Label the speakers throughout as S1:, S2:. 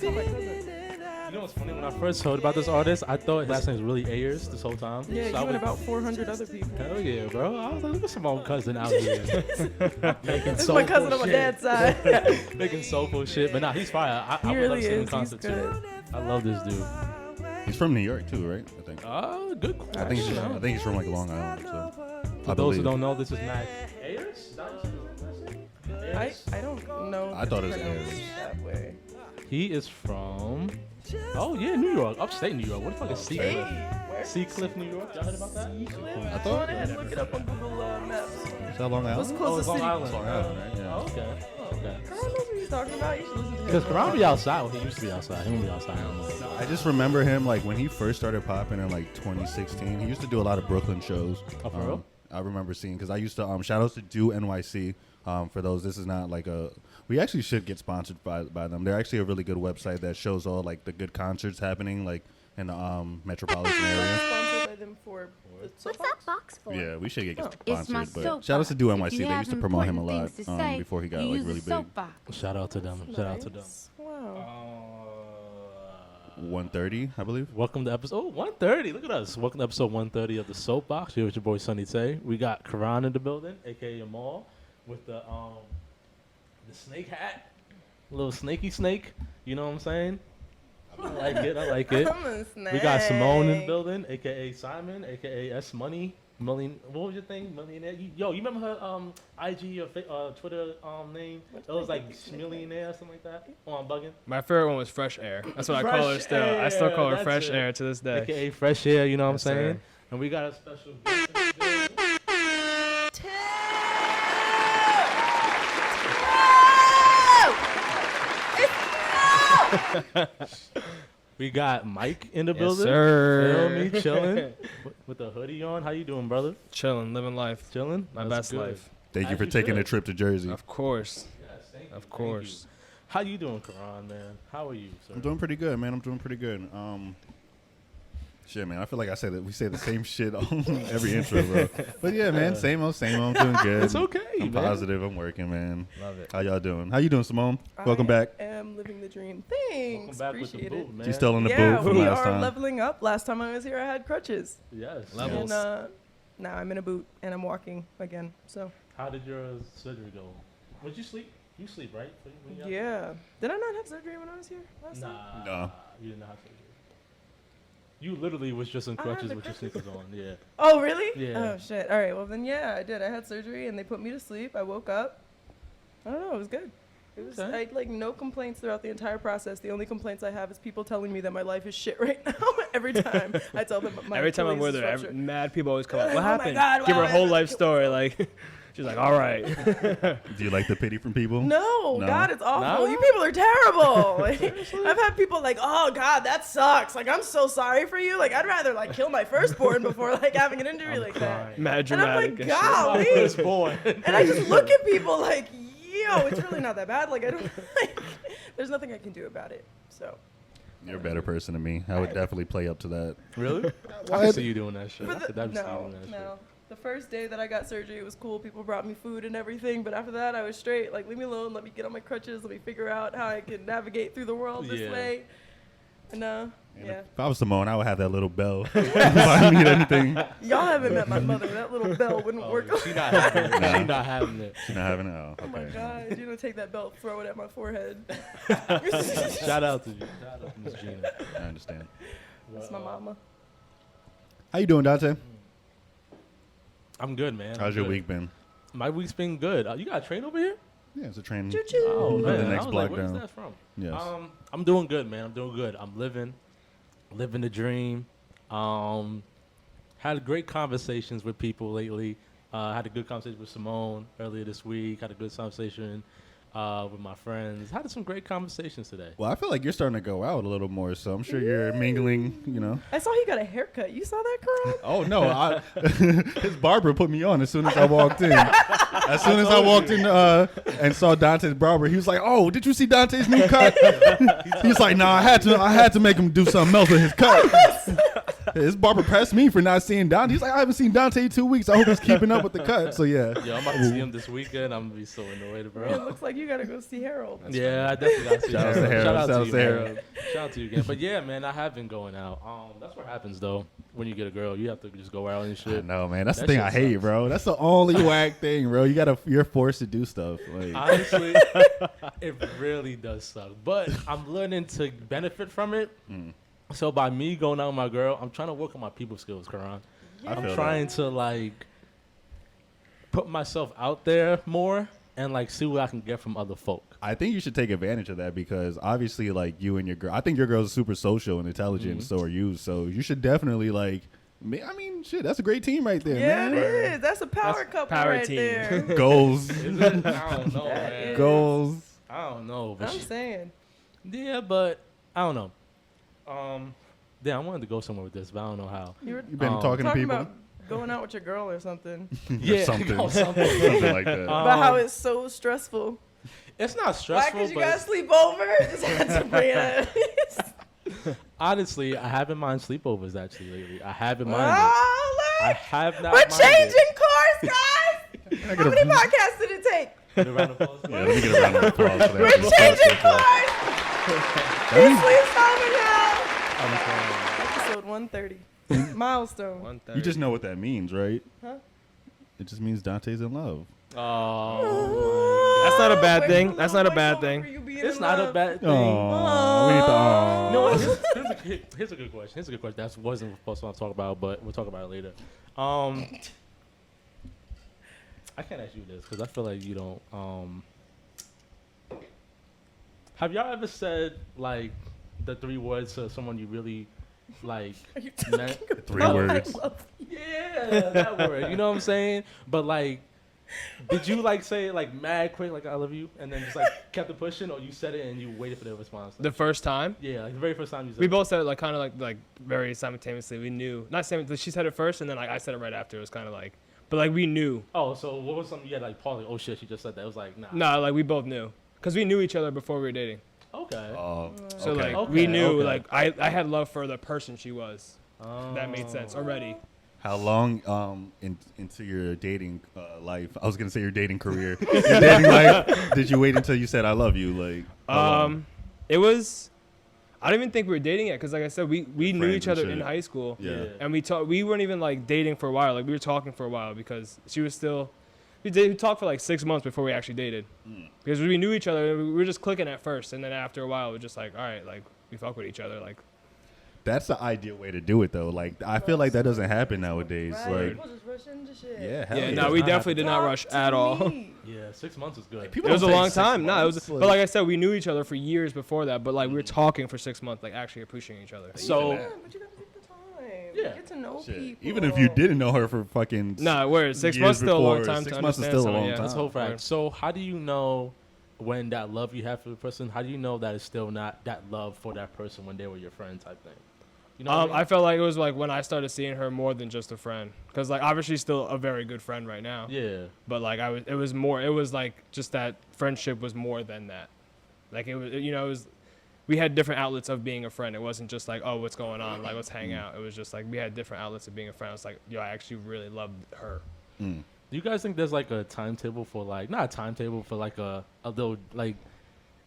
S1: You know what's funny? When I first heard about this artist, I thought his last name was really Ayers this whole time.
S2: Yeah,
S1: so
S2: you and about 400 other people.
S1: Hell yeah, bro. I was like, look at some old cousin out here. Making
S2: This is my cousin on my dad's side.
S1: Making soulful shit. But nah, he's fire. I would love to see him in concert too. I love this dude.
S3: He's from New York too, right? I think.
S1: Good question.
S3: I think he's from like Long Island. So.
S1: For those who don't know, this is Matt Ayers.
S2: I don't know.
S3: I thought it was
S2: pronounced
S3: Ayers.
S2: that way.
S1: He is from, New York, upstate New York. What the fuck is Seacliff? Seacliff, New York. Y'all heard about that?
S3: I thought.
S2: Look it up on Google Maps.
S3: Is that Long
S2: What's
S3: Island?
S2: closest
S1: Long
S2: city?
S1: Island.
S3: Long Island, right? Yeah.
S1: Okay.
S2: Karan knows what he's talking about. You should listen to him.
S1: Because Karan be outside. Well, he used to be outside. He won't be outside anymore.
S3: I just remember him like when he first started popping in like 2016. He used to do a lot of Brooklyn shows.
S1: Oh, for real?
S3: I remember seeing because I used to shout outs to Do NYC. For those, this is not like a. We actually should get sponsored by them. They're actually a really good website that shows all like the good concerts happening like in the metropolitan area.
S2: Sponsored by them for the
S4: What's
S2: Soapbox?
S4: that box for?
S3: Yeah, we should get
S4: It's my
S3: sponsored. But
S4: soapbox.
S3: shout outs to Do
S4: If
S3: NYC.
S4: you
S3: They
S4: have
S3: used to promote him a lot
S4: important things to say,
S3: before he got
S4: you
S3: like
S4: use
S3: really
S4: a
S3: big.
S4: soapbox.
S1: Shout out to them. Shout out to them.
S2: Wow.
S3: 130, I believe.
S1: Welcome to episode 130. Look at us. Welcome to episode 130 of the Soapbox. Here with your boy Sunny Tay. We got Karan in the building, aka Amal, with the snake hat, a little snaky snake. You know what I'm saying? I like it. I like it.
S2: I'm a snake.
S1: We got Simone in the building, aka Simon, aka S Money. Million. What was your thing? Millionaire. You remember her IG or Twitter name? It was like Millionaire or something like that. Oh, I'm bugging.
S5: My favorite one was Fresh Air. That's what I call her still. I still call her
S1: That's
S5: Fresh
S1: it.
S5: Air to this day.
S1: AKA Fresh Air, you know what I'm
S5: Yes,
S1: saying?
S5: sir.
S1: And we got a special guest in the building. We got Mike in the
S5: Yes,
S1: building.
S5: sir.
S1: Feel me? Chilling with the hoodie on. How you doing, brother?
S5: Chilling, living life.
S1: Chilling?
S5: My
S1: That's
S5: best
S1: good.
S5: life.
S3: Thank you
S1: As
S3: for
S1: you
S3: taking a
S1: should.
S3: trip to Jersey.
S5: Of course.
S1: Yes, thank you.
S5: Of course.
S1: How you doing, Karan, man? How are you, sir?
S3: I'm doing pretty good, man. I'm doing pretty good. Shit, man. I feel like we say the same shit on every intro, bro. But yeah, man. Same old, same old. I'm doing good.
S1: It's okay,
S3: I'm
S1: man.
S3: positive. I'm working, man.
S5: Love it.
S3: How y'all doing? How you doing, Simone? Welcome back.
S2: I am living the dream.
S1: Welcome
S2: Thanks.
S1: back with the
S2: Appreciate
S1: boot,
S2: it.
S1: man.
S3: You still in the
S2: Yeah,
S3: boot from
S2: we
S3: last
S2: are
S3: time?
S2: leveling up. Last time I was here, I had crutches.
S1: Yes.
S5: Levels.
S2: And now I'm in a boot and I'm walking again. So
S1: How did your surgery go? Would you sleep? You sleep, right? When you got-
S2: yeah. Did I not have surgery when I was here last time?
S1: Nah.
S3: No.
S1: You did not have surgery. You literally was just in
S2: I had
S1: crutches
S2: the
S1: with your
S2: crutches.
S1: sneakers on. Yeah.
S2: Oh, really?
S1: Yeah.
S2: Oh, shit. All right. Well, then, yeah, I did. I had surgery and they put me to sleep. I woke up. I don't know. It was good. It was,
S1: Okay.
S2: I had like no complaints throughout the entire process. The only complaints I have is people telling me that my life is shit right now. Every time I tell them my
S5: Every time I'm
S2: Achilles
S5: with
S2: is
S5: her,
S2: ruptured.
S5: mad people always come up. What
S2: Oh my
S5: happened?
S2: God,
S5: Give her
S2: wow,
S5: a whole
S2: that's
S5: life
S2: a
S5: story. Like, she's like, all right.
S3: Do you like the pity from people?
S2: No,
S3: No?
S2: God, it's awful.
S1: No?
S2: You people are terrible. Like, I've had people like, oh God, that sucks. Like, I'm so sorry for you. Like, I'd rather like kill my firstborn before like having an injury like that.
S5: Mad
S2: And I'm
S5: dramatic.
S2: like,
S5: and shit.
S2: golly.
S1: Firstborn.
S2: And I just look at people like, yo, it's really not that bad. Like, I don't. Like, there's nothing I can do about it. So.
S3: You're a better person than me. I would definitely play up to that.
S1: Really? I can see you doing that shit.
S2: For
S1: I
S2: the-
S1: could definitely see you
S2: no,
S1: doing that
S2: no. The first day that I got surgery, it was cool. People brought me food and everything. But after that, I was straight. Like, leave me alone. Let me get on my crutches. Let me figure out how I can navigate through the world
S1: Yeah.
S2: this way. And
S3: And
S2: yeah.
S3: If I was Simone, I would have that little bell. If I need anything.
S2: Y'all haven't met my mother. That little bell wouldn't
S1: shit.
S2: work.
S1: Oh, she not having it.
S3: No.
S1: She not having it.
S3: She's not having it. Oh,
S2: Oh my
S3: okay.
S2: God. You don't take that belt, throw it at my forehead.
S1: Shout out to you. Shout out to Miss Gina.
S3: I understand.
S2: That's my mama.
S3: How you doing, Dante?
S1: I'm good, man.
S3: How's
S1: I'm
S3: your
S1: good.
S3: week been?
S1: My week's been good. You got a train over here?
S3: Yeah, it's a train.
S2: Choo-choo.
S1: Oh,
S3: The
S1: man.
S3: next
S1: I was
S3: block
S1: like, where's
S3: down.
S1: that from?
S3: Yes.
S1: I'm doing good, man. I'm doing good. I'm living the dream. Had great conversations with people lately. Had a good conversation with Simone earlier this week. Had a good conversation with my friends. Had some great conversations today.
S3: Well, I feel like you're starting to go out a little more, so I'm sure you're mingling, you know.
S2: I saw he got a haircut. You saw that, Karan?
S3: Oh, no. His barber put me on as soon as I walked in. As soon as I walked in and saw Dante's barber, he was like, oh, did you see Dante's new cut? He was like, no, I had to make him do something else with his cut. This barber pressed me for not seeing Dante. He's like, I haven't seen Dante in 2 weeks. I hope he's keeping up with the cut. So yeah.
S1: Yo, I'm about to see him this weekend. I'm gonna be so annoyed,
S2: It
S1: bro.
S2: looks like you gotta go see Harold.
S1: Yeah, I definitely got to see
S3: Shout out to
S1: Harold.
S3: Harold.
S1: Shout out
S3: Shout
S1: to
S3: out
S1: you,
S3: to
S1: man.
S3: Harold.
S1: Shout out to you again. But yeah, man, I have been going out. That's what happens though when you get a girl. You have to just go out and
S3: I
S1: shit.
S3: know, man. That's
S1: That
S3: the thing
S1: shit
S3: I hate,
S1: sucks.
S3: bro. That's the only whack thing, bro. You're forced to do stuff. Like,
S1: Honestly, it really does suck. But I'm learning to benefit from it. So by me going out with my girl, I'm trying to work on my people skills, Karan.
S3: I
S1: I'm
S3: feel
S1: trying to like put myself out there more and like see what I can get from other folk.
S3: I think you should take advantage of that because obviously, like you and your girl, I think your girl's super social and intelligent. So are you. So you should definitely like. I mean, shit, that's a great team right there,
S2: Yeah,
S3: man.
S2: it is. That's a power
S5: That's
S2: couple
S5: power
S2: right
S5: team.
S2: there.
S3: Goals,
S1: Is it? I don't know,
S2: That
S1: man.
S2: is-
S3: goals.
S1: I don't know. But
S2: I'm saying.
S1: yeah, but I don't know. Yeah, I wanted to go somewhere with this, but I don't know how.
S2: You were
S3: You've been talking to
S2: talking
S3: people.
S2: about going out with your girl or something.
S1: Yeah,
S3: something,
S1: oh, something.
S3: something like that.
S2: About how it's so stressful.
S1: It's not
S2: Why?
S1: stressful,
S2: Because you
S1: but
S2: gotta sleep over? Just had to bring it up.
S1: honestly, I haven't mind sleepovers actually lately. I haven't minded.
S2: Oh,
S1: I
S2: look.
S1: have not
S2: We're
S1: minded.
S2: changing course, guys.
S3: Can I
S2: How
S3: get
S2: many
S3: a-
S2: podcasts did it take?
S1: Get a round of applause.
S3: Yeah, let me get a round of applause for that.
S2: We're changing course. He sleeps over now.
S1: I'm crying.
S2: Episode 130. Milestone.
S5: 130.
S3: You just know what that means, right?
S2: Huh?
S3: It just means Dante's in love.
S1: Oh,
S5: That's not a bad
S2: Wait,
S5: thing.
S2: little
S5: That's not a bad
S2: voiceover
S5: thing.
S2: for you being
S1: it's
S2: in
S1: not a
S2: love.
S1: bad thing.
S3: Oh, we need to. Aw.
S1: No, here's a good question. Here's a good question. That wasn't supposed to talk about, but we'll talk about it later. I can't ask you this because I feel like you don't. Have y'all ever said like the 3 words to someone you really like?
S2: Are you
S1: meant?
S2: talking about
S3: 3
S2: I
S3: words.
S2: love you?
S1: Yeah, that word. You know what I'm saying? But like, did you like say it like mad quick, like I love you, and then just like kept it pushing, or you said it and you waited for their response?
S5: The first time,
S1: Yeah, like the very first time you said
S5: we
S1: it.
S5: both said it like kind of like very simultaneously. We knew, not simultaneously. She said it first, and then like I said it right after. It was kind of like, but like we knew.
S1: Oh, so what was something you had like paused? Like, oh shit, she just said that. It was like, nah.
S5: No, like we both knew because we knew each other before we were dating.
S1: Okay.
S5: So
S3: okay.
S5: like
S1: Okay,
S5: we knew
S1: okay.
S5: like I had love for the person she was. That made
S1: Oh.
S5: sense already.
S3: How long into your dating life? I was gonna say your dating career. Your dating life. Did you wait until you said I love you? Like, how long?
S5: It was. I don't even think we were dating yet because like I said, we knew
S3: Friends
S5: each
S3: and
S5: other
S3: shit.
S5: in high school.
S3: Yeah.
S5: And we weren't even like dating for a while. Like we were talking for a while because she was still. We talked for like 6 months before we actually dated. Because we knew each other. We were just clicking at first, and then after a while, we're just like, all right, like we fuck with each other. Like
S3: That's the ideal way to do it, though. Like, I feel like that doesn't happen nowadays.
S2: Right,
S3: Like,
S2: people just rush into shit.
S3: yeah, hell
S5: yeah,
S3: yeah.
S5: no, we
S1: not
S5: definitely
S1: happen.
S5: did not rush at all.
S1: Yeah, 6 months is good.
S3: People
S5: It was a
S3: don't say
S5: long
S3: 6
S5: time. No, it was.
S3: months,
S5: But like I said, we knew each other for years before that. But like we were talking for 6 months, like actually appreciating each other.
S1: So-
S2: Yeah, but you gotta take the time.
S1: Yeah.
S2: Get to know
S3: shit.
S2: people.
S3: Even if you didn't know her for fucking
S5: Nah, word. 6
S3: years
S5: months still a long
S3: before,
S5: time
S3: 6
S5: to
S3: months is
S5: understand
S3: still a
S5: someone,
S3: long
S5: yeah.
S3: time.
S1: That's whole fact.
S5: Word.
S1: So how do you know when that love you have for the person? How do you know that it's still not that love for that person when they were your friend type thing? You know what I
S5: I
S1: mean?
S5: felt like it was like when I started seeing her more than just a friend, because like obviously she's still a very good friend right now.
S1: Yeah.
S5: But like it was more. It was like just that friendship was more than that. Like it was, it was. We had different outlets of being a friend. It wasn't just like, oh, what's going on? Like let's hang out. It was just like we had different outlets of being a friend. It's like, yo, I actually really loved her.
S3: Mm.
S1: Do you guys think there's like a timetable for like not a timetable for like a little like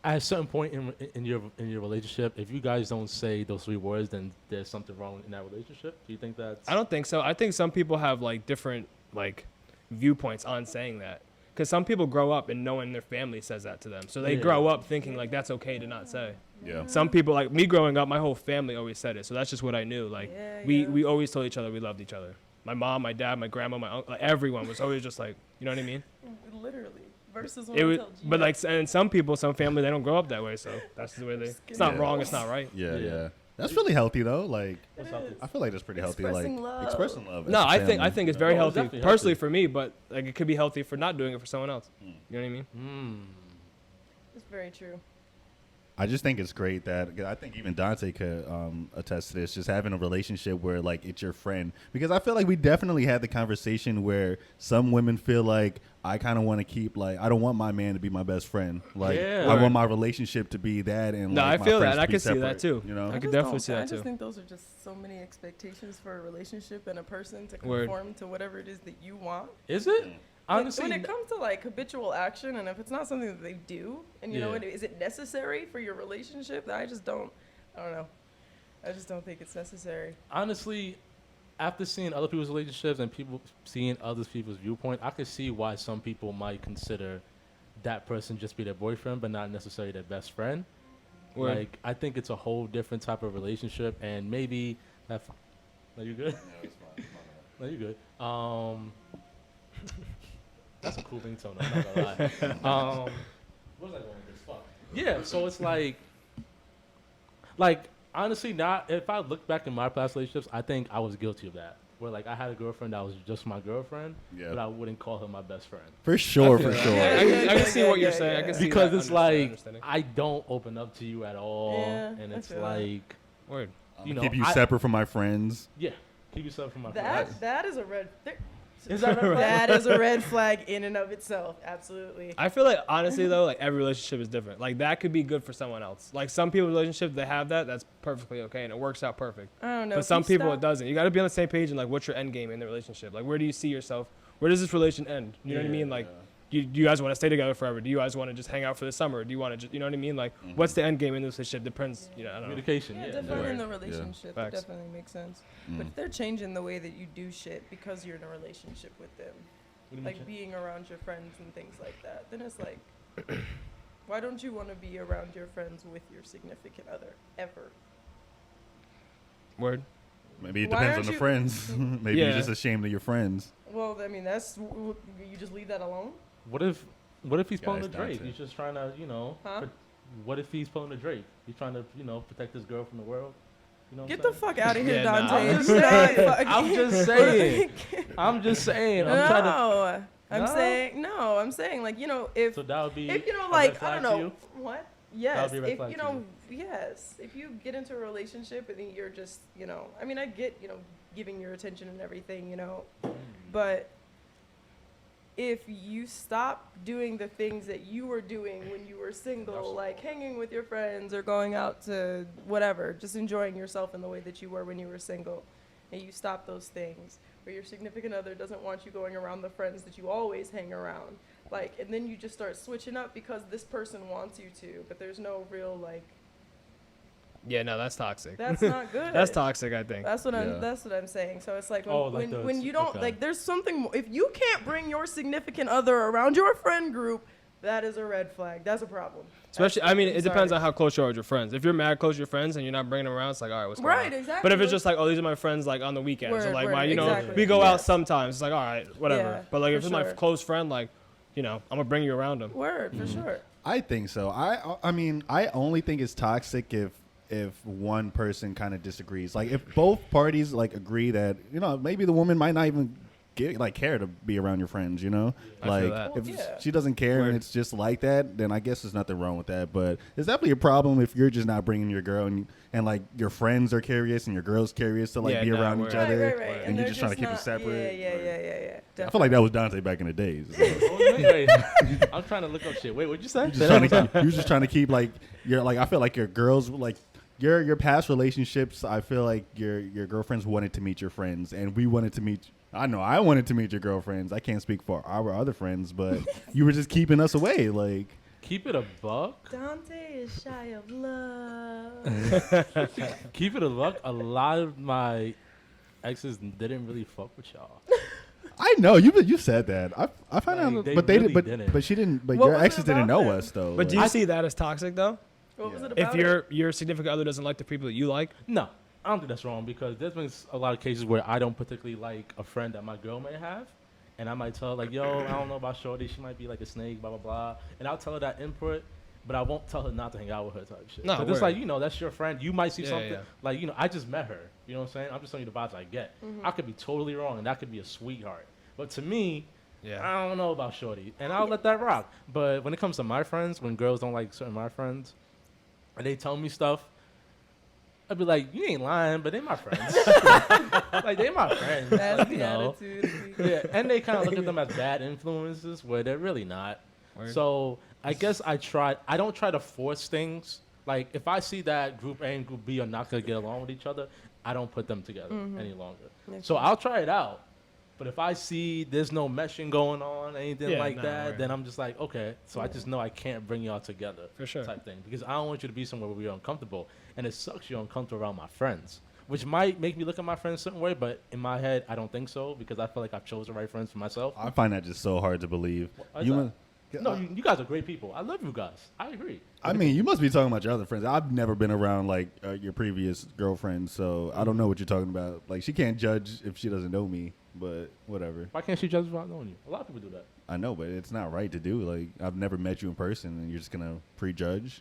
S1: at a certain point in your relationship, if you guys don't say those 3 words, then there's something wrong in that relationship? Do you think that's
S5: I don't think so. I think some people have like different like viewpoints on saying that. Because some people grow up and knowing their family says that to them. So they
S1: Yeah.
S5: grow up thinking like that's okay to not say.
S3: Yeah.
S5: Some people, like me growing up, my whole family always said it. So that's just what I knew. Like
S2: Yeah,
S5: we,
S2: yeah.
S5: we always told each other we loved each other. My mom, my dad, my grandma, my uncle, like everyone was always just like, you know what I mean?
S2: Literally. Versus when
S5: It
S2: I
S5: was,
S2: tell Gina.
S5: but like, and some people, some family, they don't grow up that way. So that's the way they, it's not
S3: Yeah.
S5: wrong. It's not right.
S3: Yeah,
S1: Yeah.
S3: yeah. That's really healthy, though. Like,
S1: what's up?
S3: I feel like that's pretty healthy.
S2: Expressing
S3: Like,
S2: love.
S3: expressing love.
S5: No,
S3: as a
S5: I think
S3: family.
S5: it's very
S1: Oh, it's
S5: healthy
S1: definitely
S5: personally
S1: healthy.
S5: for me, but like it could be healthy for not doing it for someone else. You know what I mean?
S1: Mm.
S2: It's very true.
S3: I just think it's great that I think even Dante could attest to this. Just having a relationship where like it's your friend, because I feel like we definitely had the conversation where some women feel like I kind of want to keep like I don't want my man to be my best friend. Like I want my relationship to be that. And
S5: no,
S3: like,
S5: I
S3: my
S5: feel
S3: friends
S5: that. I
S3: to be
S5: can see
S3: separate,
S5: that too.
S3: You know,
S5: I could definitely see that
S2: I
S5: too.
S2: just think those are just so many expectations for a relationship and a person to
S5: Word.
S2: conform to whatever it is that you want.
S1: Is it? Honestly,
S2: When it comes to like habitual action, and if it's not something that they do, and you know,
S1: Yeah.
S2: is it necessary for your relationship? I don't know. I just don't think it's necessary.
S1: honestly, after seeing other people's relationships and people seeing other people's viewpoint, I could see why some people might consider that person just be their boyfriend, but not necessarily their best friend.
S5: Word.
S1: Like, I think it's a whole different type of relationship, and maybe that. Are you good? No, you good. That's a cool ringtone. I'm not gonna lie. Where's I going with this? Fuck. Yeah. So it's like honestly, not if I look back in my past relationships, I think I was guilty of that. Where like I had a girlfriend that was just my girlfriend,
S3: Yeah.
S1: but I wouldn't call her my best friend.
S3: for sure, for
S5: I
S3: sure.
S5: can see what you're saying. I can see
S1: Because
S5: that
S1: it's like
S5: understanding.
S1: I don't open up to you at all,
S2: Yeah,
S1: and
S2: I
S1: it's
S2: feel that.
S1: like
S5: Word.
S1: you know,
S3: keep you
S1: I-
S3: separate from my friends.
S1: yeah, keep yourself from my friends.
S2: That is a red.
S1: Is that right?
S2: That is a red flag in and of itself. Absolutely.
S5: I feel like honestly though, like every relationship is different. Like that could be good for someone else. Like some people's relationships they have that's perfectly okay and it works out perfect.
S2: I don't know.
S5: But
S2: if
S5: some
S2: you
S5: people
S2: stop-
S5: it doesn't. You got to be on the same page and like what's your end game in the relationship? Like where do you see yourself? Where does this relation end? You know what I mean? Like do you guys want to stay together forever? Do you guys want to just hang out for the summer? Do you want to just, you know what I mean? Like what's the end game in this relationship? Depends, you know, I don't know.
S1: Communication.
S2: Yeah,
S1: Yeah,
S2: defining
S5: Yeah.
S2: the relationship.
S5: Facts.
S2: That definitely makes sense. But if they're changing the way that you do shit because you're in a relationship with them,
S1: What do you
S2: like
S1: mean?
S2: being around your friends and things like that, then it's like, why don't you want to be around your friends with your significant other ever?
S5: Word.
S3: Maybe it
S2: Why
S3: depends on
S2: aren't
S3: the
S2: you-
S3: friends. Maybe you're
S5: Yeah.
S3: just ashamed of your friends.
S2: Well, I mean, you just leave that alone.
S1: What if he's pulling
S3: Guys,
S1: the Drake?
S3: Dante.
S1: He's just trying to, you know.
S2: Huh?
S1: What if he's pulling the Drake? He's trying to, you know, protect his girl from the world. You know what
S2: Get
S1: I'm
S2: the
S1: saying?
S2: fuck out of here,
S5: Yeah, nah.
S2: Dante.
S1: I'm just
S2: Do not
S1: saying.
S2: fuck-
S1: I'm just saying. I'm just saying. I'm trying to.
S2: No, I'm
S1: No?
S2: saying no. I'm saying like, you know, if
S1: So that would be.
S2: if you know,
S1: a red
S2: like, I
S1: flag
S2: don't
S1: to
S2: know
S1: you?
S2: what. Yes,
S1: be a red
S2: if
S1: flag
S2: you
S1: to
S2: know, yes, if you get into a relationship and then you're just, you know, I mean, I get, you know, giving your attention and everything, you know, but if you stop doing the things that you were doing when you were single, like hanging with your friends or going out to whatever, just enjoying yourself in the way that you were when you were single, and you stop those things, or your significant other doesn't want you going around the friends that you always hang around, like, and then you just start switching up because this person wants you to, but there's no real, like,
S5: Yeah, no, that's toxic.
S2: that's not good.
S5: That's toxic, I think.
S2: That's what
S3: Yeah.
S2: that's what I'm saying. So it's like when,
S1: Oh, like
S2: when you don't
S1: okay.
S2: like there's something if you can't bring your significant other around your friend group, that is a red flag. That's a problem.
S5: Especially, I mean,
S2: I'm
S5: it depends
S2: sorry.
S5: on how close you are with your friends. If you're mad close to your friends and you're not bringing them around, it's like, all right, what's going
S2: Right,
S5: on?
S2: exactly.
S5: But if it's just like, oh, these are my friends, like on the weekends, or
S2: Word,
S5: like
S2: word,
S5: my, you know,
S2: exactly.
S5: we go out
S2: Yes.
S5: sometimes. It's like, all right, whatever.
S2: Yeah,
S5: But like,
S2: for
S5: if it's my
S2: sure.
S5: close friend, like, you know, I'm gonna bring you around them.
S2: Word, for sure.
S3: I think so. I mean, I only think it's toxic if one person kind of disagrees. Like if both parties like agree that, you know, maybe the woman might not even care to be around your friends, you know?
S5: I feel
S3: Like
S5: that.
S3: if
S2: Well, yeah.
S3: she doesn't care
S5: Word.
S3: and it's just like that, then I guess there's nothing wrong with that. But it's definitely a problem if you're just not bringing your girl and like your friends are curious and your girl's curious to like
S5: Yeah,
S3: be
S5: nah,
S3: around
S5: word.
S3: each
S2: Right,
S3: other,
S2: right, right.
S3: and you're
S2: they're
S3: just trying to keep it
S2: not-
S3: separate.
S2: Yeah.
S3: I feel like that was Dante back in the days.
S1: Wait, I'm trying to look up shit. Wait, what'd you say?
S3: You're just trying to keep like you're like I feel like your girls like your past relationships. I feel like your girlfriends wanted to meet your friends, and we wanted to meet. I know I wanted to meet your girlfriends. I can't speak for our other friends, but you were just keeping us away. Like
S1: Keep it a buck.
S2: Dante is shy of love.
S1: Keep it a buck. A lot of my exes didn't really fuck with y'all.
S3: I know you said that. I found
S1: Like,
S3: out,
S1: they
S3: but they
S1: really
S3: did,
S1: didn't.
S3: but she didn't. But
S2: What
S3: your
S2: was it
S3: exes didn't
S2: about
S3: know
S2: them?
S3: us though.
S5: But do
S3: like-
S5: you see that as toxic though?
S2: What was it
S5: If
S2: about?
S5: your significant other doesn't like the people that you like,
S1: No, I don't think that's wrong because there's been a lot of cases where I don't particularly like a friend that my girl may have. And I might tell her, like, yo, I don't know about Shorty. She might be like a snake, blah, blah, blah. And I'll tell her that input, but I won't tell her not to hang out with her type shit.
S5: No,
S1: 'Cause it's
S5: word.
S1: like, you know, that's your friend. You might see
S5: Yeah,
S1: something.
S5: yeah.
S1: Like, you know, I just met her. You know what I'm saying? I'm just telling you the vibes I get. I could be totally wrong, and that could be a sweetheart. But to me,
S5: yeah.
S1: I don't know about Shorty. And I'll let that rock. But when it comes to my friends, when girls don't like certain of my friends, and they tell me stuff, I'd be like, you ain't lying, but they my friends. Like, they my friends.
S2: That's
S1: Like,
S2: the
S1: you know.
S2: attitude.
S1: Yeah, and they kind of look at them as bad influences where they're really not.
S5: Word.
S1: So I guess I don't try to force things. Like, if I see that group A and group B are not going to get along with each other, I don't put them together any longer.
S2: Makes
S1: So
S2: sense.
S1: I'll try it out. But if I see there's no meshing going on, anything
S5: Yeah,
S1: like
S5: nah,
S1: that,
S5: right.
S1: then I'm just like, okay. So I just know I can't bring y'all together.
S5: For sure.
S1: Type thing. Because I don't want you to be somewhere where we're uncomfortable. And it sucks you're uncomfortable around my friends. Which might make me look at my friends a certain way, but in my head, I don't think so. Because I feel like I've chosen the right friends for myself.
S3: I find that just so hard to believe.
S1: Why is
S3: You
S1: that?
S3: mu-
S1: No, you guys are great people. I love you guys. I agree.
S3: I mean, you must be talking about your other friends. I've never been around like your previous girlfriend, so I don't know what you're talking about. Like, she can't judge if she doesn't know me, but whatever.
S1: Why can't she judge without knowing you? A lot of people do that.
S3: I know, but it's not right to do. Like, I've never met you in person, and you're just gonna prejudge.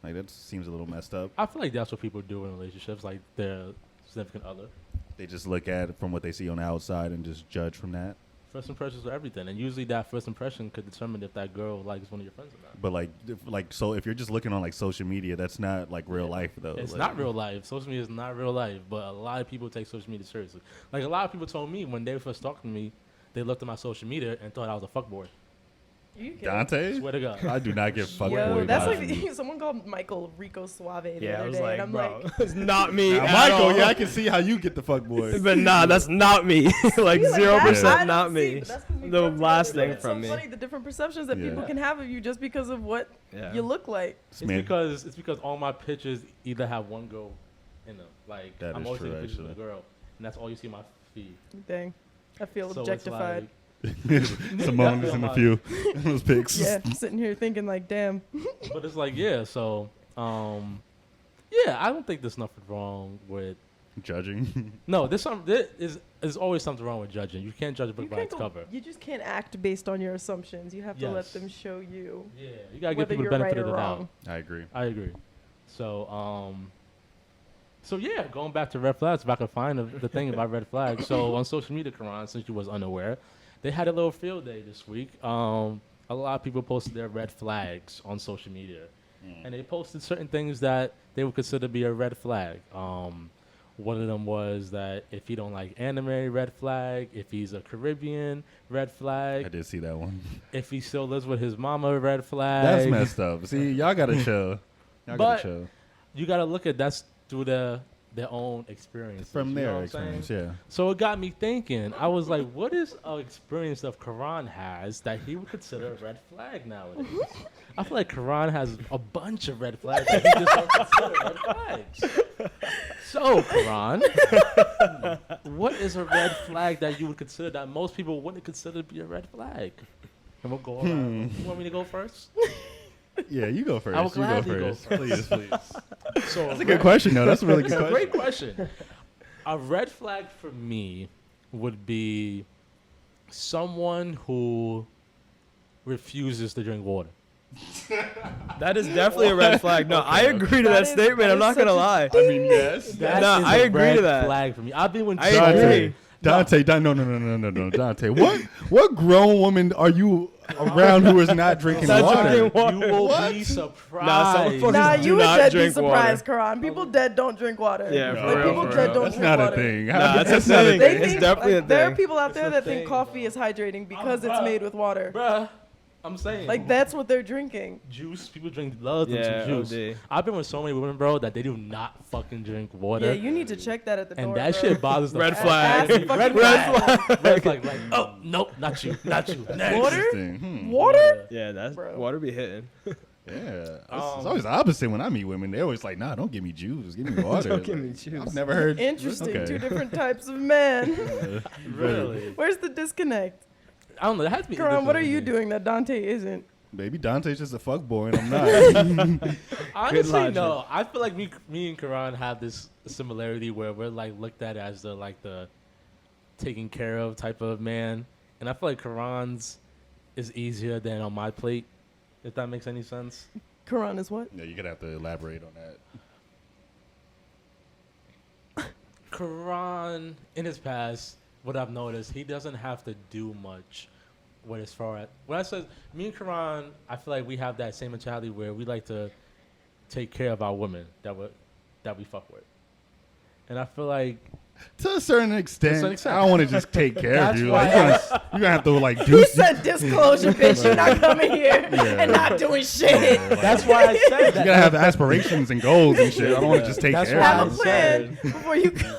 S3: Like, that seems a little messed up.
S1: I feel like that's what people do in relationships, like their significant other.
S3: They just look at it from what they see on the outside and just judge from that.
S1: First impressions are everything, and usually that first impression could determine if that girl likes one of your friends or not.
S3: But so if you're just looking on like social media, that's not like real life though.
S1: It's
S3: Like,
S1: not real life. Social media is not real life, but a lot of people take social media seriously. Like, a lot of people told me when they first talked to me, they looked at my social media and thought I was a fuckboy.
S2: You can.
S3: Dante.
S1: Swear to God.
S3: I do not get fuckboy.
S2: Yo, that's
S3: vibes.
S2: like someone called Michael Rico Suave the
S5: Yeah, I
S2: other
S5: was
S2: day,
S5: like,
S2: and I'm
S5: bro,
S2: like,
S5: it's not me.
S3: Now,
S5: at
S3: Michael,
S5: all.
S3: yeah, I can see how you get the fuckboy.
S5: But nah, that's not me. Like
S2: "See, like,
S5: 0%
S2: I don't
S5: not
S2: see,
S5: me.
S2: but that's 'cause we
S5: The
S2: grew up
S5: last
S2: together,
S5: thing
S2: but it's
S5: from
S2: so
S5: me.
S2: funny, the different perceptions that
S3: Yeah.
S2: people can have of you just because of what
S5: Yeah.
S2: you look like.
S1: It's
S3: Man.
S1: because all my pictures either have one girl in them. Like,
S3: That
S1: I'm
S3: is
S1: always
S3: true,
S1: taking pictures of a
S3: actually.
S1: girl, and that's all you see in my feed.
S2: Dang, I feel
S1: So it's
S2: objectified.
S1: like-
S3: Simone is in a few of those pics.
S2: Yeah, sitting here thinking like, damn.
S1: But it's like, yeah, so, yeah, I don't think there's nothing wrong with.
S3: Judging.
S1: No, there's always something wrong with judging. You can't judge a book
S2: You
S1: by
S2: can't
S1: its
S2: go,
S1: cover.
S2: you just can't act based on your assumptions. You have to let
S1: Yes.
S2: them show you
S1: Yeah, you gotta give
S2: whether
S1: people the
S2: you're
S1: benefit
S2: right
S1: of
S2: or
S1: the
S2: wrong.
S1: doubt.
S3: I agree.
S1: I agree. So, so yeah, going back to red flags, if I could find the thing about red flags. So on social media, Karan, since you was unaware, they had a little field day this week. A lot of people posted their red flags on social media, and they posted certain things that they would consider to be a red flag. One of them was that if you don't like anime, red flag. If he's a Caribbean, red
S3: I
S1: flag.
S3: did see that one.
S1: If he still lives with his mama, red flag.
S3: That's messed up. See, y'all gotta chill. Y'all
S1: But-
S3: gotta chill.
S1: You gotta look at that's through their own experience.
S3: From
S1: you know
S3: their
S1: what I'm saying?
S3: experience, yeah.
S1: So it got me thinking. I was like, what is an experience that Karan has that he would consider a red flag nowadays? I feel like Karan has a bunch of red flags that he just don't consider red flags. So, Karan, what is a red flag that you would consider that most people wouldn't consider to be a red flag? And we'll go around. You want me to go first?
S3: Yeah, you go first.
S1: I will
S3: You go
S1: gladly go
S3: first.
S1: first.
S3: Please, please.
S1: So
S3: That's a good question, though. That's a really
S1: It's
S3: good
S1: a great
S3: question.
S1: question. A red flag for me would be someone who refuses to drink water.
S5: That is definitely a red flag. No, I agree to
S2: That
S5: that
S2: is-
S5: statement.
S2: that
S5: I'm
S2: is
S5: not
S2: such
S5: gonna
S2: a-
S5: lie.
S3: I mean, yes.
S1: That
S5: No,
S1: is
S5: I
S1: a
S5: agree
S1: red
S5: to that.
S1: flag for me. I've been with
S5: I
S3: Dante,
S5: agree.
S3: Dante, no, Dante. What grown woman are you around who is not drinking
S5: Not
S3: water?
S5: drinking water.
S1: You will
S3: What?
S1: be surprised.
S5: Nah, some motherfuckers
S2: Nah,
S5: do
S2: you would
S5: not
S2: dead be
S5: drink
S2: surprised,
S5: water.
S2: Karan. People dead don't drink water.
S5: Yeah,
S3: for
S2: like,
S3: real,
S2: people
S5: for
S2: dead
S5: real.
S2: don't
S3: That's
S2: drink
S3: not
S2: water.
S3: a thing.
S5: Nah, that's
S3: That's
S5: a
S3: not a
S5: thing.
S2: They
S3: thing.
S5: It's
S2: think,
S5: definitely a
S2: there are
S5: thing.
S2: people out there
S1: It's a
S2: that think
S1: thing,
S2: coffee
S1: bro.
S2: is hydrating because it's
S1: Bruh.
S2: made with water.
S1: Bruh, I'm saying.
S2: Like, that's what they're drinking.
S1: juice. People drink love them
S5: Yeah,
S1: some juice.
S5: OD.
S1: I've been with so many women, bro, that they do not fucking drink water.
S2: Yeah, you need to check that at the door.
S1: and that
S2: bro.
S1: shit bothers the
S5: Red
S1: fuck
S5: flag.
S1: out of me.
S2: That's
S1: Red
S2: fucking
S1: flag. Red flag. Like, oh, nope, not you. Not you. Next.
S2: Water?
S3: Interesting.
S2: Water?
S5: Yeah, that's
S2: Bro.
S5: water be hitting.
S3: Yeah, it's always the opposite when I meet women. They're always like, "Nah, don't give me juice. Give me water."
S5: Don't give me
S3: Like,
S5: juice.
S3: I've never heard.
S2: Interesting.
S3: Okay.
S2: Two different types of men.
S1: Really?
S2: Where's the disconnect?
S1: I don't know. It has to be.
S2: Karan, what are you
S1: indifferent
S2: doing that Dante isn't?
S3: Maybe Dante's just a fuckboy and I'm not.
S1: to me. Honestly,
S5: logic.
S1: no. I feel like me and Karan have this similarity where we're like looked at as the taking care of type of man, and I feel like Karan's is easier than on my plate. If that makes any sense.
S2: Karan is what?
S3: Yeah, you're gonna have to elaborate on that.
S1: Karan, in his past, what I've noticed, he doesn't have to do much. What as far as when I said me and Karan, I feel like we have that same mentality where we like to take care of our women that we fuck with. And I feel like
S3: To a certain extent,
S1: certain extent.
S3: I don't want to just take care of
S1: That's
S3: you.
S1: why
S3: Like, you're gonna have to like do.
S2: He said disclosure, bitch. You're not coming here and not doing shit.
S1: that's why I said
S3: You
S1: that.
S3: gotta have aspirations and goals and shit. I don't want to just take
S1: That's
S3: care
S1: why
S2: Have
S3: of
S2: a
S3: you.
S2: plan before you come.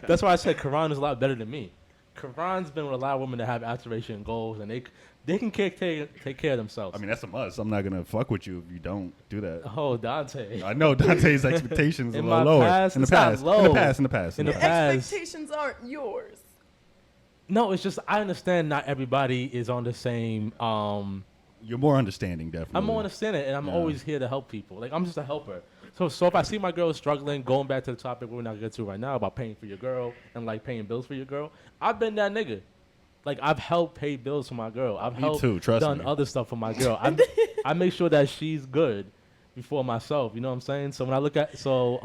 S1: That's why I said Karan is a lot better than me. Karan's been with a lot of women that have aspiration and goals, and they can take care of themselves.
S3: I mean, that's a must. I'm not gonna fuck with you if you don't do that.
S1: oh, Dante.
S3: I know Dante's expectations are a
S1: In
S3: little
S1: my
S3: lower.
S1: past,
S3: In the
S1: it's not
S3: past.
S1: low.
S3: In the past. In the past.
S1: In the
S3: past.
S1: past.
S2: Expectations aren't yours.
S1: No, it's just I understand not everybody is on the same.
S3: You're more understanding, definitely.
S1: I'm more understanding, and I'm
S3: Yeah.
S1: always here to help people. Like I'm just a helper. So if I see my girl struggling, going back to the topic we're not gonna get to right now about paying for your girl and like paying bills for your girl, I've been that nigga. Like I've helped pay bills for my girl. I've
S3: Me
S1: helped
S3: too, trust
S1: done
S3: me.
S1: other stuff for my girl. I make sure that she's good before myself. You know what I'm saying? So when I look at so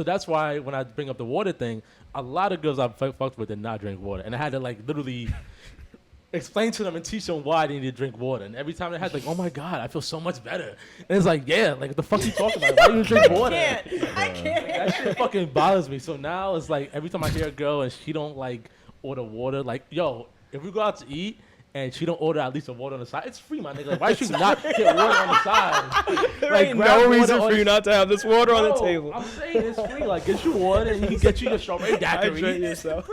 S1: that's why when I bring up the water thing, a lot of girls I've fucked with did not drink water, and I had to like literally explain to them and teach them why they need to drink water. And every time they had like, oh my god, I feel so much better. And it's like, yeah, like what the fuck you talking about? Why you drink water?
S2: I can't.
S1: That shit fucking bothers me. So now it's like every time I hear a girl and she don't like order water, like yo, if we go out to eat and she don't order at least a water on the side, it's free, my nigga. Like, why should you not get water on the side?
S5: There ain't no reason for you not to have this water on the
S1: No,
S5: table.
S1: I'm saying it's free. Like, get you water and you can get you your strawberry
S5: Hydrate
S1: daiquiri.
S5: yourself.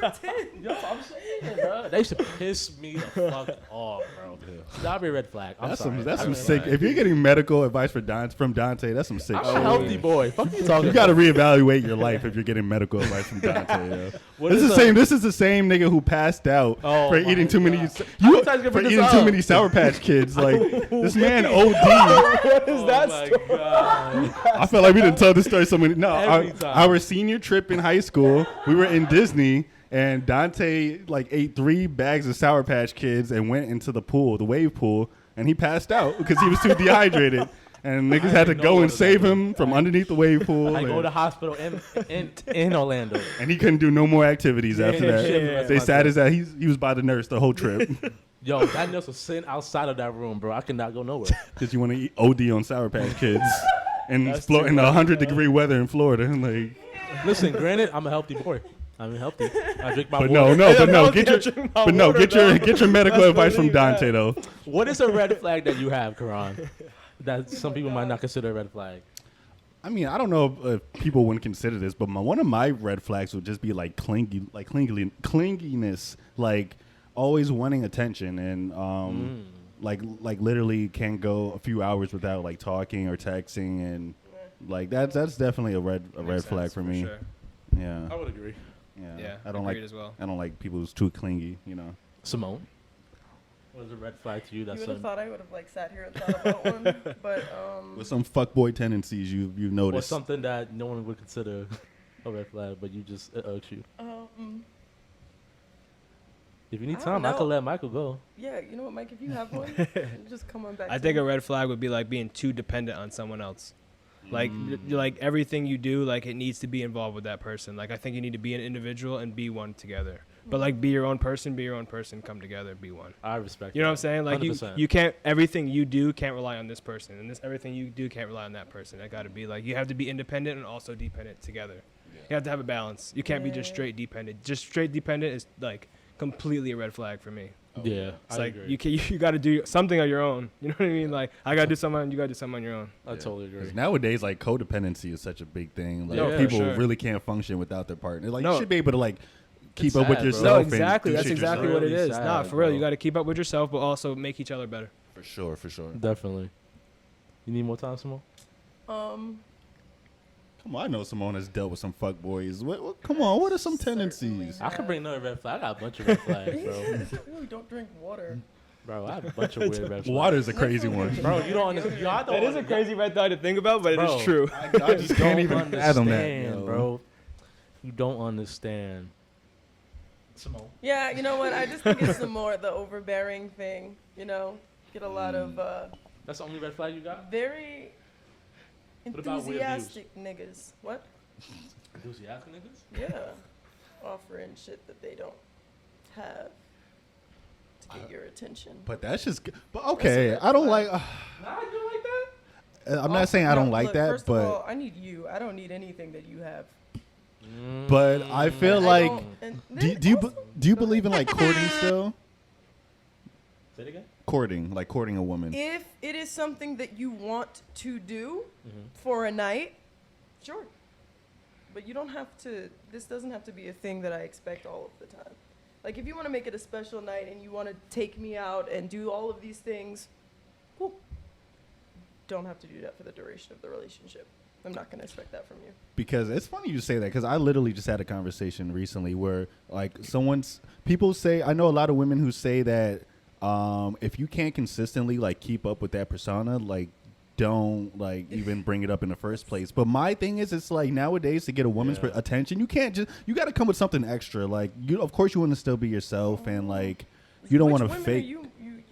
S1: Yo, I'm saying, bro. They used to piss me the fuck off, bro. That'd be a red flag. I'm
S3: That's
S1: sorry.
S3: some. That's some
S1: I'm
S3: sick.
S1: sorry.
S3: If you're getting medical advice from Dante, that's some sick
S1: I'm
S3: shit.
S1: a healthy boy. Fuck you talking
S3: You got to
S1: about?
S3: reevaluate your life if you're getting medical advice from Dante. Yo.
S1: What
S3: This
S1: is
S3: is
S1: a-
S3: the same. This is the same nigga who passed out
S1: Oh
S3: for
S1: my
S3: eating too many.
S1: God. How many times you gonna
S3: For
S1: bring this
S3: eating too
S1: up?
S3: many Sour Patch Kids. Like this man OD.
S5: What is
S1: Oh
S5: that
S1: my
S5: story?
S1: God.
S3: I felt like we didn't tell this story so many. No,
S1: Every time.
S3: our senior trip in high school, we were in Disney, and Dante like ate 3 bags of Sour Patch Kids and went into the pool, the wave pool, and he passed out because he was too dehydrated. And niggas had to
S1: didn't know
S3: go
S1: what
S3: and
S1: was
S3: save
S1: happening.
S3: him from underneath the wave pool.
S1: I go to
S3: and,
S1: the hospital in Orlando.
S3: and he couldn't do no more activities after
S1: yeah,
S3: that.
S1: yeah.
S3: They sad as that he was by the nurse the whole trip
S1: Yo, that nurse was sitting outside of that room, bro. I could not go nowhere.
S3: because you want to eat OD on Sour Patch Kids and
S5: That's
S3: in
S5: too
S3: the
S5: much,
S3: 100-degree weather in Florida. Like,
S1: Listen, granted, I'm a healthy boy. I'm healthy. I drink my
S3: but
S1: water.
S3: get your medical
S5: Let's
S3: advice from
S5: believe that.
S3: Dante though.
S1: What is a red flag that you have, Karan? That some people might not consider a red flag.
S3: I mean, I don't know if people wouldn't consider this, but one of my red flags would just be like clinginess, like always wanting attention and like literally can't go a few hours without like talking or texting, and like that's definitely a red
S5: Makes
S3: flag
S5: sense,
S3: for me.
S5: Sure.
S3: Yeah,
S1: I would agree.
S5: Yeah,
S3: I don't
S5: agreed
S3: like
S5: as well.
S3: I don't like people who's too clingy. You know,
S1: Simone, what is a red flag to you?
S2: You
S1: That's
S2: would have
S1: a,
S2: thought I would have like sat here and thought about one, but
S3: with some fuckboy tendencies you've
S1: or
S3: noticed.
S1: something that no one would consider a red flag, but you just it irks you. If you need
S2: I don't
S1: time, I
S2: know.
S1: could let Michael go.
S2: yeah, you know what, Mike? If you have one, just come on back.
S5: I
S2: to
S5: think
S2: me.
S5: a red flag would be like being too dependent on someone else. Like, like everything you do, like it needs to be involved with that person. Like I think you need to be an individual and be one together. But like be your own person, come together, be one.
S1: I respect.
S5: You know what I'm
S1: that.
S5: saying? Like
S1: 100%.
S5: you can't everything you do can't rely on this person, and everything you do can't rely on that person. That got to be like you have to be independent and also dependent together. You have to have a balance. You can't be just
S2: Yeah.
S5: straight dependent. Just straight dependent is like completely a red flag for me.
S1: Yeah,
S5: It's
S1: I
S5: like
S1: agree.
S5: you got to do something on your own. You know what I mean? Like I got to do something, you got to do something on your own.
S1: I totally agree.
S3: 'Cause nowadays, like codependency is such a big thing. Like
S1: No, for
S3: people
S5: sure.
S3: really can't function without their partner. Like
S5: No.
S3: you should be able to like keep
S1: It's
S3: up with
S1: sad, bro.
S3: yourself.
S5: No,
S3: and
S5: exactly.
S3: do
S5: That's
S3: shit
S5: exactly
S3: yourself.
S5: what it
S1: Really
S5: is.
S1: sad,
S5: Nah, for real.
S1: bro.
S5: You got to keep up with yourself, but also make each other better.
S3: For sure, for sure.
S1: Definitely. You need more time, Simone?
S3: Come on, I know Simone has dealt with some fuck boys. Come on, what are some tendencies?
S1: I could bring another red flag. I got a bunch of red flags, bro.
S2: Ooh, don't drink water.
S1: Bro, I have a bunch of weird red flags.
S3: Water's a crazy one.
S1: Bro, you don't understand. Yo, I don't
S5: That is a crazy red thought to think about, but it
S1: Bro.
S5: is true.
S3: I just can't even fathom that,
S1: understand,
S3: yo.
S1: bro. You don't understand. Simone.
S2: Yeah, you know what? I just think it's the overbearing thing. You know, get a lot of
S1: That's the only red flag you got?
S2: very
S1: What about weird
S2: enthusiastic niggas. What?
S1: Enthusiastic niggas?
S2: Yeah, offering shit that they don't have to get your attention.
S3: But that's just. But okay, I don't like.
S1: Nah, you like that?
S3: I'm not saying I don't like
S2: look,
S3: that,
S2: first
S3: but
S2: of all, I need you. I don't need anything that you have.
S3: but I feel
S2: And
S3: like
S2: don't- and
S3: do,
S2: then
S3: do you
S2: also-
S3: do you
S2: go
S3: believe in
S2: ahead.
S3: like courting still?
S1: Say it again.
S3: Courting a woman.
S2: If it is something that you want to do
S1: Mm-hmm.
S2: for a night, sure. But you don't have to. This doesn't have to be a thing that I expect all of the time. Like if you want to make it a special night and you want to take me out and do all of these things, cool. Don't have to do that for the duration of the relationship. I'm not going to expect that from you.
S3: Because it's funny you say that because I literally just had a conversation recently where like people say, I know a lot of women who say that if you can't consistently like keep up with that persona, like don't like even bring it up in the first place. But my thing is, it's like nowadays to get a woman's
S1: Yeah.
S3: attention, you can't you got to come with something extra. Like of course you want to still be yourself and like you don't want to
S2: Which women
S3: fake.
S2: are you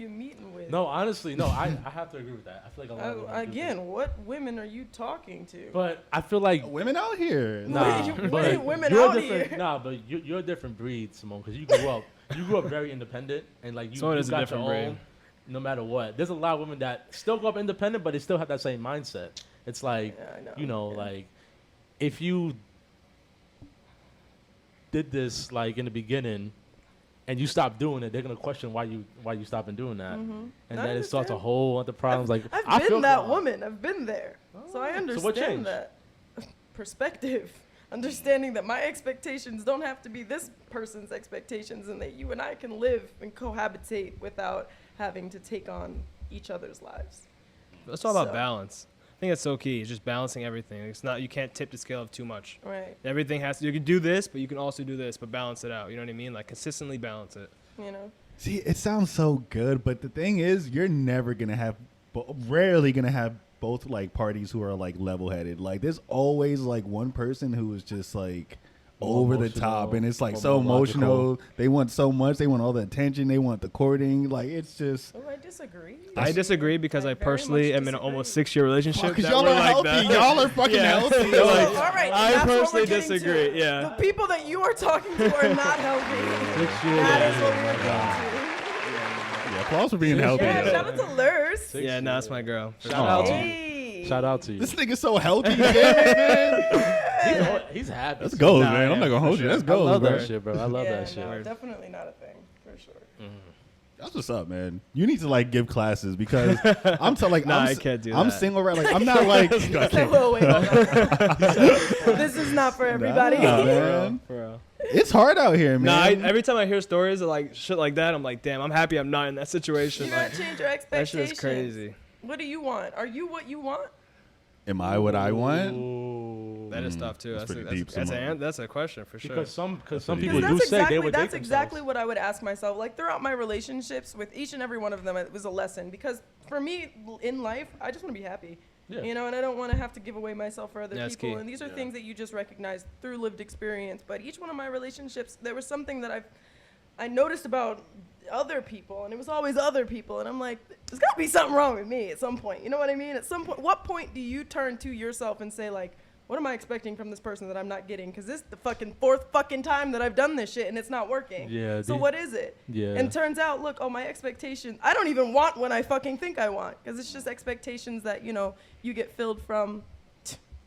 S2: meeting with?
S1: No, honestly, no. I have to agree with that. I feel like a lot of women do
S2: Again, what women are you talking to?
S1: this. But I feel like
S3: Women out here.
S1: nah,
S2: What
S1: but
S2: women
S1: you're
S2: out
S1: different.
S2: here?
S1: Nah, but you're a different breed, Simone, because you grew up very independent and like you
S5: Simone is a
S1: got
S5: different
S1: your
S5: breed.
S1: own. No matter what, there's a lot of women that still grow up independent, but they still have that same mindset. It's like
S2: Yeah, I know. Yeah.
S1: like if you did this like in the beginning and you stop doing it, they're gonna question why you stopped doing that, and
S2: I
S1: then it starts a
S2: understand.
S1: whole other problems. Like
S2: I've
S1: I feel
S2: been that
S1: fine.
S2: woman. I've been there. So I
S1: So
S2: understand
S1: what changed?
S2: that. Perspective. Understanding that my expectations don't have to be this person's expectations and that you and I can live and cohabitate without having to take on each other's lives.
S5: It's all about
S2: So-
S5: balance. I think that's so key. It's just balancing everything. It's not, you can't tip the scale of too much.
S2: Right.
S5: Everything has to, you can do this, but you can also do this, but balance it out. You know what I mean? Like consistently balance it.
S2: You know?
S3: See, it sounds so good, but the thing is, you're never gonna have, rarely gonna have both like parties who are like level-headed. Like, there's always like one person who is just like
S1: More
S3: over the
S1: emotional,
S3: top, and it's like
S1: or
S3: so
S1: more
S3: emotional.
S1: logical.
S3: They want so much. They want all the attention. They want the courting. Like, it's just.
S2: Oh, I disagree.
S5: I disagree because I
S2: very
S5: personally
S2: much
S5: am in an
S2: disagree.
S5: almost 6-year relationship.
S3: Because
S5: that
S3: y'all
S5: we're
S3: are
S5: like
S3: healthy.
S5: that.
S3: Y'all are fucking
S5: Yeah.
S3: healthy.
S5: So,
S3: Like,
S5: like,
S2: all right,
S5: I
S2: that's what we're
S5: personally
S2: getting
S5: disagree.
S2: to.
S5: Yeah.
S2: The people that you are talking to are not healthy.
S1: 6 years.
S2: That is what we're getting
S3: yeah, applause for being healthy.
S2: to. Yeah,
S3: though.
S2: shout out to Lurs.
S1: 6
S5: Yeah, no,
S1: years.
S5: that's my girl.
S1: Shout out to you.
S2: Hey.
S1: Shout out to you.
S3: This nigga's so healthy. man.
S1: He's happy.
S3: Let's go,
S5: Nah,
S3: man.
S5: yeah,
S3: I'm not gonna
S5: for
S3: hold you.
S5: sure.
S3: Let's
S1: I
S3: go,
S1: love
S3: bro.
S1: that shit, bro. I love
S2: Yeah,
S1: that shit.
S2: no, definitely not a thing, for sure.
S3: That's what's up, man. You need to like give classes because I'm like
S5: Nah,
S3: I'm,
S5: I can't do
S3: I'm
S5: that.
S3: single, right? Like I'm not like I can't.
S2: Whoa, wait, hold on. This is not for everybody.
S3: Nah,
S5: For
S3: man.
S5: real, for real.
S3: It's hard out here,
S5: Nah,
S3: man.
S5: every time I hear stories of like shit like that, I'm like, damn, I'm happy I'm not in that situation.
S2: You
S5: Like,
S2: gotta change your
S5: that
S2: expectations.
S5: shit is crazy.
S2: What do you want? Are you what you want?
S3: Am I what I want?
S1: Ooh.
S5: That is tough too.
S3: That's pretty
S5: that's,
S3: deep,
S5: that's,
S3: Simone.
S5: that's a question for sure.
S1: Because some
S3: pretty
S1: people
S3: deep.
S1: do
S2: That's
S1: say they
S2: exactly
S1: would
S2: that's
S1: date
S2: exactly
S1: themselves.
S2: what I would ask myself. Like throughout my relationships with each and every one of them, it was a lesson because for me in life, I just want to be happy.
S1: Yeah.
S2: You know, and I don't want to have to give away myself for other
S5: Yeah, that's
S2: people.
S5: key.
S2: And these are
S1: Yeah.
S2: things that you just recognize through lived experience. But each one of my relationships, there was something that I noticed about other people, and it was always other people. And I'm like, there's got to be something wrong with me at some point. You know what I mean? At some point, what point do you turn to yourself and say like, what am I expecting from this person that I'm not getting? Because this is the fucking fourth fucking time that I've done this shit and it's not working.
S1: Yeah,
S2: So
S1: these-
S2: what is it?
S1: Yeah.
S2: And turns out, look, my expectations, I don't even want what I fucking think I want. Because it's just expectations that, you know, you get filled from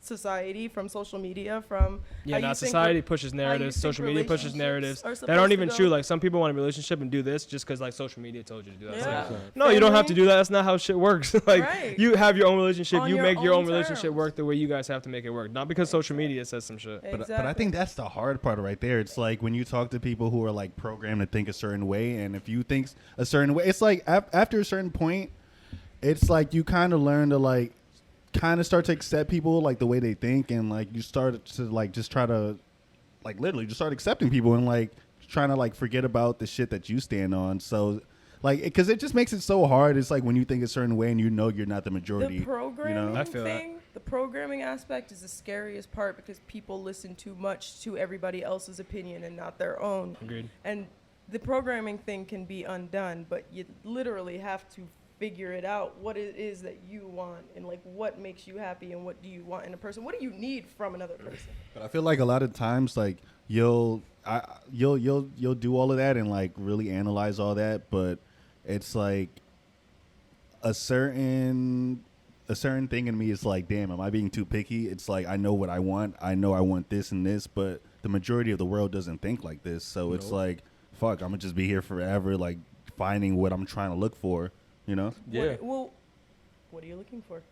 S2: society, from social media, from
S5: Yeah,
S2: how
S5: now
S2: you think
S5: society
S2: re-
S5: pushes
S2: how you
S5: narratives,
S2: think
S5: social media pushes
S2: relationships
S5: narratives
S2: are
S5: that
S2: supposed
S5: aren't
S2: to
S5: even
S2: go.
S5: true. Like some people want a relationship and do this just because like social media told you to do that. It's like,
S2: Yeah.
S5: no, you don't have to
S2: Family.
S5: do that. That's not how shit works. Like
S2: Right.
S5: you have your own relationship.
S2: On
S5: You
S2: your
S5: make your
S2: own
S5: own relationship
S2: terms.
S5: work the way you guys have to make it work. Not because social media says some shit.
S3: But I
S2: Exactly.
S3: think that's the hard part right there. It's like when you talk to people who are like programmed to think a certain way, and if you think a certain way, it's like after a certain point, it's like you kind of learn to like kind of start to accept people like the way they think, and like you start to like just try to like literally just start accepting people and like trying to like forget about the shit that you stand on. So like because it just makes it so hard. It's like when you think a certain way and you know you're not the majority.
S2: The programming
S5: I feel that.
S2: thing, the programming aspect is the scariest part because people listen too much to everybody else's opinion and not their own.
S5: Agreed.
S2: And the programming thing can be undone, but you literally have to figure it out what it is that you want and like what makes you happy and what do you want in a person. What do you need from another person?
S3: But I feel like a lot of times, like you'll do all of that and like really analyze all that, but it's like a certain a certain thing in me is like, damn, am I being too picky? It's like I know what I want. I know I want this and this, but the majority of the world doesn't think like this. So it's like, fuck, I'm gonna just be here forever, like finding what I'm trying to look for. You know?
S1: Yeah.
S2: What are you looking for?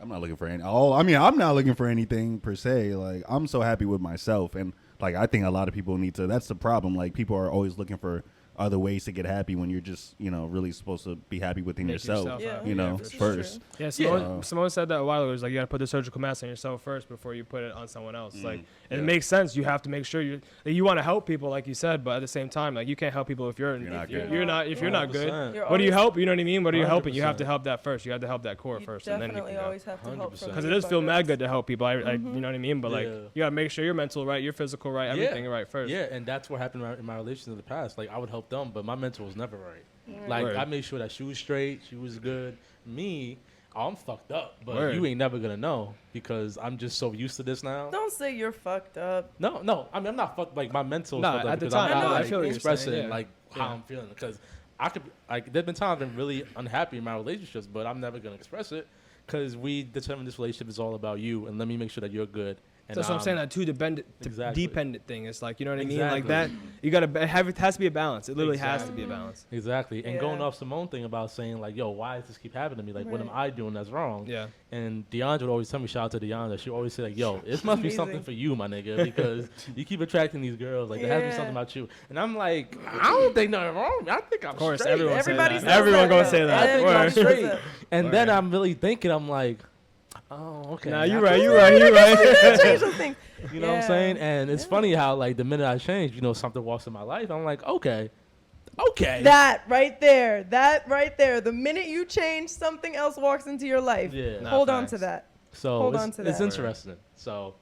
S3: I'm not looking for any. Oh, I mean, I'm not looking for anything per se. Like, I'm so happy with myself, and like, I think a lot of people need to. That's the problem. Like, people are always looking for other ways to get happy when you're just, really supposed to be happy within
S5: Make
S3: yourself.
S5: happy.
S3: First.
S5: Yeah,
S3: Yeah.
S5: Simone said that a while ago. It was like, you got to put the surgical mask on yourself first before you put it on someone else. Like, and it makes sense. You have to make sure you want to help people, like you said, but at the same time, like, you can't help people if you're not good. If you're not good. What do you help? You know what I mean? What are you helping? You have to help that first. You have to help that core first, and then you can go.
S2: Always have to help.
S5: Because it does feel mad good to help people. You know what I mean? But like, you gotta make sure you're mental right, your physical right, everything right first.
S1: Yeah, and that's what happened in my relations in the past. Like, I would help them, but my mental was never right. Like, I made sure that she was straight, she was good. Me, I'm fucked up, but you ain't never gonna know because I'm just so used to this now.
S2: Don't say you're fucked up.
S1: No. I mean, I'm not fucked. Like, my mental.
S5: Nah, at the time,
S1: I'm
S5: I
S1: not
S5: feel what you're
S1: expressing
S5: saying,
S1: like how I'm feeling because I could. Like, there's been times I've been really unhappy in my relationships, but I'm never gonna express it because we determine this relationship is all about you, and let me make sure that you're good. And
S5: that's what I'm saying. That too dependent thing. It's like, you know what I mean? Like that, you gotta have it. Has to be a balance. It literally has to be a balance.
S1: Exactly. And going off Simone's thing about saying like, yo, why does this keep happening to me? Like, what am I doing that's wrong? Yeah. And DeAndre would always tell me, shout out to DeAndre. She always say like, yo, it must be something for you, my nigga, because you keep attracting these girls. Like, there has to be something about you. And I'm like, I don't think nothing wrong with me. I think I'm straight. Of course,
S5: everyone gonna say that.
S1: I think I'm straight. And then I'm really thinking, I'm like, oh, okay.
S5: Nah, you're right.
S2: Change some things.
S1: You know what I'm saying? And it's funny how, like, the minute I change, something walks in my life. I'm like, okay.
S2: That right there. The minute you change, something else walks into your life.
S1: Yeah.
S2: Hold on to that.
S1: So it's interesting. So,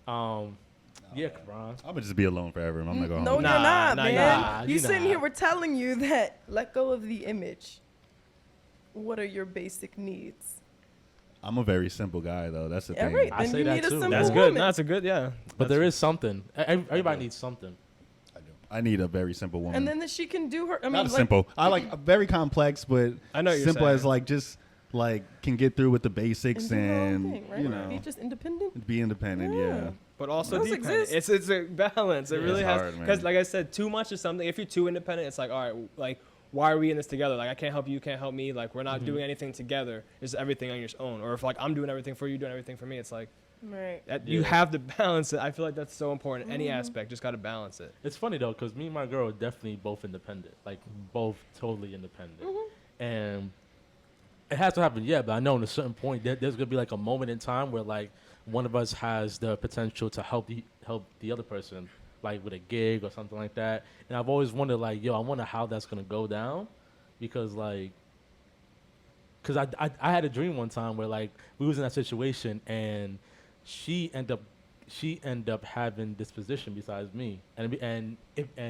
S1: yeah, Karan.
S3: I'm gonna just be alone forever. I'm gonna go home.
S2: No, you're not, man.
S1: Nah,
S2: you sitting here, we're telling you that let go of the image. What are your basic needs?
S3: I'm a very simple guy, though. That's the thing.
S2: Right.
S1: I say that too.
S5: That's good. That's a good,
S1: But there is something. Everybody needs something.
S3: I do. I need a very simple woman.
S2: And then that she can do her. I mean,
S3: not simple. I like very complex, but
S5: I know
S3: simple as like just like can get through with the basics
S2: and
S3: thing,
S2: right? Be just independent.
S3: Be independent, yeah.
S5: But also dependent. It's a balance. It really has, because like I said, too much is something. If you're too independent, it's like, all right, like, why are we in this together? Like, I can't help you, you can't help me. Like, we're not doing anything together. It's everything on your own. Or if like I'm doing everything for you, doing everything for me, it's like, you have to balance it. I feel like that's so important. Any aspect, just got to balance it.
S1: It's funny though, because me and my girl are definitely both independent, like both totally independent, and it has to happen. Yeah, but I know at a certain point there's gonna be like a moment in time where like one of us has the potential to help the other person, like with a gig or something like that. And I've always wondered, like, yo, I wonder how that's gonna go down, because I had a dream one time where like we was in that situation and she ended up having this position besides me, and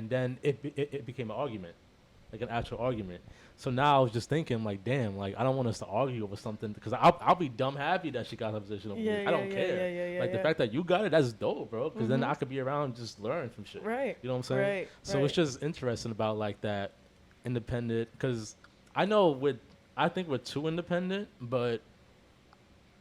S1: then it became an argument, like an actual argument. So now I was just thinking, like, damn, like I don't want us to argue over something, because I'll be dumb happy that she got her position over me. I don't care. Like the fact that you got it, that's dope, bro. Because then I could be around and just learn from shit.
S2: Right.
S1: You know what I'm saying?
S2: Right.
S1: So it's just interesting about like that independent, because I know I think we're too independent, but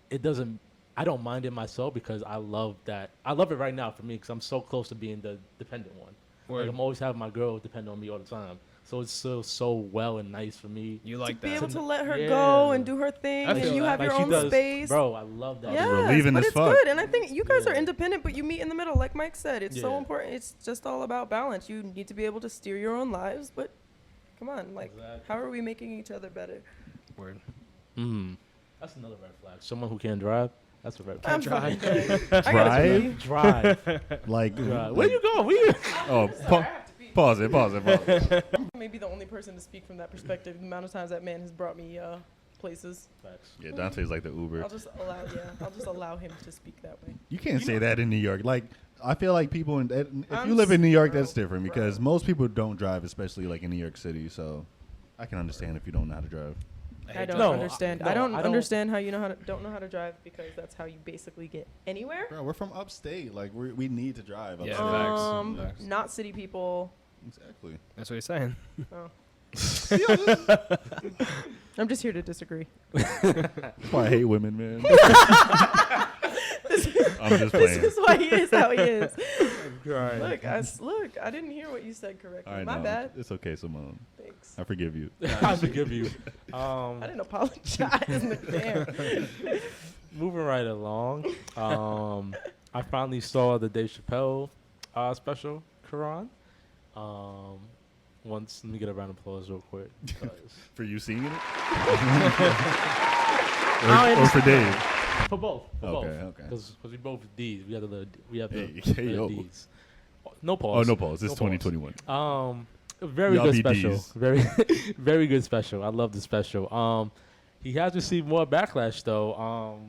S1: it doesn't. I don't mind it myself because I love that. I love it right now for me because I'm so close to being the dependent one. Like I'm always having my girl depend on me all the time. So it's so well and nice for me.
S5: You like
S2: to
S5: that.
S2: be able to let her go and do her thing, and you have your own space.
S1: Bro, I love that.
S2: Yeah, but it's good. And I think you guys are independent, but you meet in the middle. Like Mike said, it's so important. It's just all about balance. You need to be able to steer your own lives, but come on, like, how are we making each other better?
S5: Word.
S1: That's another red flag. Someone who can't drive. That's a red flag.
S3: Drive? Like,
S1: where you go?
S3: Pause it.
S2: Maybe the only person to speak from that perspective. The amount of times that man has brought me places.
S3: Yeah, Dante's like the Uber.
S2: I'll just allow him to speak that way.
S3: You can't say that in New York. Like, I feel like people if you live in New York, that's different because most people don't drive, especially like in New York City. So I can understand if you don't know how to drive.
S2: I don't understand. I don't understand how you don't know how to drive, because that's how you basically get anywhere.
S3: Bro, we're from upstate. Like we need to drive.
S5: Yeah,
S2: facts. Not city people.
S3: Exactly.
S5: That's what he's saying.
S2: Oh. I'm just here to disagree.
S3: That's why I hate women, man. I'm just
S2: This
S3: playing.
S2: is why he is how he is.
S1: Right.
S2: Look, I didn't hear what you said correctly.
S3: All right,
S2: My
S3: no,
S2: bad.
S3: It's okay, Simone.
S2: Thanks.
S3: I forgive you.
S1: I forgive you.
S2: I didn't apologize. Damn.
S1: Moving right along. I finally saw the Dave Chappelle special, Quran. Let me get a round of applause real quick.
S3: For you seeing it?
S1: I
S3: or for Dave?
S1: For both.
S3: Okay.
S1: Because we both D's. We have the
S3: Hey, yo.
S1: D's. No pause.
S3: Oh, no pause. It's
S1: No pause.
S3: 2021.
S1: Very
S3: Y'all
S1: good
S3: be
S1: special.
S3: Ds.
S1: Very, very good special. I love the special. He has received more backlash though.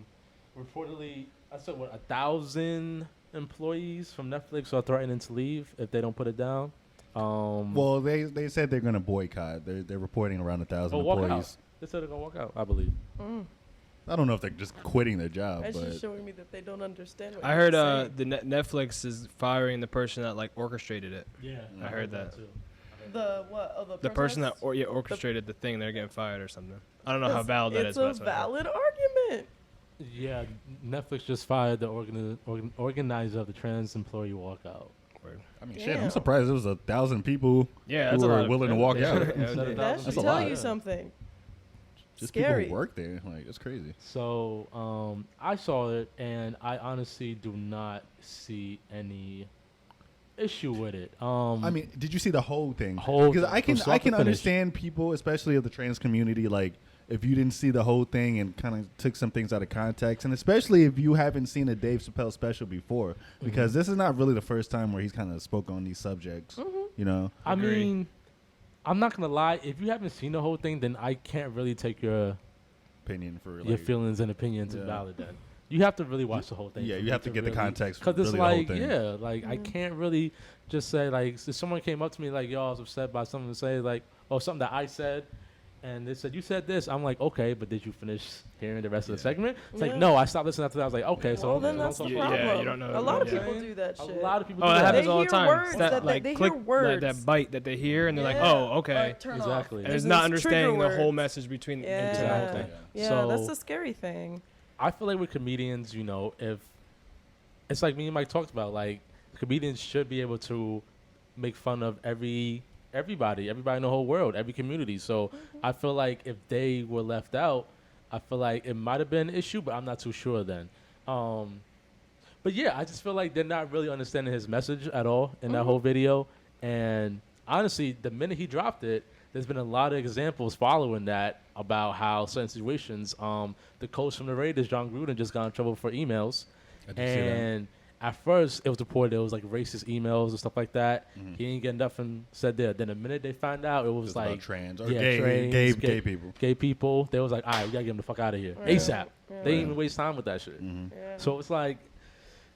S1: Reportedly, I said 1,000 employees from Netflix are threatening to leave if they don't put it down.
S3: Well, they said they're going to boycott. They're reporting around 1,000
S1: walk
S3: employees.
S1: out. They said they're gonna walk out. I believe.
S3: I don't know if they're just quitting their job,
S2: That's
S3: but
S2: just showing me that they don't understand what
S5: I
S2: you're
S5: heard
S2: saying.
S5: the Netflix is firing the person that like orchestrated it.
S1: Yeah,
S5: I heard that.
S1: too.
S2: The what? Oh,
S5: The person that
S2: protests?
S5: orchestrated the thing, they're getting fired or something. I don't know how valid that is.
S2: It's
S5: but
S2: a
S5: that's what I heard.
S2: valid argument.
S1: Yeah, Netflix just fired the organizer of the trans employee walkout.
S3: I mean, shit,
S2: Damn.
S3: I'm surprised there was 1,000 people
S5: Yeah,
S3: who
S5: that's a
S3: were
S5: lot of-
S3: willing to walk out.
S5: Yeah,
S1: Instead of
S5: yeah.
S2: That
S1: thousands.
S2: should
S3: That's a
S2: tell
S3: lot.
S2: you something.
S3: Just
S2: Scary.
S3: people who work there. Like, it's crazy.
S1: So I saw it, and I honestly do not see any issue with it.
S3: I mean, did you see the whole thing?
S1: Whole
S3: Because
S1: thing,
S3: I can
S1: from start
S3: I
S1: to
S3: can
S1: finish.
S3: understand people, especially of the trans community, like if you didn't see the whole thing and kind of took some things out of context, and especially if you haven't seen a Dave Chappelle special before, because this is not really the first time where he's kind of spoke on these subjects. You know,
S1: I
S5: Agree.
S1: mean, I'm not gonna lie. If you haven't seen the whole thing, then I can't really take your
S3: opinion for like,
S1: feelings and opinions
S3: Yeah.
S1: valid. Then you have to really watch the whole thing.
S3: Yeah,
S1: for
S3: you
S1: me
S3: have to get the
S1: really,
S3: context for
S1: because it's
S3: really
S1: like,
S3: the whole thing.
S1: yeah, like I can't really just say like if someone came up to me like, yo, I was upset by something to say like, or something that I said. And they said, you said this. I'm like, okay, but did you finish hearing the rest of the segment? It's like,
S2: Yeah.
S1: no, I stopped listening after that. I was like, okay, so
S2: Well, then
S1: don't
S2: that's the
S1: talk
S5: Yeah,
S1: about it.
S2: problem.
S5: you don't know.
S2: A lot of
S5: Yeah.
S2: people do that
S1: A
S2: shit.
S1: lot of people
S5: Oh,
S1: do
S5: that
S1: that.
S5: happens
S2: They
S5: all the
S2: hear
S5: time.
S2: words
S5: It's that,
S2: that
S5: like
S2: they
S5: click
S2: hear words.
S5: that bite that they hear, and they're like,
S2: Yeah.
S5: "Oh, okay,"
S2: Turn
S1: Exactly.
S2: off.
S5: and it's
S2: There's
S5: not
S2: those trigger
S5: understanding the whole
S2: words.
S5: message between
S2: Yeah.
S1: Exactly.
S2: Yeah,
S1: So-
S2: that's the scary thing.
S1: I feel like with comedians, you know, if it's like me and Mike talked about, like comedians should be able to make fun of everybody in the whole world, every community. So I feel like if they were left out, I feel like it might have been an issue, but I'm not too sure then. But yeah, I just feel like they're not really understanding his message at all in that whole video. And honestly, the minute he dropped it, there's been a lot of examples following that about how certain situations, the coach from the Raiders, John Gruden, just got in trouble for emails.
S3: I did see that.
S1: And at first, it was reported it was like racist emails and stuff like that. He didn't get nothing said there. Then the minute they found out, it was
S3: Just about
S1: like
S3: trans or
S1: yeah,
S3: gay,
S1: trans,
S3: gay people.
S1: Gay people. They was like, all right, we gotta get them the fuck out of here
S2: Right.
S1: ASAP.
S2: Yeah.
S1: They didn't even waste time with that shit.
S2: Yeah.
S1: So it's like,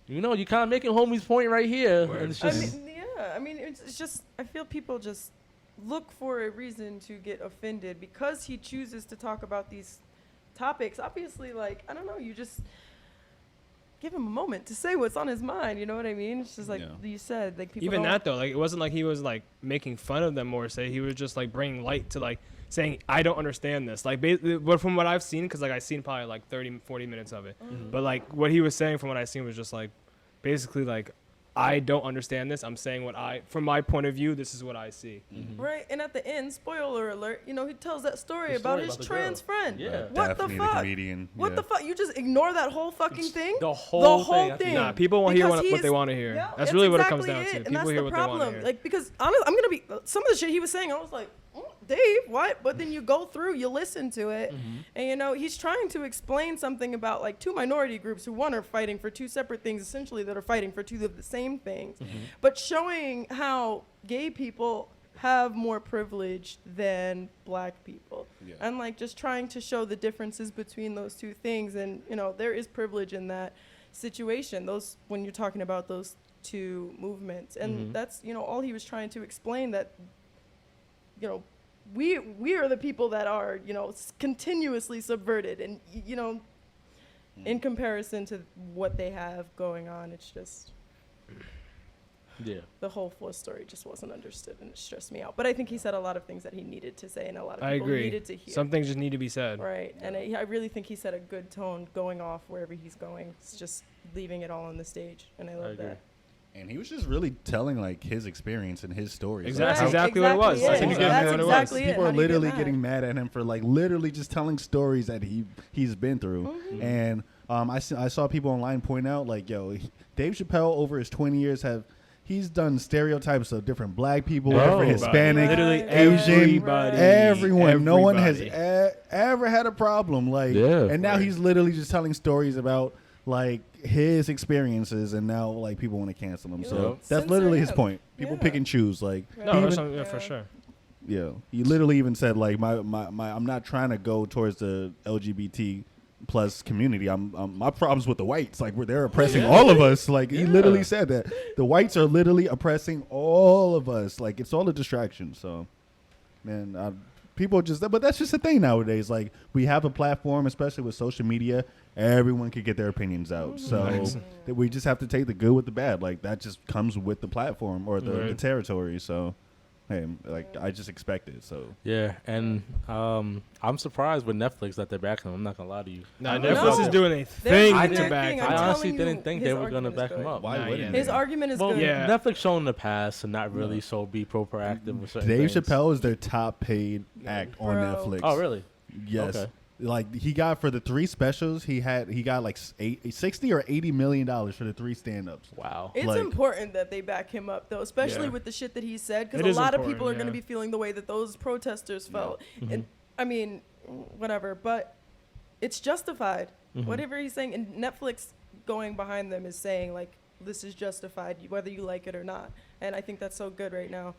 S1: you know, you kind of making homie's point right here,
S5: Word.
S1: and it's
S2: I
S1: just
S2: mean, yeah. I mean, it's just. I feel people just look for a reason to get offended because he chooses to talk about these topics. Obviously, like I don't know, you just give him a moment to say what's on his mind. You know what I mean? It's just like
S3: Yeah.
S2: you said, like people.
S5: Even
S2: don't-
S5: that though, like it wasn't like he was like making fun of them or say he was just like bringing light to like saying I don't understand this. Like, but from what I've seen, because like I've seen probably like 30, 40 minutes of it, but like what he was saying from what I've seen was just like basically like I don't understand this. I'm saying what from my point of view, this is what I see.
S2: Right, and at the end, spoiler alert, you know, he tells that story
S1: The
S2: about
S1: story
S2: his
S1: about the
S2: trans
S1: girl.
S2: friend.
S1: Yeah.
S2: What the
S3: Daphne,
S2: fuck?
S3: comedian.
S2: What
S3: yeah.
S2: the fuck? You just ignore that whole fucking thing?
S1: the whole thing.
S2: thing.
S5: Nah, people won't hear
S2: Because
S5: what
S2: he's-
S5: they want to hear.
S2: Yeah,
S5: That's
S2: that's
S5: really what it comes
S2: exactly
S5: down to.
S2: And
S5: People
S2: that's
S5: hear
S2: the
S5: what they want to
S2: problem.
S5: hear.
S2: Like, because honestly, I'm gonna be some of the shit he was saying. I was like, Dave, what? But then you go through, you listen to it, and you know he's trying to explain something about like two minority groups who one are fighting for two separate things, essentially that are fighting for two of the same things, but showing how gay people have more privilege than black people,
S3: Yeah.
S2: and like just trying to show the differences between those two things, and you know there is privilege in that situation. Those when you're talking about those two movements, and that's you know all he was trying to explain that you know we are the people that are you know continuously subverted, and you know in comparison to what they have going on, it's just
S1: Yeah.
S2: the whole full story just wasn't understood, and it stressed me out. But I think he said a lot of things that he needed to say, and a lot of
S5: I
S2: people
S5: agree.
S2: needed to hear.
S5: Some things just need to be said.
S2: Right, and I really think he set a good tone going off wherever he's going. It's just leaving it all on the stage, and I love
S1: agree.
S2: that.
S3: And he was just really telling like his experience and his stories.
S5: That's
S2: Right,
S5: exactly what it was.
S2: exactly
S5: That's
S2: it. That's
S5: what it was.
S2: exactly it.
S3: People
S2: How
S3: are
S2: do you get
S3: literally
S2: mad?
S3: getting mad at him for like literally just telling stories that he's been through.
S2: Mhm.
S3: And I saw people online point out like, yo, Dave Chappelle over his 20 years he's done stereotypes of different black people,
S1: Oh.
S3: different Hispanic,
S5: Literally
S3: Asian,
S5: everybody.
S3: everyone. No one has
S5: Everybody.
S3: ever had a problem. Like,
S1: Yeah.
S3: and now
S5: Right.
S3: he's literally just telling stories about like his experiences, and now like people want to cancel him.
S2: Yeah.
S3: So
S1: Yep.
S3: that's literally his
S2: Censor him.
S3: point. People
S2: Yeah.
S3: pick and choose. Like,
S5: No,
S3: he
S5: that's
S3: even-
S5: something, yeah, for
S2: Yeah.
S5: sure.
S3: yeah, he literally even said like my I'm not trying to go towards the LGBT plus community. I'm my problems with the whites. Like where they're oppressing
S1: Yeah.
S3: all of us. Like he
S1: Yeah.
S3: literally said that the whites are literally oppressing all of us. Like it's all a distraction. So, man, people just. But that's just the thing nowadays. Like we have a platform, especially with social media. Everyone can get their opinions out. So
S5: Nice.
S3: that we just have to take the good with the bad. Like that just comes with the platform or the
S5: Right.
S3: territory. So. Hey, like I just expect it. So
S1: Yeah, and I'm surprised with Netflix that they're backing him. I'm not gonna lie to you.
S5: Nah,
S2: No.
S5: Netflix is doing a
S2: They're
S5: thing
S2: doing
S5: to
S2: their
S5: back
S2: thing.
S5: him.
S2: I'm
S1: I
S2: telling
S1: honestly
S2: you,
S1: didn't think they
S2: his
S1: were gonna
S2: argument
S1: back
S2: is
S1: him
S2: good.
S1: up.
S3: why
S5: Nah,
S3: wouldn't
S5: yeah.
S3: they?
S2: His argument is
S1: Well,
S2: good.
S5: Yeah.
S1: Netflix shown in the past to not really
S3: No.
S1: so be proactive with certain
S3: Dave
S1: things.
S3: Chappelle is their top paid act on
S2: Bro.
S3: Netflix.
S1: Oh, really?
S3: Yes.
S1: Okay.
S3: Like he got for the 3 specials, he got like 60 or 80 million dollars for the 3 stand-ups.
S1: Wow.
S2: It's
S3: Like-
S2: important that they back him up, though, especially
S5: Yeah.
S2: with the shit that he said, because
S5: It
S2: a
S5: is
S2: lot of
S5: important,
S2: people are going to
S5: yeah.
S2: be feeling the way that those protesters felt. And I mean, whatever, but it's justified. Whatever he's saying, and Netflix going behind them is saying like this is justified, whether you like it or not. And I think that's so good right now.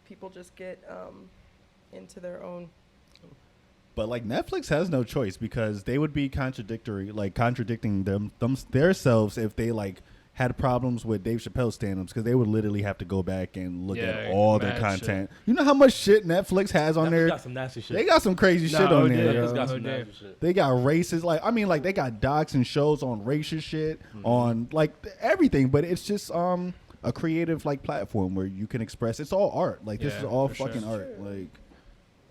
S2: People just get into their own.
S3: But like Netflix has no choice because they would be contradicting themselves if they like had problems with Dave Chappelle's stand-ups because they would literally have to go back and look
S5: Yeah,
S3: at all their
S5: mad
S3: content. You know how much shit Netflix has on
S1: Netflix
S3: there?
S1: got some nasty shit.
S3: They got some crazy
S5: No,
S3: shit on
S5: oh,
S3: there.
S5: yeah.
S3: yo.
S1: Netflix got
S5: Oh,
S1: some
S5: damn.
S1: nasty shit.
S3: They got racist, like they got docs and shows on racist shit, on like everything. But it's just a creative like platform where you can express. It's all art. Like this
S5: Yeah,
S3: is all
S5: for sure.
S3: fucking art. Like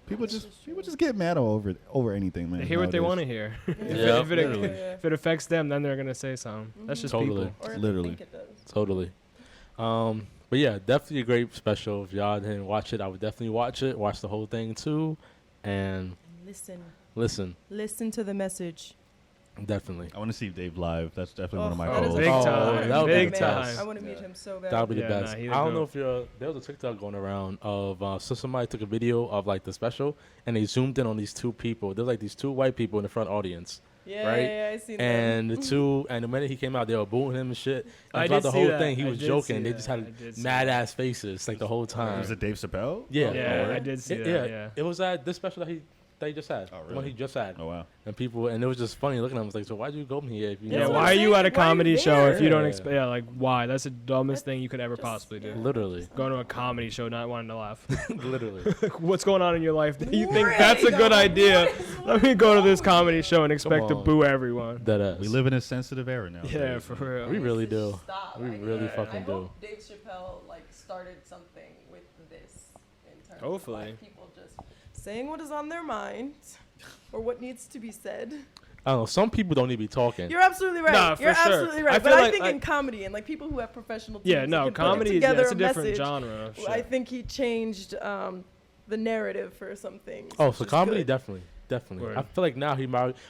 S3: people just get mad over anything, man.
S5: They hear what they
S3: nowadays.
S5: want to hear.
S1: Yeah,
S5: if, it,
S1: literally.
S5: if it affects them, then they're gonna say something. That's just
S1: Totally.
S5: people.
S2: Or if
S3: Literally.
S2: they think it does.
S1: Totally. But yeah, definitely a great special. If y'all didn't watch it, I would definitely watch it. Watch the whole thing too, and listen
S2: to the message.
S1: definitely.
S3: I want to see Dave live. That's definitely one of my
S2: that is
S3: goals.
S5: Big
S1: Oh,
S5: time.
S1: that would be
S5: Big
S1: the
S5: time.
S1: best.
S2: I want to meet him so bad.
S1: That would be the
S5: Yeah,
S1: best.
S5: nah, he's
S1: I don't
S5: a
S1: know
S5: goat.
S1: if there was a TikTok going around of so somebody took a video of like the special and they zoomed in on these 2 people. There's like these 2 white people in the front audience,
S2: yeah,
S1: right?
S2: yeah, I seen
S1: and
S2: that.
S1: and the minute he came out, they were booing him and shit.
S5: I
S1: And throughout
S5: did
S1: the
S5: see
S1: whole
S5: that.
S1: thing, he
S5: I
S1: was
S5: did
S1: joking.
S5: see
S1: They
S5: that.
S1: just
S5: I
S1: had
S5: did see
S1: mad
S5: that.
S1: ass faces like the whole time.
S3: Was it Dave Chappelle?
S1: Yeah,
S5: Yeah,
S3: Oh,
S5: I did see
S1: It-
S5: that. Yeah.
S1: It was at this special that he just had.
S3: Oh,
S1: The one
S3: really?
S1: he just had.
S3: Oh wow.
S1: And it was just funny looking at him. I was like, so why'd you go here if you
S5: Yeah,
S2: That's
S1: know?
S2: what
S5: why
S2: I'm
S5: are you at a
S2: saying. Why are you
S5: comedy show if you don't
S1: there?
S5: expect? Yeah, like why? That's the dumbest thing you could ever
S2: Just-
S5: possibly do.
S1: Literally.
S5: Go to a comedy show not wanting to laugh.
S1: Literally.
S5: What's going on in your life that you think
S2: Really,
S5: that's a good
S2: though?
S5: idea?
S2: What is
S5: Let me go to this comedy show and expect to
S1: on.
S5: boo everyone.
S1: That ass.
S3: We live in a sensitive era now.
S5: Yeah, for real.
S1: We really
S2: Needs to
S1: do.
S2: stop.
S1: We
S2: I-
S1: really
S2: I
S1: fucking do.
S2: hope Dave Chappelle like started something with this in terms
S5: Hopefully.
S2: of like, people just saying what is on their mind or what needs to be said.
S1: I don't know. Some people don't need to be talking.
S2: You're absolutely right.
S5: Nah, for
S2: You're
S5: sure.
S2: absolutely right.
S5: I
S2: but
S5: feel
S2: I
S5: like
S2: think
S5: I-
S2: in comedy and like people who have professional teams
S5: Yeah,
S2: that
S5: no,
S2: can put
S5: comedy.
S2: together
S5: That's a
S2: a
S5: different
S2: message,
S5: genre. Of shit.
S2: I think he changed the narrative for some things.
S1: Oh,
S2: which
S1: so
S2: is
S1: comedy,
S2: good.
S1: definitely.
S5: Word.
S1: I feel like now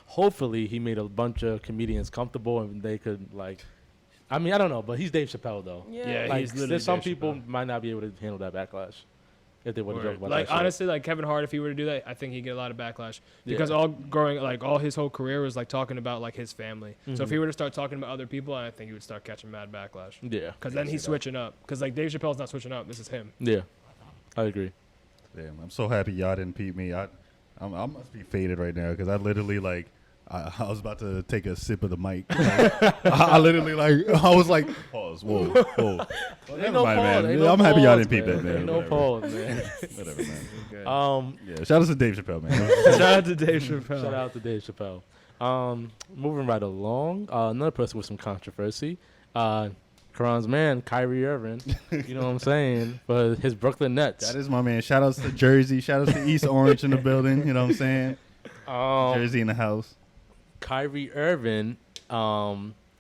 S1: hopefully he made a bunch of comedians comfortable and they could like. I mean, I don't know, but he's Dave Chappelle though.
S5: Yeah,
S1: Like,
S5: he's literally
S1: there's some
S5: Dave
S1: people
S5: Chappelle.
S1: might not be able to handle that backlash if they would have
S5: Word.
S1: joked about
S5: Like
S1: that shit.
S5: honestly, like Kevin Hart, if he were to do that, I think he'd get a lot of backlash because
S1: Yeah.
S5: all his whole career was like talking about like his family. So if
S1: Mhm.
S5: he were to start talking about other people, I think he would start catching mad backlash.
S1: Yeah.
S5: Because then he's switching up. Because like Dave Chappelle's not switching up. This is him.
S1: Yeah. I agree.
S3: Damn, I'm so happy y'all didn't peep me. I must be faded right now because I literally like I was about to take a sip of the mic. Like, I literally like I was like pause. Whoa.
S1: Well,
S3: Never mind, man. I'm happy y'all didn't peep that, man.
S1: Ain't no
S3: Whatever.
S1: pause, man.
S3: Whatever, man.
S5: Good.
S3: Yeah, shout out to Dave Chappelle, man.
S5: Shout out to Dave Chappelle.
S1: Shout out to Dave Chappelle. Moving right along, another person with some controversy. Karan's man, Kyrie Irving. You know what I'm saying? For his Brooklyn Nets.
S3: That is my man. Shout outs to Jersey. Shout outs to East Orange in the building. You know what I'm saying? Jersey in the house.
S1: Kyrie Irving,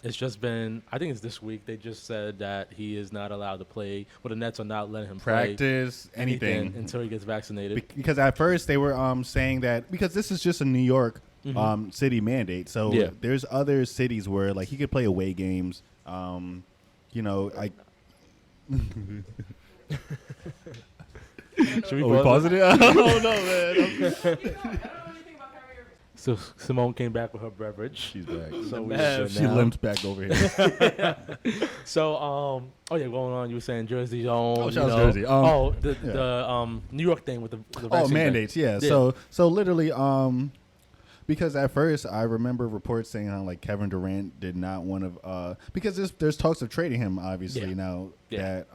S1: it's just been, I think it's this week, they just said that he is not allowed to play, well, the Nets are not letting him
S3: Practice,
S1: play
S3: anything.
S1: until he gets vaccinated.
S3: Because at first they were saying that, because this is just a New York city mandate. So there's other cities where, like, he could play away games. You know,
S1: Should we
S3: pause it? I don't know, man.
S1: So Simone came back with her beverage.
S3: She's back.
S1: So
S3: She limped back over here.
S1: So, oh yeah, going on. You were saying Jersey's own.
S3: Oh, shout out Jersey.
S1: The New York thing with the vaccine
S3: mandates.
S1: thing.
S3: Yeah. So literally, because at first I remember reports saying how like Kevin Durant did not want to, because there's talks of trading him obviously now that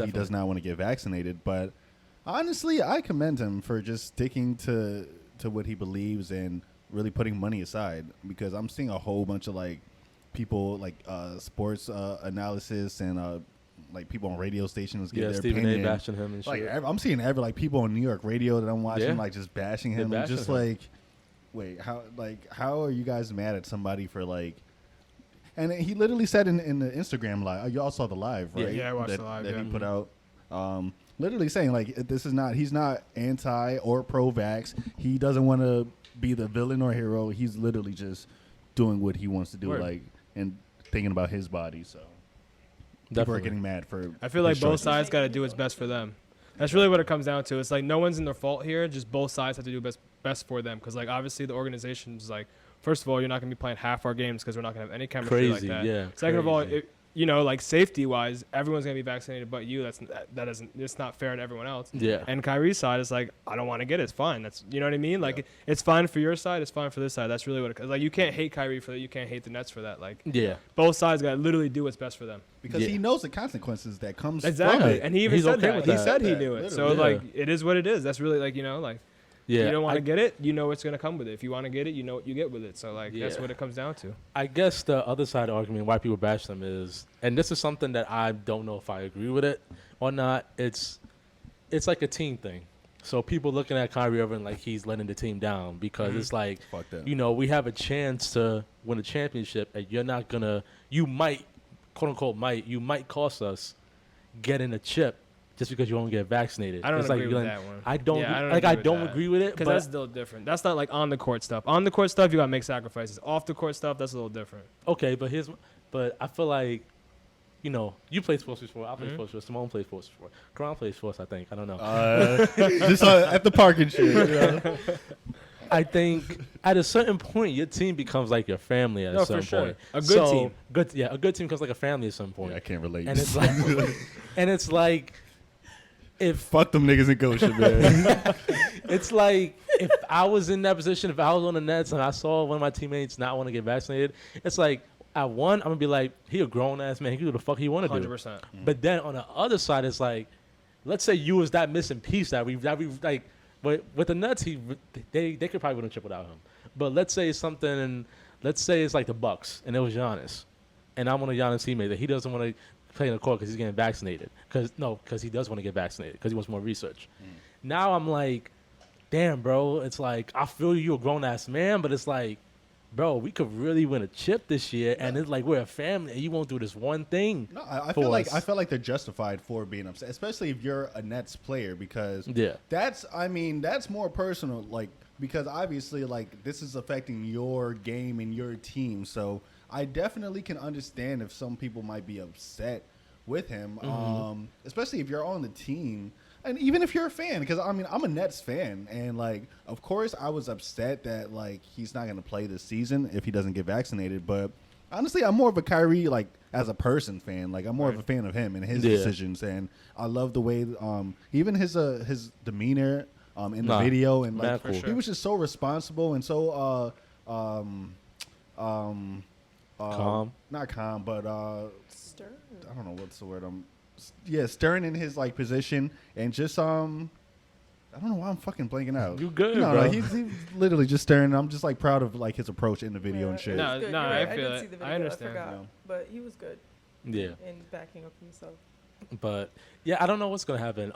S3: he does not want to get vaccinated. But honestly, I commend him for just sticking to what he believes and really putting money aside, because I'm seeing a whole bunch of like people like sports analysis and like people on radio stations give their
S1: Stephen
S3: opinion.
S1: A. bashing him and
S3: Like
S1: shit.
S3: I'm seeing like people on New York radio that I'm watching like just bashing him.
S1: They're
S3: I'm just
S1: bashing him.
S3: like, wait, how are you guys mad at somebody for like? And he literally said in the Instagram live, you all saw the live, right?
S5: Yeah, I watched the live,
S3: that
S5: yeah.
S3: he put out. Literally saying like he's not anti or pro-vax. He doesn't want to be the villain or hero. He's literally just doing what he wants to do,
S5: Word.
S3: like, and thinking about his body. So people are
S1: Definitely.
S3: getting mad for.
S5: I feel like
S3: his
S5: both
S3: choices.
S5: sides got to do what's best for them. That's really what it comes down to. It's like no one's in their fault here. Just both sides have to do best for them. Because like obviously the organization's like, first of all, you're not gonna be playing half our games because we're not gonna have any chemistry like
S1: Crazy,
S5: that.
S1: yeah.
S5: Second of all,
S1: crazy.
S5: you know, like safety wise, everyone's gonna be vaccinated but you. That isn't. It's not fair to everyone else.
S1: Yeah.
S5: And Kyrie's side is like, I don't want to get it. It's fine. That's, you know what I mean. Like it's fine for your side. It's fine for this side. That's really what it. Like you can't hate Kyrie for that. You can't hate the Nets for that. Like
S1: Yeah.
S5: both sides got to literally do what's best for them.
S3: because he knows the consequences that comes from
S5: Exactly.
S3: it.
S5: And he even
S1: He's
S5: said
S1: okay
S5: that.
S1: with
S5: He
S1: that.
S5: said he
S3: Yeah,
S5: knew it. So
S1: literally.
S5: like it is what it is. That's really like, you know, like.
S1: Yeah.
S5: You don't want to get it, you know what's going to come with it. If you want to get it, you know what you get with it. So, like, that's
S1: Yeah.
S5: what it comes down to.
S1: I guess the other side of the argument why people bash them is, and this is something that I don't know if I agree with it or not. It's like a team thing. So people looking at Kyrie Irving like he's letting the team down because it's like,
S3: Fuck that.
S1: you know, we have a chance to win a championship, and you're not gonna. You might, quote unquote, you might cost us getting a chip just because you won't get vaccinated.
S5: I don't
S1: It's
S5: agree
S1: like,
S5: with that one.
S1: I don't.
S5: Yeah,
S1: I don't agree with it
S5: Because
S1: but
S5: that's still different. That's not like on the court stuff. On the court stuff, you got to make sacrifices. Off the court stuff, that's a little different.
S1: okay, but I feel like, you know, you play sports before. I play sports before. Simone plays sports before. Karan plays sports, I think. I don't know.
S3: Just at the park and shit. You know?
S1: I think at a certain point, your team becomes like your family at
S5: No,
S1: a
S5: for
S1: certain
S5: sure.
S1: point.
S5: A good team.
S1: A good team becomes like a family at some point.
S3: Yeah, I can't relate.
S1: And it's like, if
S3: Fuck them niggas in Goshen, man.
S1: it's like if I was in that position, if I was on the Nets and I saw one of my teammates not want to get vaccinated, it's like at one, I'm gonna be like, he a grown ass man. He can do the fuck he want to do.
S5: 100%.
S1: But then on the other side, it's like, let's say you was that missing piece that we like. But with the Nets, they could probably win a chip without him. But let's say it's something, let's say it's like the Bucks, and it was Giannis, and I'm on a Giannis teammate that he doesn't want to play in the court because he's getting vaccinated. Because he does want to get vaccinated because he wants more research. Now I'm like, damn, bro. It's like I feel you're a grown ass man, but it's like, bro, we could really win a chip this year, and it's like we're a family, and you won't do this one thing.
S3: No, I
S1: for
S3: feel like
S1: us.
S3: I feel like they're justified for being upset, especially if you're a Nets player, because
S1: Yeah.
S3: that's more personal, like, because obviously like this is affecting your game and your team. So I definitely can understand if some people might be upset with him, especially if you're on the team. And even if you're a fan, because I mean, I'm a Nets fan, and like, of course, I was upset that like he's not going to play this season if he doesn't get vaccinated. But honestly, I'm more of a Kyrie, like as a person fan. Like I'm more of a fan of him and his decisions, and I love the way even his demeanor in the video, and like
S1: cool.
S3: he was just so responsible and so
S1: Calm.
S3: not calm, but
S2: Stern.
S3: I don't know what's the word. Stern in his like position, and just I don't know why I'm fucking blanking out.
S1: You good,
S3: no,
S1: bro.
S3: No, he's literally just staring. I'm just like proud of like his approach in the video and shit.
S5: No,
S2: He was good.
S5: no,
S2: You're
S5: I
S2: right.
S5: feel
S2: did
S5: it.
S2: see the
S5: I
S2: video.
S5: understand.
S2: forgot,
S3: Yeah.
S2: but he was good.
S1: Yeah.
S2: and backing up himself.
S1: But yeah, I don't know what's gonna happen.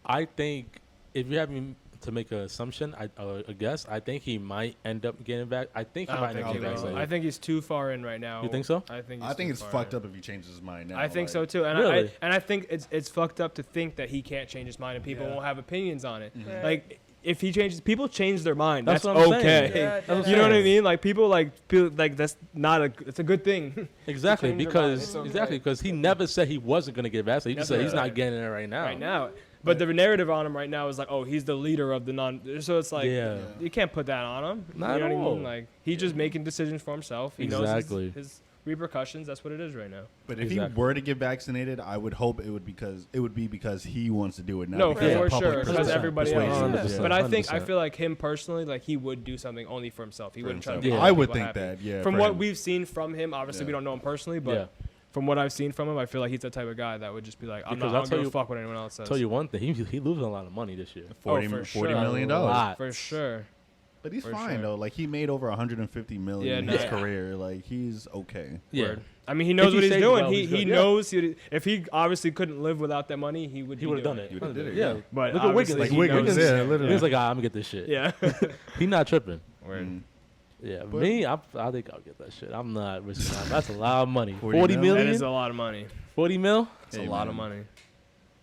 S1: I think if you have me to make an assumption, a guess, I think he might end up getting back. I think he
S5: I
S1: might
S5: don't think
S1: end
S5: he
S1: up getting
S5: will.
S1: vaccinated.
S5: I think he's too far in right now.
S1: You think so?
S5: I think.
S3: I think it's
S5: too far
S3: fucked
S5: in.
S3: up if he changes his mind now.
S5: I think
S3: like-
S5: so too, and
S1: Really?
S5: I think it's fucked up to think that he can't change his mind and people
S3: Yeah.
S5: won't have opinions on it.
S2: Right.
S5: Like if he changes, people change their mind.
S1: That's
S5: That's,
S1: what I'm
S5: okay.
S1: saying.
S2: Yeah,
S1: That's what I'm
S5: You know what I
S1: saying.
S5: mean? Like people feel like that's not a. It's a good thing.
S1: Exactly,
S5: change your mind.
S1: because
S5: It's okay.
S1: exactly because he never said he wasn't gonna get vaccinated. He just said
S5: That's
S1: he's
S5: right.
S1: not getting it right now.
S5: right now. But the narrative on him right now is like, oh, he's the leader of the non. So it's like,
S1: Yeah.
S5: you can't put that on him.
S1: Not
S5: you know
S1: at
S5: what I
S1: all.
S5: mean? Like he's just making decisions for himself. He
S1: Exactly.
S5: knows his repercussions. That's what it is right now.
S3: But if
S1: Exactly.
S3: he were to get vaccinated, I would hope it would be because he wants to do it, not
S5: No,
S3: because
S1: for
S3: of public
S5: sure, because
S3: persuasion.
S5: everybody
S3: Persuasion.
S5: else.
S2: Yeah.
S5: But I think I
S1: 100%.
S5: feel like him personally, like he would do something only for himself. He
S3: For
S5: wouldn't try to.
S3: himself.
S5: make
S1: Yeah.
S3: I
S5: other
S3: would
S5: people
S3: think
S5: happy.
S3: that. Yeah.
S5: From
S3: for
S5: what
S3: him.
S5: we've seen from him, obviously
S3: Yeah.
S5: we don't know him personally, but
S1: Yeah.
S5: from what I've seen from him, I feel like he's the type of guy that would just be like, I'm
S1: Because
S5: not
S1: I'll tell
S5: gonna
S1: you-
S5: fuck what anyone else says.
S1: Tell you one thing, he losing a lot of money this year.
S3: $40
S5: for
S3: $40
S5: sure.
S3: million.
S1: A lot.
S5: For sure.
S3: But he's
S5: For
S3: fine
S5: sure.
S3: though. Like he made over 150 million
S5: Yeah,
S3: in
S5: no,
S3: his
S5: yeah.
S3: career. Like he's okay.
S1: Yeah.
S5: Word. I mean, he knows
S1: he
S5: what he's
S1: stays
S5: doing.
S1: well,
S5: He
S1: he's good.
S5: he
S1: Yeah.
S5: knows if he obviously couldn't live without that money, he would.
S1: He
S5: be
S1: would have done
S5: doing
S1: it.
S3: He would've did it,
S1: Yeah.
S3: yeah.
S5: But
S1: Look at Wiggins.
S5: obviously
S3: Like
S5: he
S3: Wiggins,
S5: knows-
S3: yeah, literally.
S1: He was like, I'm gonna get this shit.
S5: Yeah.
S1: He not tripping.
S3: Mm.
S1: Yeah,
S3: But-
S1: me, I think I'll get that shit. I'm not risking that. That's a lot of money.
S3: 40
S1: 40
S3: mil?
S5: That
S1: million?
S5: is a lot of money.
S1: 40 mil?
S5: It's
S3: Hey,
S5: a lot
S3: man.
S5: of money.